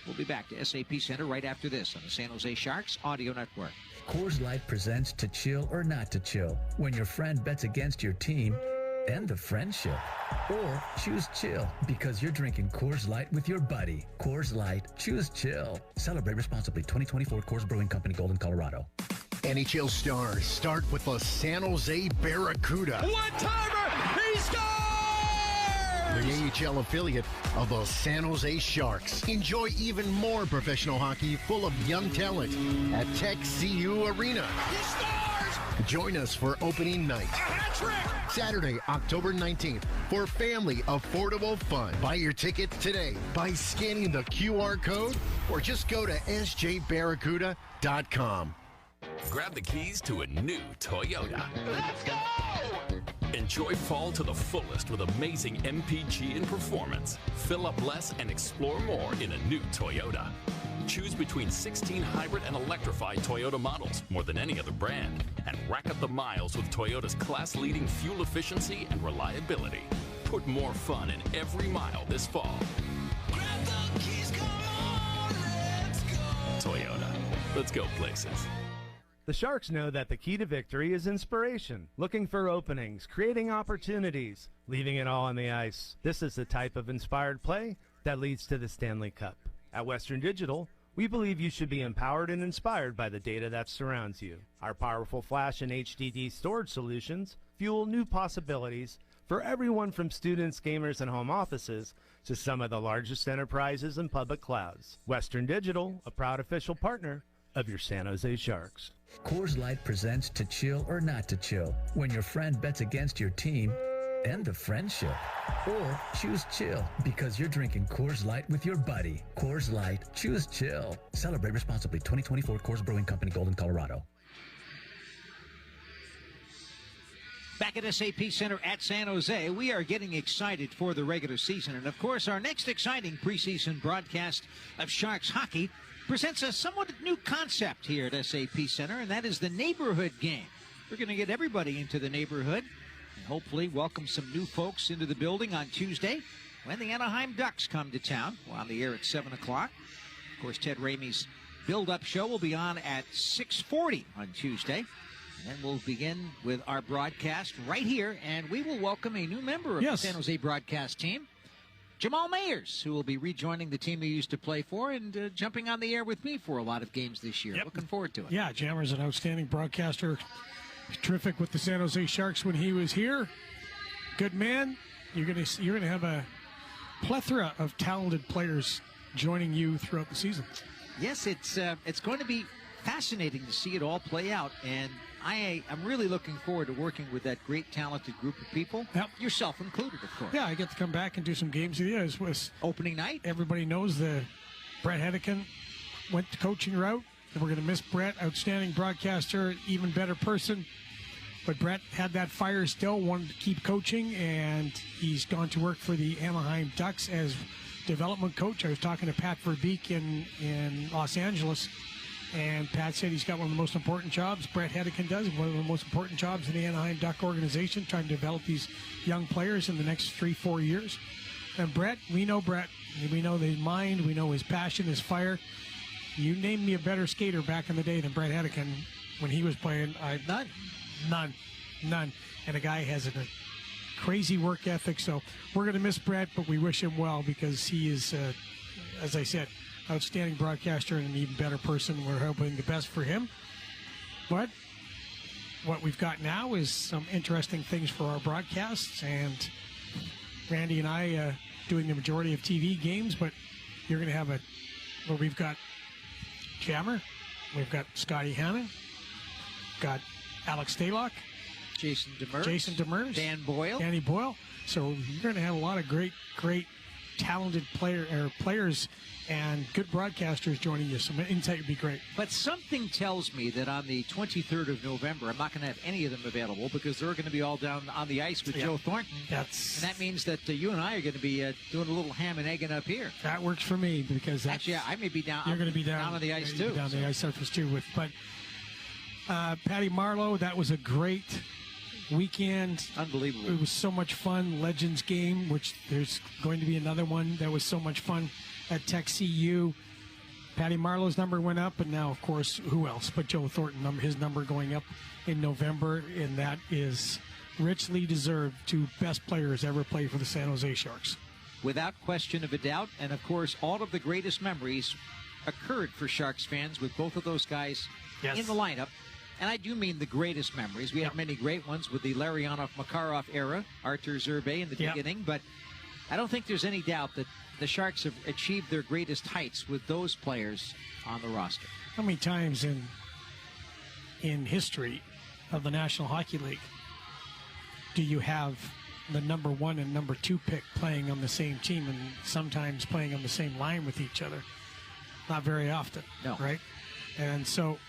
We'll be back to SAP Center right after this on the San Jose Sharks Audio Network. Coors Light presents To Chill or Not to Chill, when your friend bets against your team and the friendship. Or choose chill because you're drinking Coors Light with your buddy. Coors Light, choose chill. Celebrate responsibly. 2024 Coors Brewing Company, Golden, Colorado. NHL stars start with the San Jose Barracuda. One-timer! He scores! The AHL affiliate of the San Jose Sharks. Enjoy even more professional hockey full of young talent at Tech CU Arena. He scores! Join us for opening night. Saturday, October 19th, for family affordable fun. Buy your ticket today by scanning the QR code or just go to sjbarracuda.com. Grab the keys to a new Toyota. Let's go! Enjoy fall to the fullest with amazing MPG and performance. Fill up less and explore more in a new Toyota. Choose between 16 hybrid and electrified Toyota models, more than any other brand, and rack up the miles with Toyota's class-leading fuel efficiency and reliability. Put more fun in every mile this fall. Grab the keys, come on, let's go! Toyota. Let's go places. The Sharks know that the key to victory is inspiration, looking for openings, creating opportunities, leaving it all on the ice. This is the type of inspired play that leads to the Stanley Cup. At Western Digital, we believe you should be empowered and inspired by the data that surrounds you. Our powerful flash and HDD storage solutions fuel new possibilities for everyone from students, gamers, and home offices to some of the largest enterprises and public clouds. Western Digital, a proud official partner of your San Jose Sharks. Coors Light presents To Chill or Not to Chill, when your friend bets against your team and the friendship. Or choose chill because you're drinking Coors Light with your buddy. Coors Light, choose chill. Celebrate responsibly. 2024 Coors Brewing Company, Golden, Colorado. Back at SAP Center at San Jose, we are getting excited for the regular season. And, of course, our next exciting preseason broadcast of Sharks hockey presents a somewhat new concept here at SAP Center, and that is the neighborhood game. We're going to get everybody into the neighborhood and hopefully welcome some new folks into the building on Tuesday when the Anaheim Ducks come to town. We're on the air at 7 o'clock. Of course, Ted Ramey's build-up show will be on at 6:40 on Tuesday. And we'll begin with our broadcast right here, and we will welcome a new member of the San Jose broadcast team, Jamal Mayers, who will be rejoining the team he used to play for and jumping on the air with me for a lot of games this year. Looking forward to it. Yeah, Jammer's an outstanding broadcaster. Terrific with the San Jose Sharks when he was here. Good man. You're gonna have a plethora of talented players joining you throughout the season. Yes, it's going to be fascinating to see it all play out, and I'm really looking forward to working with that great, talented group of people, yourself included, of course. Yeah, I get to come back and do some games with you. It was opening night. Everybody knows the Brett Hedican went the coaching route, and we're going to miss Brett. Outstanding broadcaster, even better person. But Brett had that fire still, wanted to keep coaching, and he's gone to work for the Anaheim Ducks as development coach. I was talking to Pat Verbeek in Los Angeles, and Pat said he's got one of the most important jobs. Brett Hedican does one of the most important jobs in the Anaheim Duck organization, trying to develop these young players in the next 3-4 years. And Brett, we know his mind, we know his passion, his fire. You name me a better skater back in the day than Brett Hedican when he was playing. None. And the guy has a crazy work ethic. So we're going to miss Brett, but we wish him well because he is, as I said, outstanding broadcaster and an even better person. We're hoping the best for him. But what we've got now is some interesting things for our broadcasts, and Randy and I doing the majority of TV games, but you're going to have we've got Jammer, we've got Scotty Hanna, ap Alex Stalock, Jason Demers, Danny Boyle. So you're going to have a lot of great talented players and good broadcasters joining you. Some insight would be great. But something tells me that on the 23rd of November, I'm not going to have any of them available because they're going to be all down on the ice with Joe Thornton. And that means that you and I are going to be doing a little ham and egging up here. That works for me because actually, I may be down. You're going to be down on the ice too. Down the ice surface too. But Patty Marleau, that was a great weekend. Unbelievable. It was so much fun. Legends game, which there's going to be another one that was so much fun at Tech CU. Patty Marleau's number went up, and now, of course, who else but Joe Thornton, his number going up in November, and that is richly deserved. Two best players ever played for the San Jose Sharks. Without question of a doubt, and of course, all of the greatest memories occurred for Sharks fans with both of those guys in the lineup. And I do mean the greatest memories. We have many great ones with the Larionov-Makarov era, Artur Zerbe in the beginning, but I don't think there's any doubt that the Sharks have achieved their greatest heights with those players on the roster. How many times in history of the National Hockey League do you have the number 1 and number 2 pick playing on the same team and sometimes playing on the same line with each other? Not very often, right? And so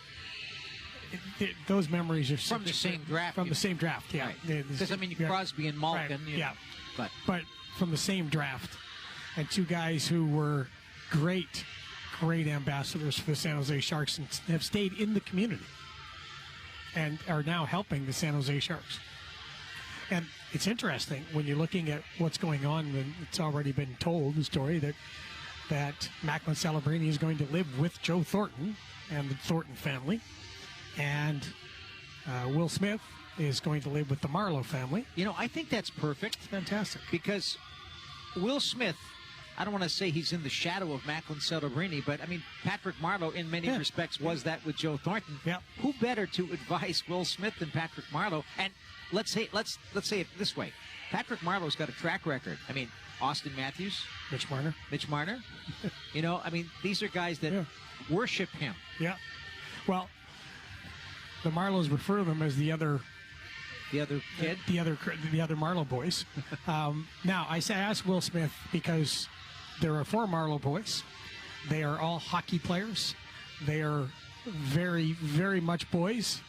those memories are from the same draft. From the same draft, yeah. Because I mean, Crosby and Malkin, but from the same draft, and two guys who were great ambassadors for the San Jose Sharks and have stayed in the community and are now helping the San Jose Sharks. And it's interesting when you're looking at what's going on, and it's already been told, the story that Macklin Celebrini is going to live with Joe Thornton and the Thornton family, and Will Smith is going to live with the Marleau family. You know, I think that's perfect. It's fantastic. Because Will Smith, I don't want to say he's in the shadow of Macklin Celebrini, but I mean, Patrick Marleau in many respects was that with Joe Thornton. Yeah. Who better to advise Will Smith than Patrick Marleau? And let's say it this way. Patrick Marleau's got a track record. I mean, Austin Matthews. Mitch Marner. You know, I mean, these are guys that worship him. Yeah. Well, the Marlows refer to them as the other kid, the other Marlow boys. Now, I asked Will Smith because there are 4 Marlow boys. They are all hockey players. They are very, very much boys,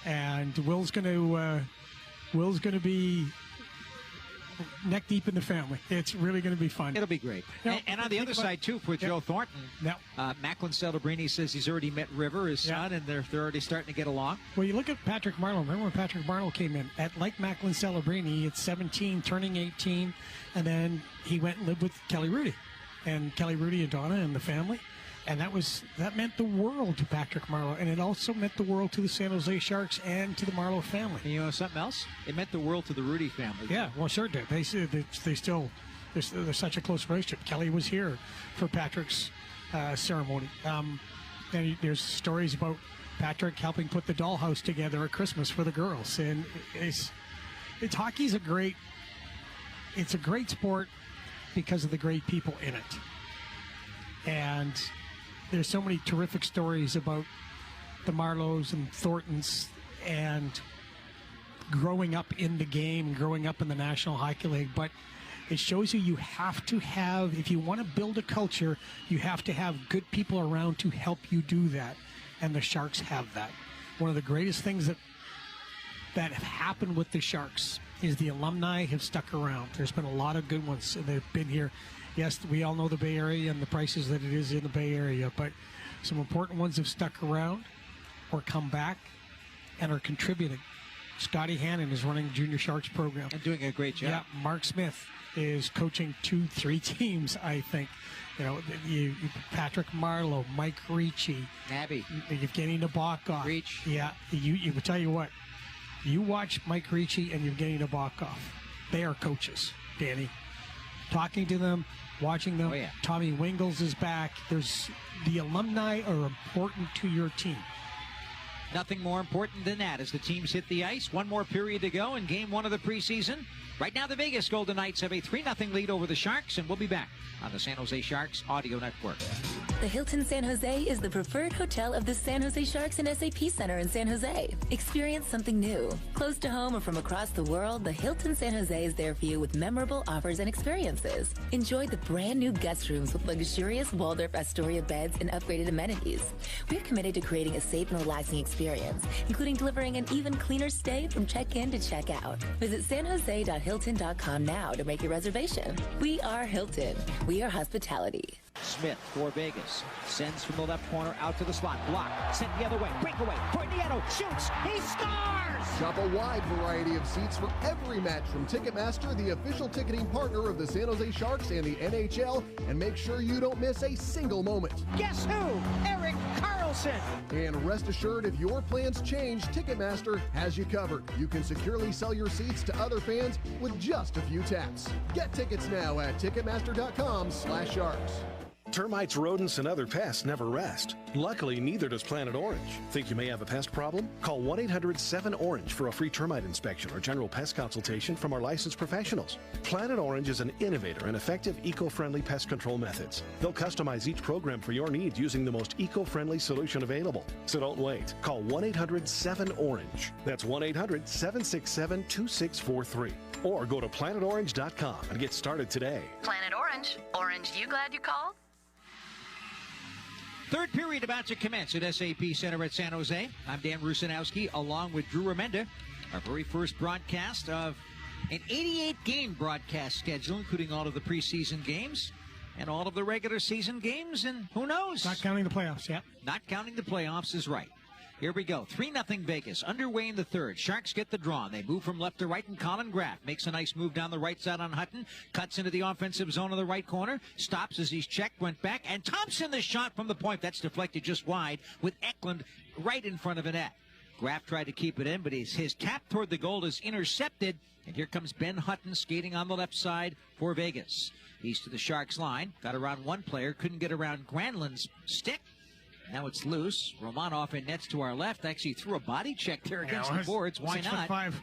and Will's going to be neck deep in the family. It's really going to be fun. It'll be great. And on the other side, too, for Joe Thornton, Macklin Celebrini says he's already met River, his son, and they're already starting to get along. Well, you look at Patrick Marleau. Remember when Patrick Marleau came in? Like Macklin Celebrini, at 17, turning 18, and then he went and lived with Kelly Rudy. And Kelly Rudy and Donna and the family. And that meant the world to Patrick Marleau, and it also meant the world to the San Jose Sharks and to the Marleau family. And you know something else? It meant the world to the Rudy family. Yeah, well, sure did. They still they're such a close relationship. Kelly was here for Patrick's ceremony. And there's stories about Patrick helping put the dollhouse together at Christmas for the girls. And hockey's a great sport because of the great people in it. And there's so many terrific stories about the Marlows and Thorntons and growing up in the game, growing up in the National Hockey League. But it shows you have to have, if you want to build a culture, you have to have good people around to help you do that. And the Sharks have that. One of the greatest things that have happened with the Sharks is the alumni have stuck around. There's been a lot of good ones, and they've been here. Yes, we all know the Bay Area and the prices that it is in the Bay Area, but some important ones have stuck around or come back and are contributing. Scotty Hannon is running the Junior Sharks program. And doing a great job. Yeah, Mark Smith is coaching 2-3 teams, I think. You know, Patrick Marleau, Mike Ricci, Nabby, Evgeny Nabokov. Reach. Yeah, you will tell you what. You watch Mike Ricci and Evgeny Nabokov. They are coaches, Danny. Talking to them, watching them. Oh, yeah. Tommy Wingles is back. The alumni are important to your team. Nothing more important than that as the teams hit the ice. One more period to go in Game 1 of the preseason. Right now, the Vegas Golden Knights have a 3-0 lead over the Sharks, and we'll be back on the San Jose Sharks Audio Network. The Hilton San Jose is the preferred hotel of the San Jose Sharks and SAP Center in San Jose. Experience something new. Close to home or from across the world, the Hilton San Jose is there for you with memorable offers and experiences. Enjoy the brand new guest rooms with luxurious Waldorf Astoria beds and upgraded amenities. We're committed to creating a safe and relaxing experience, including delivering an even cleaner stay from check-in to check-out. Visit sanjose.hilton.com now to make your reservation. We are Hilton. We are hospitality. Smith for Vegas. Sends from the left corner out to the slot. Block. Sent the other way. Breakaway. Nieto shoots. He scores! Shop a wide variety of seats for every match from Ticketmaster, the official ticketing partner of the San Jose Sharks and the NHL, and make sure you don't miss a single moment. Guess who? Erik Karlsson. And rest assured, if your plans change, Ticketmaster has you covered. You can securely sell your seats to other fans with just a few taps. Get tickets now at Ticketmaster.com/Sharks. Termites, rodents, and other pests never rest. Luckily, neither does Planet Orange. Think you may have a pest problem? Call 1-800-7-ORANGE for a free termite inspection or general pest consultation from our licensed professionals. Planet Orange is an innovator and effective eco-friendly pest control methods. They'll customize each program for your needs using the most eco-friendly solution available. So don't wait. Call 1-800-7-ORANGE. That's 1-800-767-2643. Or go to planetorange.com and get started today. Planet Orange. Orange, you glad you called? Third period about to commence at SAP Center at San Jose. I'm Dan Rusanowski along with Drew Remenda. Our very first broadcast of an 88-game broadcast schedule, including all of the preseason games and all of the regular season games, and who knows? Not counting the playoffs, yeah. Not counting the playoffs is right. Here we go. 3-0 Vegas. Underway in the third. Sharks get the draw. They move from left to right, and Colin Graff makes a nice move down the right side on Hutton. Cuts into the offensive zone of the right corner. Stops as he's checked, went back, and Thompson the shot from the point. That's deflected just wide with Eklund right in front of the net. Graff tried to keep it in, but his tap toward the goal is intercepted. And here comes Ben Hutton skating on the left side for Vegas. He's to the Sharks line. Got around one player. Couldn't get around Granlund's stick. Now it's loose. Romanov in nets to our left. Actually threw a body check there against the boards. Why not? 6'5".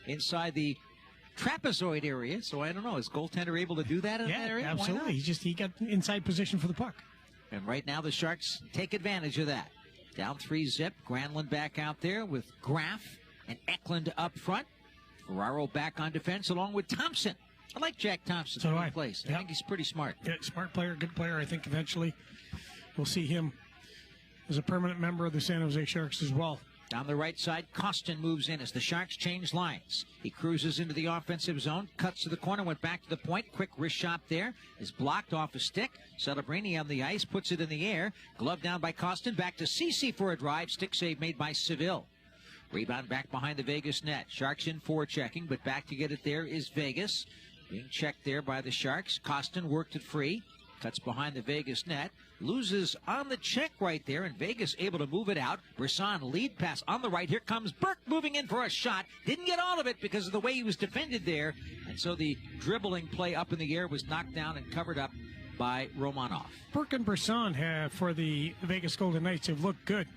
Inside the trapezoid area. So I don't know. Is goaltender able to do that in that area? Absolutely. He got inside position for the puck. And right now the Sharks take advantage of that. Down 3-zip. Granlund back out there with Graff and Eklund up front. Ferraro back on defense along with Thompson. I like Jack Thompson. So do I. Place. I think he's pretty smart. Yeah, smart player, good player. I think eventually we'll see him as a permanent member of the San Jose Sharks as well. Down the right side, Kostin moves in as the Sharks change lines. He cruises into the offensive zone, cuts to the corner, went back to the point. Quick wrist shot there. Is blocked off a stick. Celebrini on the ice, puts it in the air. Glove down by Kostin. Back to Ceci for a drive. Stick save made by Seville. Rebound back behind the Vegas net. Sharks in forechecking, but back to get it there is Vegas. Being checked there by the Sharks. Kostin worked it free. Cuts behind the Vegas net. Loses on the check right there, and Vegas able to move it out. Brisson lead pass on the right. Here comes Burke moving in for a shot. Didn't get all of it because of the way he was defended there. And so the dribbling play up in the air was knocked down and covered up by Romanov. Burke and Brisson have, for the Vegas Golden Knights, have looked good.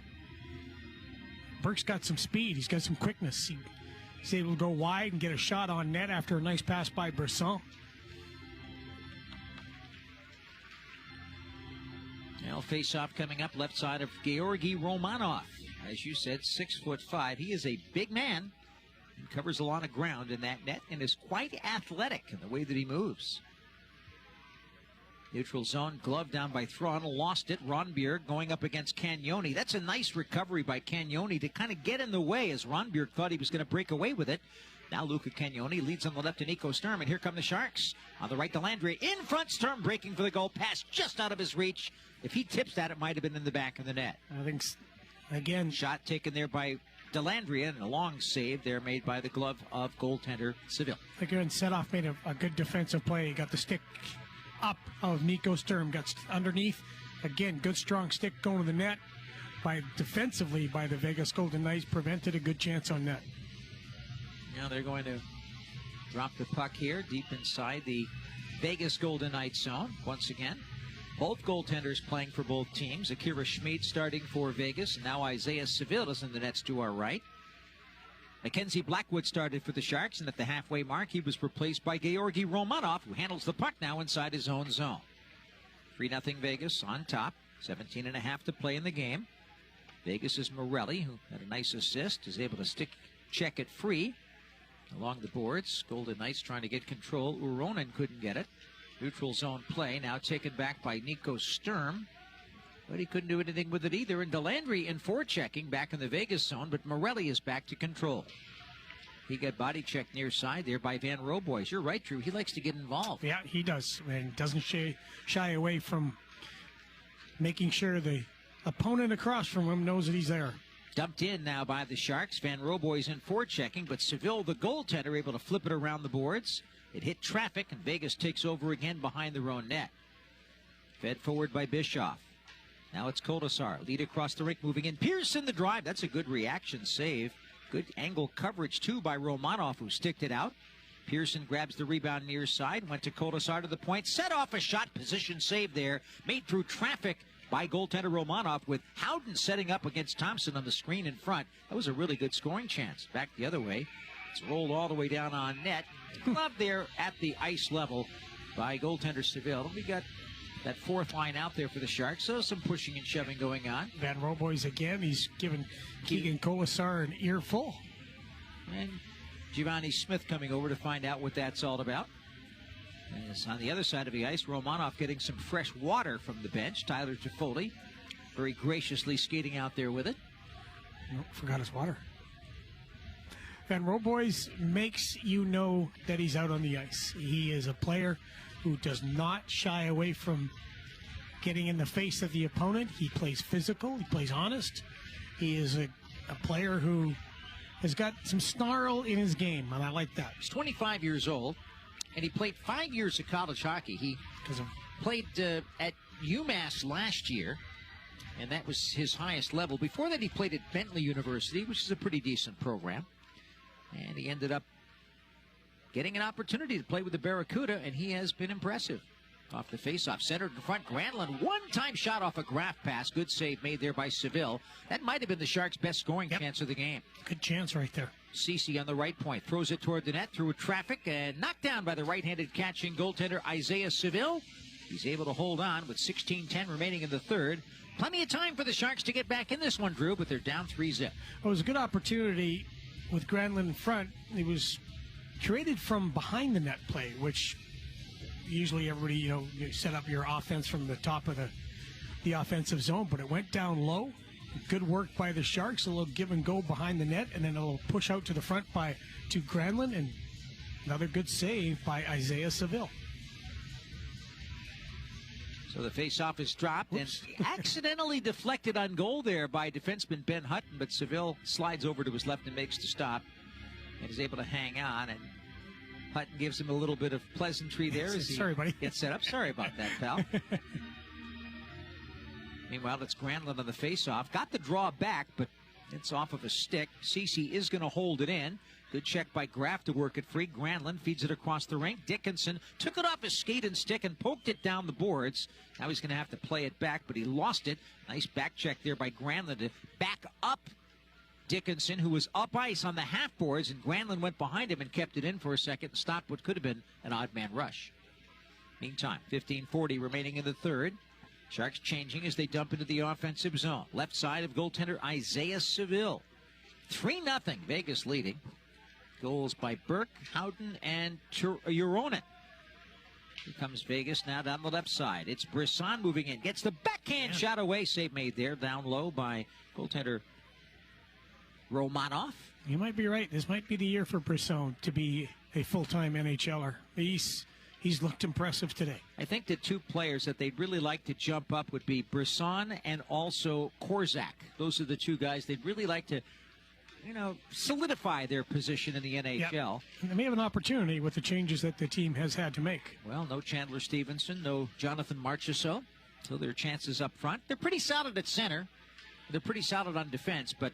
Burke's got some speed. He's got some quickness. He's able to go wide and get a shot on net after a nice pass by Brisson. Now face-off coming up left side of Georgi Romanov. As you said, 6'5". He is a big man and covers a lot of ground in that net and is quite athletic in the way that he moves. Neutral zone, glove down by Thrawn, lost it. Ronbjerg going up against Cagnoni. That's a nice recovery by Cagnoni to kind of get in the way as Ronbjerg thought he was going to break away with it. Now Luca Cagnoni leads on the left to Nico Sturm, and here come the Sharks. On the right to Landry. In front, Sturm breaking for the goal. Pass just out of his reach. If he tips that, it might have been in the back of the net. I think, again, shot taken there by Delandria, and a long save there made by the glove of goaltender Seville. Again, Setoff made a good defensive play. He got the stick up of Nico Sturm, got underneath. Again, good strong stick going to the net defensively by the Vegas Golden Knights, prevented a good chance on net. Now they're going to drop the puck here deep inside the Vegas Golden Knights zone once again. Both goaltenders playing for both teams. Akira Schmid starting for Vegas, and now Isaiah Seville is in the nets to our right. Mackenzie Blackwood started for the Sharks, and at the halfway mark, he was replaced by Georgi Romanov, who handles the puck now inside his own zone. 3-0 Vegas on top. 17.5 to play in the game. Vegas is Morelli, who had a nice assist, is able to check it free along the boards. Golden Knights trying to get control. Uronen couldn't get it. Neutral zone play now taken back by Nico Sturm, but he couldn't do anything with it either. And Delandry in forechecking back in the Vegas zone, but Morelli is back to control. He got body checked near side there by Van Roboys. You're right, Drew. He likes to get involved. Yeah, he does, and doesn't shy away from making sure the opponent across from him knows that he's there. Dumped in now by the Sharks. Van Roboys in forechecking, but Seville, the goaltender, able to flip it around the boards. It hit traffic, and Vegas takes over again behind their own net. Fed forward by Bischoff. Now it's Kolasar. Lead across the rink, moving in. Pearson the drive. That's a good reaction save. Good angle coverage, too, by Romanov, who sticked it out. Pearson grabs the rebound near side. Went to Kolasar to the point. Set off a shot. Position save there. Made through traffic by goaltender Romanov, with Howden setting up against Thompson on the screen in front. That was a really good scoring chance. Back the other way. It's rolled all the way down on net. Glove there at the ice level by goaltender Seville. We got that fourth line out there for the Sharks, so some pushing and shoving going on. Van Roboys again. He's given Keegan Kolasar an earful. And Giovanni Smith coming over to find out what that's all about. As on the other side of the ice, Romanov getting some fresh water from the bench. Tyler Toffoli very graciously skating out there with it. Nope, forgot his water. Van Roboys makes you know that he's out on the ice. He is a player who does not shy away from getting in the face of the opponent. He plays physical. He plays honest. He is a player who has got some snarl in his game, and I like that. He's 25 years old, and he played 5 years of college hockey. He played at UMass last year, and that was his highest level. Before that, he played at Bentley University, which is a pretty decent program. And he ended up getting an opportunity to play with the Barracuda, and he has been impressive. Off the faceoff, centered in front, Granlund, one-time shot off a Graff pass. Good save made there by Seville. That might have been the Sharks' best scoring chance of the game. Good chance right there. Ceci on the right point, throws it toward the net, through traffic, and knocked down by the right-handed catching goaltender Isaiah Seville. He's able to hold on with 16:10 remaining in the third. Plenty of time for the Sharks to get back in this one, Drew, but they're down 3-0. It was a good opportunity with Granlund in front. It was created from behind the net play, which usually everybody, you set up your offense from the top of the offensive zone, but it went down low. Good work by the Sharks. A little give and go behind the net, and then a little push out to the front to Granlund, and another good save by Isaiah Seville. So the face-off is dropped and accidentally deflected on goal there by defenseman Ben Hutton, but Seville slides over to his left and makes the stop and is able to hang on, and Hutton gives him a little bit of pleasantry there as he gets set up. Sorry about that, pal. Meanwhile, it's Granlund on the face-off. Got the draw back, but it's off of a stick. Ceci is going to hold it in. Good check by Graff to work it free. Granlund feeds it across the rink. Dickinson took it off his skate and stick and poked it down the boards. Now he's going to have to play it back, but he lost it. Nice back check there by Granlund to back up Dickinson, who was up ice on the half boards, and Granlund went behind him and kept it in for a second and stopped what could have been an odd man rush. Meantime, 15:40 remaining in the third. Sharks changing as they dump into the offensive zone. Left side of goaltender Isaiah Seville. 3-0, Vegas leading. Goals by Burke, Howden, and Uronen. Here comes Vegas now down the left side. It's Brisson moving in. Gets the backhand shot away. Save made there. Down low by goaltender Romanov. You might be right. This might be the year for Brisson to be a full-time NHLer. He's looked impressive today. I think the two players that they'd really like to jump up would be Brisson and also Korczak. Those are the two guys they'd really like to solidify their position in the NHL. Yep. And they may have an opportunity with the changes that the team has had to make. Well, no Chandler Stevenson, no Jonathan Marchessault, so their chances up front. They're pretty solid at center. They're pretty solid on defense, but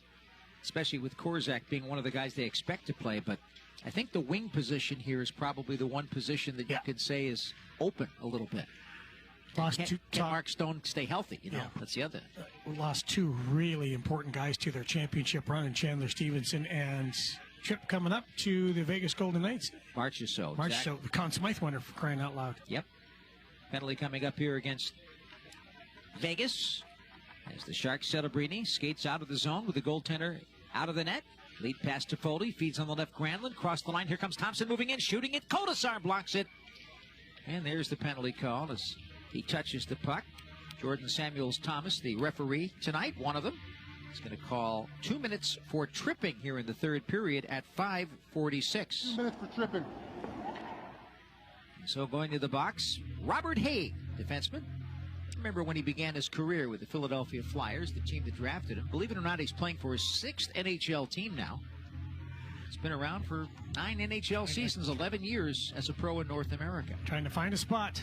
especially with Korczak being one of the guys they expect to play. But I think the wing position here is probably the one position that you could say is open a little bit. Can Mark Stone stay healthy? That's the other. Lost two really important guys to their championship run in Chandler Stevenson and trip coming up to the Vegas Golden Knights. Marchessault. The Conn Smythe winner, for crying out loud. Yep. Penalty coming up here against Vegas as the Sharks Celebrini skates out of the zone with the goaltender out of the net. Lead pass to Foley, feeds on the left Granlund, cross the line. Here comes Thompson moving in, shooting it. Kodesar blocks it. And there's the penalty call as he touches the puck. Jordan Samuels-Thomas, the referee tonight, one of them, is going to call 2 minutes for tripping here in the third period at 5:46. 2 minutes for tripping. So going to the box, Robert Haig, defenseman. Remember when he began his career with the Philadelphia Flyers, the team that drafted him. Believe it or not, he's playing for his 6th NHL team now. He's been around for 9 NHL seasons, 11 years as a pro in North America. Trying to find a spot.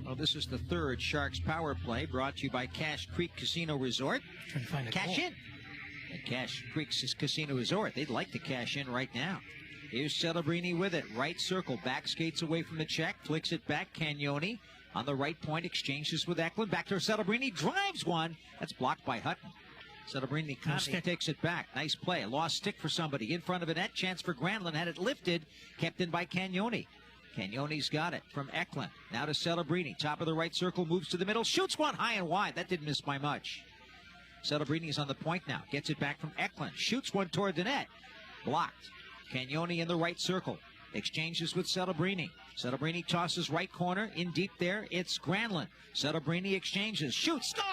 Well, this is the third Sharks power play brought to you by Cache Creek Casino Resort. Trying to find a cash in at Cache Creek Casino Resort. They'd like to cash in right now. Here's Celebrini with it. Right circle. Back skates away from the check. Flicks it back. Cagnoni on the right point. Exchanges with Eklund. Back to Celebrini. Drives one. That's blocked by Hutton. Celebrini takes it back. Nice play. Lost stick for somebody. In front of a net. Chance for Granlund. Had it lifted. Kept in by Cagnoni. Cagnoni's got it from Eklund. Now to Celebrini. Top of the right circle. Moves to the middle. Shoots one high and wide. That didn't miss by much. Celebrini's on the point now. Gets it back from Eklund. Shoots one toward the net. Blocked. Cagnoni in the right circle. Exchanges with Celebrini. Celebrini tosses right corner. In deep there, it's Granlund. Celebrini exchanges. Shoots. Score!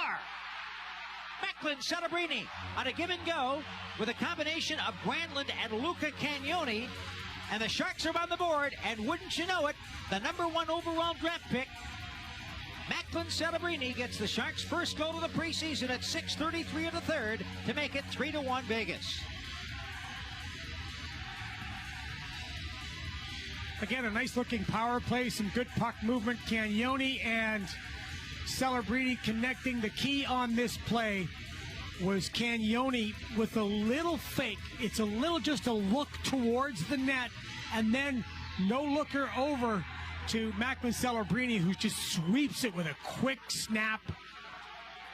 Eklund, Celebrini on a give and go with a combination of Granlund and Luca Cagnoni. And the Sharks are on the board. And wouldn't you know it, the #1 overall draft pick, Macklin Celebrini, gets the Sharks' first goal of the preseason at 6:33 of the third to make it 3-1 Vegas. Again, a nice-looking power play, some good puck movement. Cagnoni and Celebrini connecting. The key on this play was Cagnoni with a little fake. It's a little just a look towards the net, and then no-looker over to Macklin Celebrini, who just sweeps it with a quick snap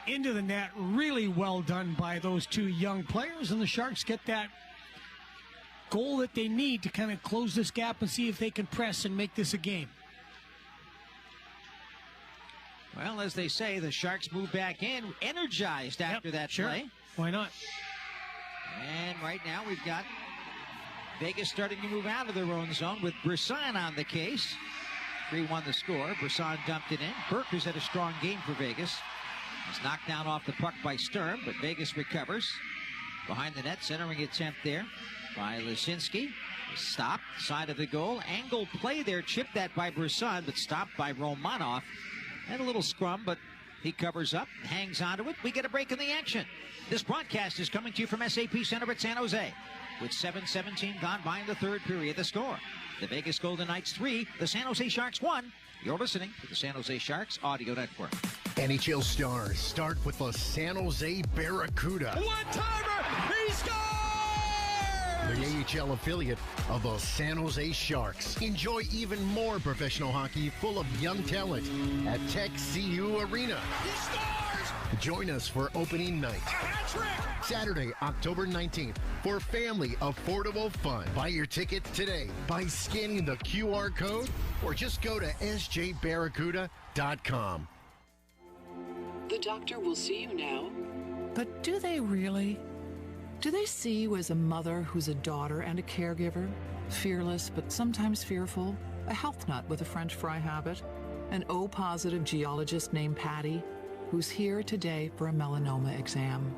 into the net. Really well done by those two young players, and the Sharks get that goal that they need to kind of close this gap and see if they can press and make this a game. Well, as they say, the Sharks move back in, energized after that play. Why not? And right now we've got Vegas starting to move out of their own zone with Brisson on the case. 3-1 the score. Brisson dumped it in. Burke, who's had a strong game for Vegas, is knocked down off the puck by Sturm, but Vegas recovers. Behind the net, centering attempt there by Lisinski. Stopped, side of the goal. Angle play there, chipped that by Brisson, but stopped by Romanov. And a little scrum, but he covers up, hangs onto it. We get a break in the action. This broadcast is coming to you from SAP Center at San Jose. With 7:17 gone by in the third period, the score. The Vegas Golden Knights 3, the San Jose Sharks 1. You're listening to the San Jose Sharks Audio Network. NHL stars start with the San Jose Barracuda. One-timer! He scores! The AHL affiliate of the San Jose Sharks. Enjoy even more professional hockey full of young talent at Tech CU Arena. He scores! Join us for opening night. Saturday, October 19th, for family affordable fun. Buy your ticket today by scanning the QR code or just go to sjbarracuda.com. The doctor will see you now. But do they really? Do they see you as a mother who's a daughter and a caregiver? Fearless, but sometimes fearful? A health nut with a French fry habit? An O-positive geologist named Patty, who's here today for a melanoma exam?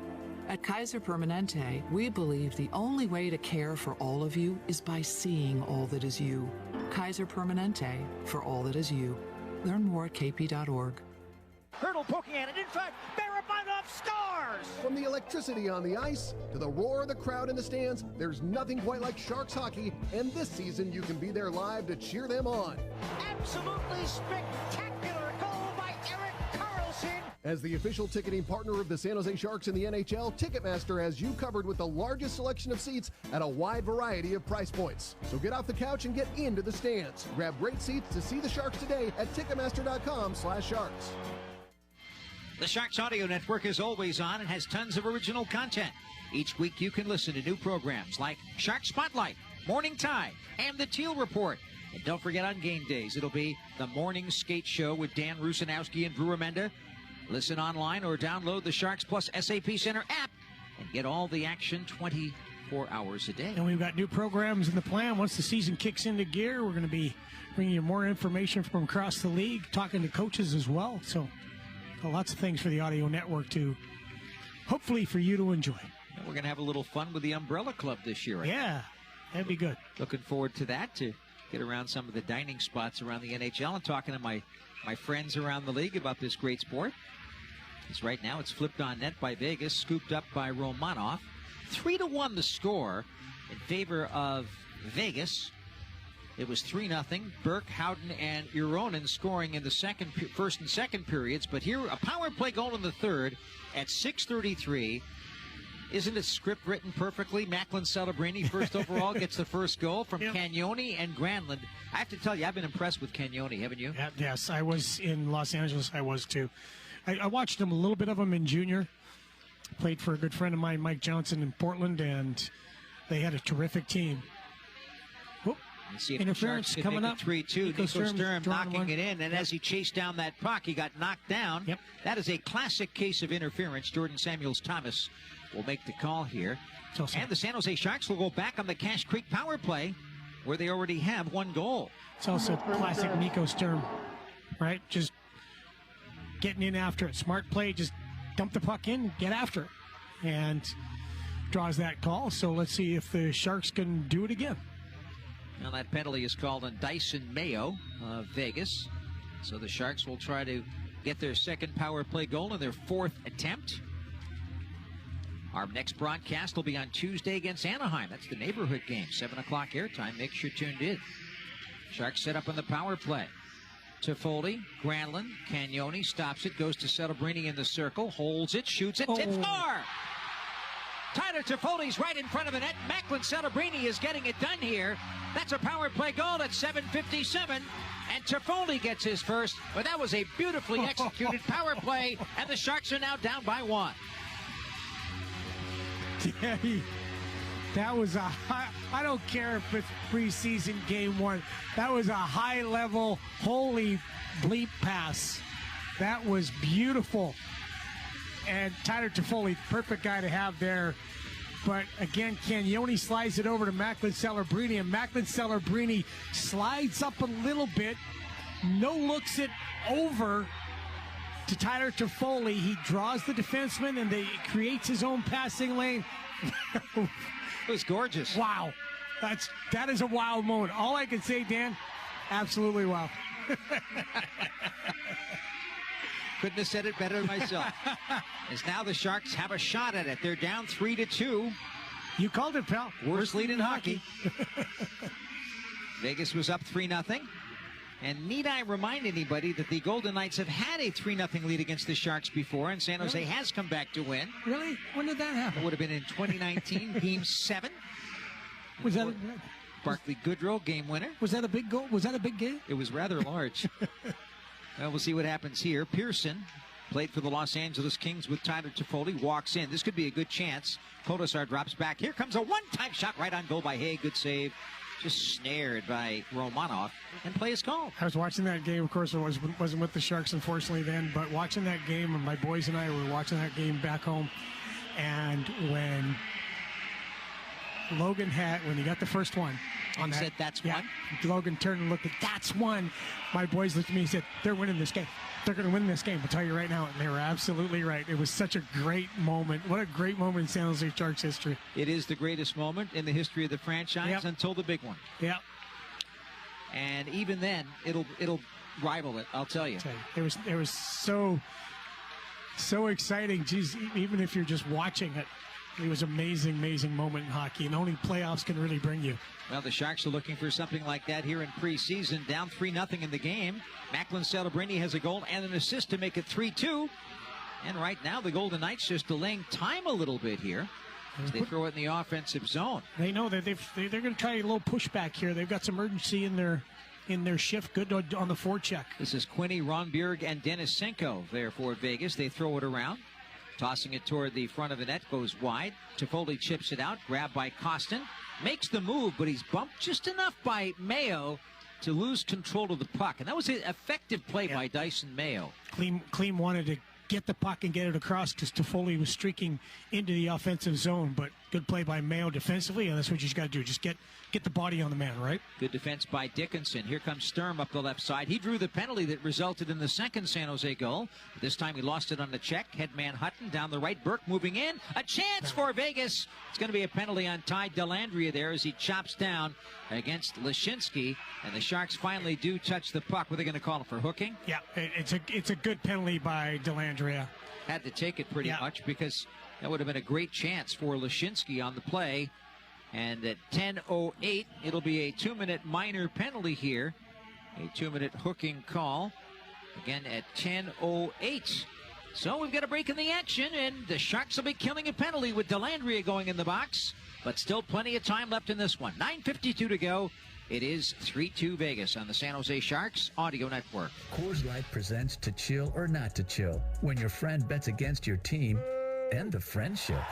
At Kaiser Permanente, we believe the only way to care for all of you is by seeing all that is you. Kaiser Permanente, for all that is you. Learn more at kp.org. Hurdle poking at it in front. Barabanov scores! From the electricity on the ice to the roar of the crowd in the stands, there's nothing quite like Sharks hockey, and this season you can be there live to cheer them on. Absolutely spectacular goal by Erik Karlsson. As the official ticketing partner of the San Jose Sharks in the NHL, Ticketmaster has you covered with the largest selection of seats at a wide variety of price points. So get off the couch and get into the stands. Grab great seats to see the Sharks today at Ticketmaster.com/Sharks. The Sharks Audio Network is always on and has tons of original content. Each week you can listen to new programs like Shark Spotlight, Morning Tide, and The Teal Report. And don't forget on game days, it'll be the Morning Skate Show with Dan Rusanowski and Drew Amenda. Listen online or download the Sharks Plus SAP Center app and get all the action 24 hours a day. And we've got new programs in the plan. Once the season kicks into gear, we're going to be bringing you more information from across the league, talking to coaches as well. So lots of things for the audio network to, hopefully for you to enjoy. And we're going to have a little fun with the Umbrella Club this year. Yeah, that'd be good. Looking forward to that, to get around some of the dining spots around the NHL and talking to my friends around the league about this great sport. Because right now it's flipped on net by Vegas, scooped up by Romanov. 3-1 the score in favor of Vegas. It was 3-0. Burke, Howden, and Ironen scoring in the first and second periods. But here, a power play goal in the third at 6:33. Isn't it script written perfectly? Macklin Celebrini, first overall, gets the first goal from Cagnoni and Granlund. I have to tell you, I've been impressed with Cagnoni, haven't you? Yes, I was in Los Angeles. I was too. I watched him, a little bit of him in junior. Played for a good friend of mine, Mike Johnson, in Portland, and they had a terrific team. Let's see if interference the coming up. 3-2. Nico Sturm knocking it in, and as he chased down that puck, he got knocked down. Yep. That is a classic case of interference. Jordan Samuels-Thomas will make the call here. And the San Jose Sharks will go back on the Cache Creek power play, where they already have one goal. It's also classic Nico Sturm, right? Just getting in after it. Smart play, just dump the puck in, get after it, and draws that call. So let's see if the Sharks can do it again. Now that penalty is called on Dyson Mayo of Vegas. So the Sharks will try to get their second power play goal in their fourth attempt. Our next broadcast will be on Tuesday against Anaheim. That's the neighborhood game, 7 o'clock airtime. Make sure you're tuned in. Sharks set up on the power play. Toffoli, Granlund, Cagnoni stops it, goes to Celebrini in the circle, holds it, shoots it, tip score! Tyler Toffoli's right in front of the net. Macklin Celebrini is getting it done here. That's a power play goal at 7:57, and Toffoli gets his first. But that was a beautifully executed power play, and the Sharks are now down by 1. That was a high, I don't care if it's preseason game 1. That was a high-level, holy bleep pass That was beautiful. And Tyler Toffoli, perfect guy to have there. But again, Cagnoni slides it over to Macklin Celebrini, and Macklin Celebrini slides up a little bit, looks it over to Tyler Toffoli. He draws the defenseman, and creates his own passing lane. It was gorgeous. Wow. That is a wow moment. All I can say, Dan, absolutely wow. Couldn't have said it better than myself. As now the Sharks have a shot at it. They're down 3-2. You called it, pal. Worst lead in hockey. Vegas was up 3-0. And need I remind anybody that the Golden Knights have had a 3-0 lead against the Sharks before, and San Jose has come back to win. Really? When did that happen? It would have been in 2019, Game 7. Was that Barclay Goodrow, game winner. Was that a big goal? Was that a big game? It was rather large. Well, we'll see what happens here. Pearson played for the Los Angeles Kings with Tyler Toffoli. Walks in. This could be a good chance. Kotasar drops back. Here comes a one-time shot right on goal by Hay. Good save. Just snared by Romanov, and play is called. I was watching that game. Of course, I wasn't with the Sharks, unfortunately, then. But watching that game, and my boys and I were watching that game back home. And when Logan when he got the first one, and said, "That's one." Logan turned and looked at, "That's one." My boys looked at me and said, "They're winning this game. They're going to win this game." I'll tell you right now, and they were absolutely right. It was such a great moment. What a great moment in San Jose Sharks history. It is the greatest moment in the history of the franchise until the big one. Yeah. And even then, it'll rival it. I'll tell you. It was so exciting. Geez, even if you're just watching it. It was an amazing moment in hockey, and only playoffs can really bring you. Well, the Sharks are looking for something like that here in preseason. Down 3-0 in the game. Macklin Celebrini has a goal and an assist to make it 3-2. And right now, the Golden Knights just delaying time a little bit here as they throw it in the offensive zone. They know that they're going to try a little pushback here. They've got some urgency in their shift. Good on the forecheck. This is Quinny, Ronbjerg, and Denisenko there for Vegas. They throw it around. Tossing it toward the front of the net, goes wide. Toffoli chips it out, grabbed by Kostin. Makes the move, but he's bumped just enough by Mayo to lose control of the puck. And that was an effective play by Dyson Mayo. Kleem wanted to get the puck and get it across because Toffoli was streaking into the offensive zone, but good play by Mayo defensively, and that's what you just got to do. Just get the body on the man, right? Good defense by Dickinson. Here comes Sturm up the left side. He drew the penalty that resulted in the second San Jose goal. This time he lost it on the check. Headman Hutton down the right. Burke moving in. A chance for Vegas. It's going to be a penalty on Ty Dellandrea there as he chops down against Leshinsky. And the Sharks finally do touch the puck. What are they going to call it for hooking? Yeah, it's a good penalty by Dellandrea. Had to take it pretty much because that would have been a great chance for Leshinsky on the play. And at 10:08, it'll be a 2-minute minor penalty here. A 2-minute hooking call. Again at 10:08. So we've got a break in the action, and the Sharks will be killing a penalty with Dellandrea going in the box. But still plenty of time left in this one. 9:52 to go. It is 3-2 Vegas on the San Jose Sharks Audio Network. Coors Light presents To Chill or Not to Chill. When your friend bets against your team, end the friendship.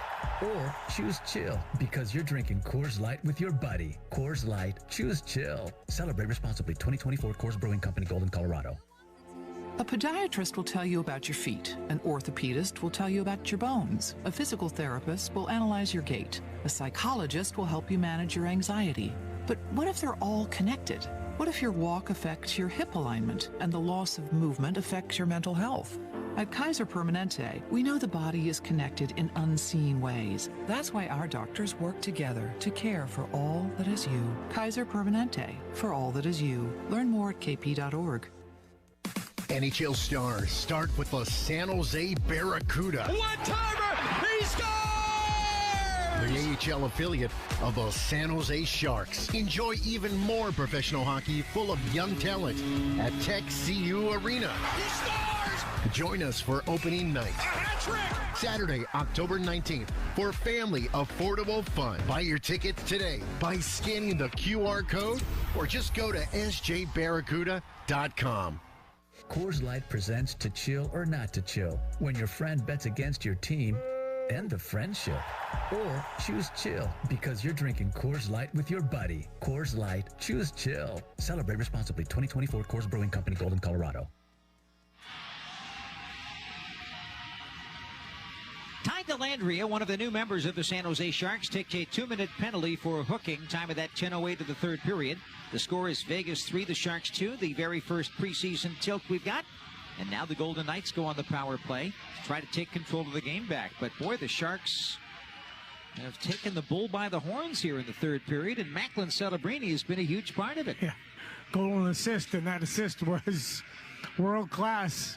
Or choose chill because you're drinking Coors Light with your buddy. Coors Light, choose chill. Celebrate responsibly. 2024 Coors Brewing Company, Golden, Colorado. A podiatrist will tell you about your feet. An orthopedist will tell you about your bones. A physical therapist will analyze your gait. A psychologist will help you manage your anxiety. But what if they're all connected? What if your walk affects your hip alignment and the loss of movement affects your mental health? At Kaiser Permanente, we know the body is connected in unseen ways. That's why our doctors work together to care for all that is you. Kaiser Permanente, for all that is you. Learn more at kp.org. NHL stars start with the San Jose Barracuda. One-timer! He scores! The AHL affiliate of the San Jose Sharks. Enjoy even more professional hockey full of young talent at Tech CU Arena. He scores! Join us for opening night. Saturday, October 19th for family affordable fun. Buy your ticket today by scanning the QR code or just go to sjbarracuda.com. Coors Light presents To Chill or Not to Chill. When your friend bets against your team, end the friendship. Or choose chill because you're drinking Coors Light with your buddy. Coors Light, choose chill. Celebrate responsibly. 2024 Coors Brewing Company, Golden, Colorado. Dellandrea, one of the new members of the San Jose Sharks, takes a 2-minute penalty for hooking. Time of that 10:08 of the third period. The score is Vegas 3, the Sharks 2, the very first preseason tilt we've got. And now the Golden Knights go on the power play to try to take control of the game back. But boy, the Sharks have taken the bull by the horns here in the third period, and Macklin Celebrini has been a huge part of it. Yeah, goal and assist, and that assist was world class.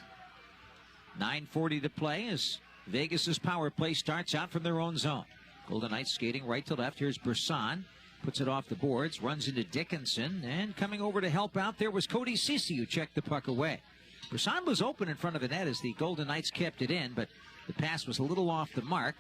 9:40 to play as Vegas's power play starts out from their own zone. Golden Knights skating right to left. Here's Brisson. Puts it off the boards, runs into Dickinson, and coming over to help out there was Cody Ceci, who checked the puck away. Brisson was open in front of the net as the Golden Knights kept it in, but the pass was a little off the mark.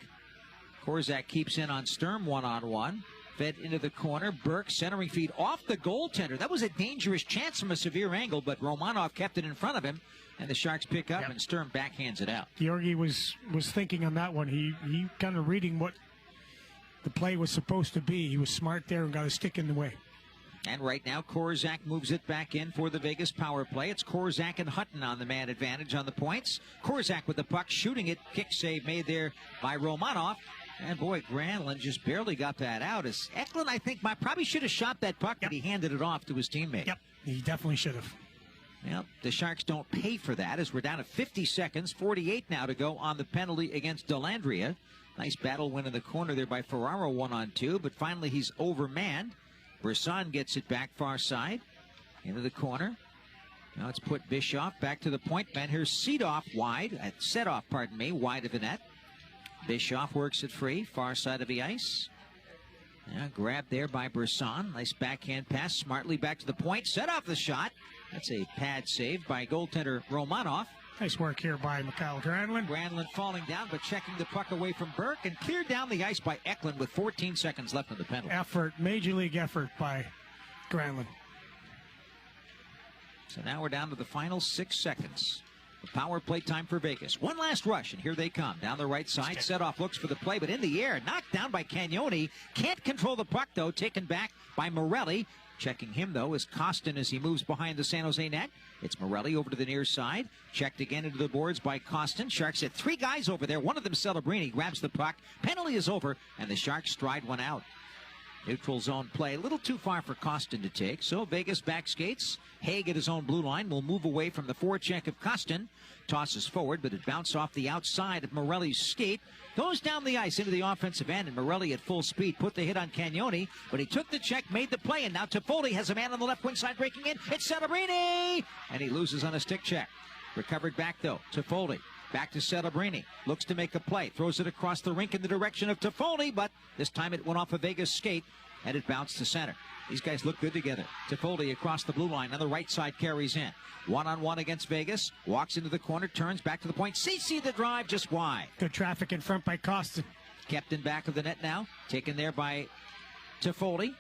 Korzak keeps in on Sturm one-on-one. Fed into the corner. Burke centering feed off the goaltender. That was a dangerous chance from a severe angle, but Romanov kept it in front of him, and the Sharks pick up, and Sturm backhands it out. Georgi was thinking on that one. He kind of reading what the play was supposed to be. He was smart there and got a stick in the way. And right now, Korzak moves it back in for the Vegas power play. It's Korzak and Hutton on the man advantage on the points. Korzak with the puck, shooting it. Kick save made there by Romanov. And boy, Granlund just barely got that out. As Eklund, I think, probably should have shot that puck, but he handed it off to his teammate. Yep, he definitely should have. Well, the Sharks don't pay for that as we're down to 50 seconds, 48 now to go on the penalty against Dellandrea. Nice battle win in the corner there by Ferraro 1-on-2, but finally he's overmanned. Brisson gets it back far side into the corner. Now it's put Bischoff back to the point man. Here's Setoff wide, wide of the net. Bischoff works it free, far side of the ice. Now grabbed there by Brisson. Nice backhand pass, smartly back to the point. Set off the shot. That's a pad save by goaltender Romanov. Nice work here by Mikhail Granlund. Granlund falling down, but checking the puck away from Burke and cleared down the ice by Eklund with 14 seconds left in the penalty. Effort, major league effort by Granlund. So now we're down to the final 6 seconds. The power play time for Vegas. One last rush, and here they come. Down the right side, Setoff looks for the play, but in the air, knocked down by Cagnoni. Can't control the puck, though, taken back by Morelli. Checking him, though, is Costin as he moves behind the San Jose net. It's Morelli over to the near side. Checked again into the boards by Costin. Sharks had 3 guys over there. One of them, Celebrini, grabs the puck. Penalty is over, and the Sharks stride one out. Neutral zone play, a little too far for Costin to take. So Vegas back skates. Haig at his own blue line will move away from the forecheck of Costin. Tosses forward, but it bounced off the outside of Morelli's skate. Goes down the ice into the offensive end, and Morelli at full speed put the hit on Cagnoni, but he took the check, made the play, and now Toffoli has a man on the left wing side breaking in. It's Celebrini! And he loses on a stick check. Recovered back, though. Toffoli. Back to Celebrini. Looks to make a play. Throws it across the rink in the direction of Toffoli, but this time it went off a Vegas skate, and it bounced to center. These guys look good together. Toffoli across the blue line on the right side carries in. One-on-one against Vegas. Walks into the corner, turns back to the point. Ceci the drive just wide. Good traffic in front by Costin. Kept in back of the net now. Taken there by Toffoli.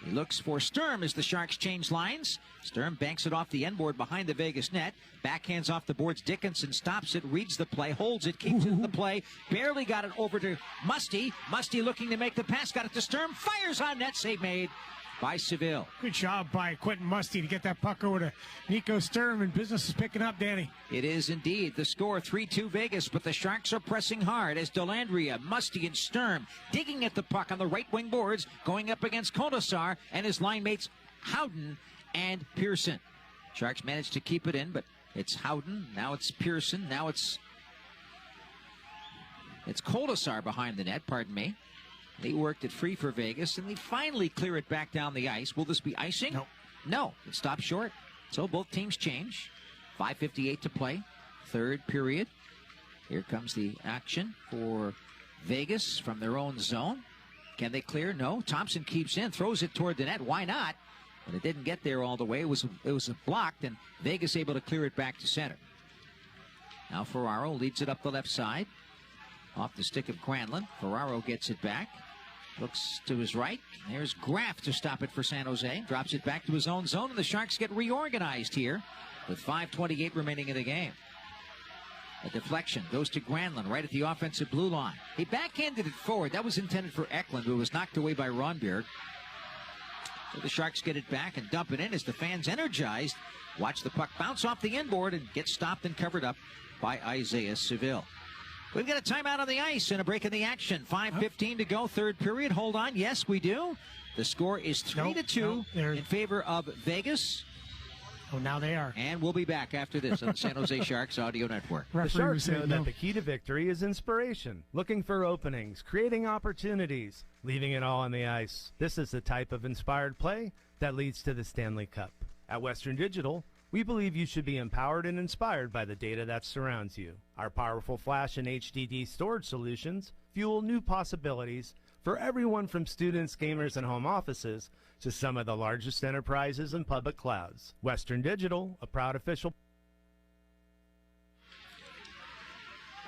He looks for Sturm as the Sharks change lines. Sturm banks it off the end board behind the Vegas net. Backhands off the boards. Dickinson stops it, reads the play, holds it, keeps it in the play. Barely got it over to Musty. Musty looking to make the pass. Got it to Sturm. Fires on net. Save made by Seville. Good job by Quentin Musty to get that puck over to Nico Sturm, and business is picking up, Danny. It is indeed. The score 3-2 Vegas, but the Sharks are pressing hard as Dellandrea, Musty, and Sturm digging at the puck on the right wing boards, going up against Kotasar and his line mates Howden and Pearson. Sharks managed to keep it in, but it's Howden, now it's Pearson, now it's Kotasar behind the net, pardon me. They worked it free for Vegas, and they finally clear it back down the ice. Will this be icing? No, it stopped short. So both teams change. 5:58 to play, third period. Here comes the action for Vegas from their own zone. Can they clear? No. Thompson keeps in, throws it toward the net. Why not? But it didn't get there all the way. It was blocked, and Vegas able to clear it back to center. Now Ferraro leads it up the left side. Off the stick of Granlund. Ferraro gets it back. Looks to his right. There's Graff to stop it for San Jose. Drops it back to his own zone, and the Sharks get reorganized here with 5:28 remaining in the game. A deflection goes to Granlund right at the offensive blue line. He backhanded it forward. That was intended for Eklund, who was knocked away by Ronberg. So the Sharks get it back and dump it in as the fans energized. Watch the puck bounce off the inboard and get stopped and covered up by Isaiah Seville. We've got a timeout on the ice and a break in the action. 5:15 to go, third period. Hold on. Yes, we do. The score is 3-2 in favor of Vegas. Oh, now they are. And we'll be back after this on the San Jose Sharks Audio Network. The Sharks know that the key to victory is inspiration, looking for openings, creating opportunities, leaving it all on the ice. This is the type of inspired play that leads to the Stanley Cup. At Western Digital, we believe you should be empowered and inspired by the data that surrounds you. Our powerful flash and HDD storage solutions fuel new possibilities for everyone from students, gamers, and home offices to some of the largest enterprises and public clouds. Western Digital, a proud official.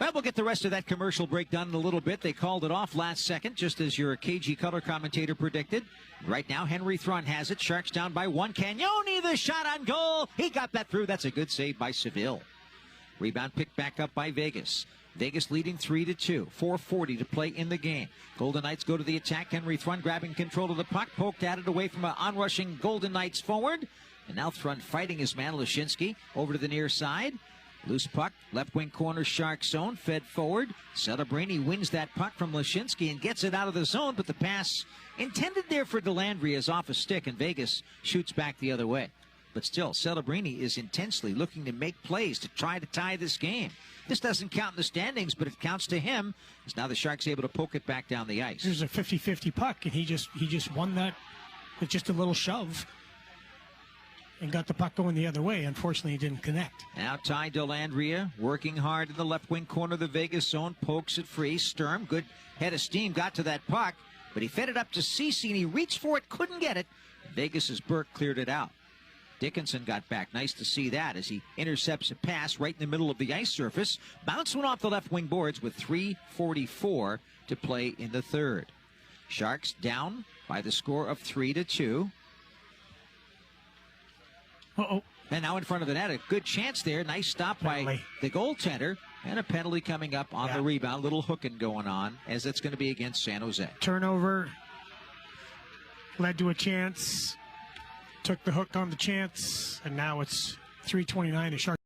Well, we'll get the rest of that commercial break done in a little bit. They called it off last second, just as your KG color commentator predicted. Right now, Henry Thrun has it. Sharks down by one. Cagnoni, the shot on goal. He got that through. That's a good save by Seville. Rebound picked back up by Vegas. Vegas leading 3-2. 4:40 to play in the game. Golden Knights go to the attack. Henry Thrun grabbing control of the puck. Poked at it away from an onrushing Golden Knights forward. And now Thrun fighting his man, Lashinsky, over to the near side. Loose puck, left wing corner, Shark zone, fed forward. Celebrini wins that puck from Lashinsky and gets it out of the zone, but the pass intended there for Delandry is off a stick, and Vegas shoots back the other way. But still, Celebrini is intensely looking to make plays to try to tie this game. This doesn't count in the standings, but it counts to him, as now the Sharks able to poke it back down the ice. There's a 50-50 puck, and he just won that with just a little shove and got the puck going the other way. Unfortunately, he didn't connect. Now Ty Dellandrea working hard in the left wing corner of the Vegas zone, pokes it free. Sturm, good head of steam, got to that puck, but he fed it up to Ceci, and he reached for it, couldn't get it. Vegas's Burke cleared it out. Dickinson got back. Nice to see that as he intercepts a pass right in the middle of the ice surface. Bounce one off the left wing boards with 3:44 to play in the third. Sharks down by the score of 3-2. And now in front of the net, a good chance there. Nice stop by the goaltender. And a penalty coming up on the rebound. Little hooking going on, as it's going to be against San Jose. Turnover led to a chance. Took the hook on the chance. And now it's 3:29. The Sharks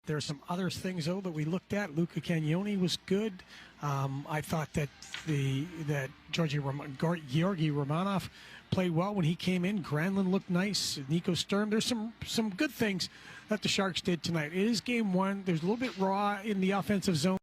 There are some other things, though, that we looked at. Luca Cagnoni was good. I thought that Georgi Romanov played well when he came in. Granlund looked nice. Nico Sturm. There's some good things that the Sharks did tonight. It is game one. There's a little bit raw in the offensive zone.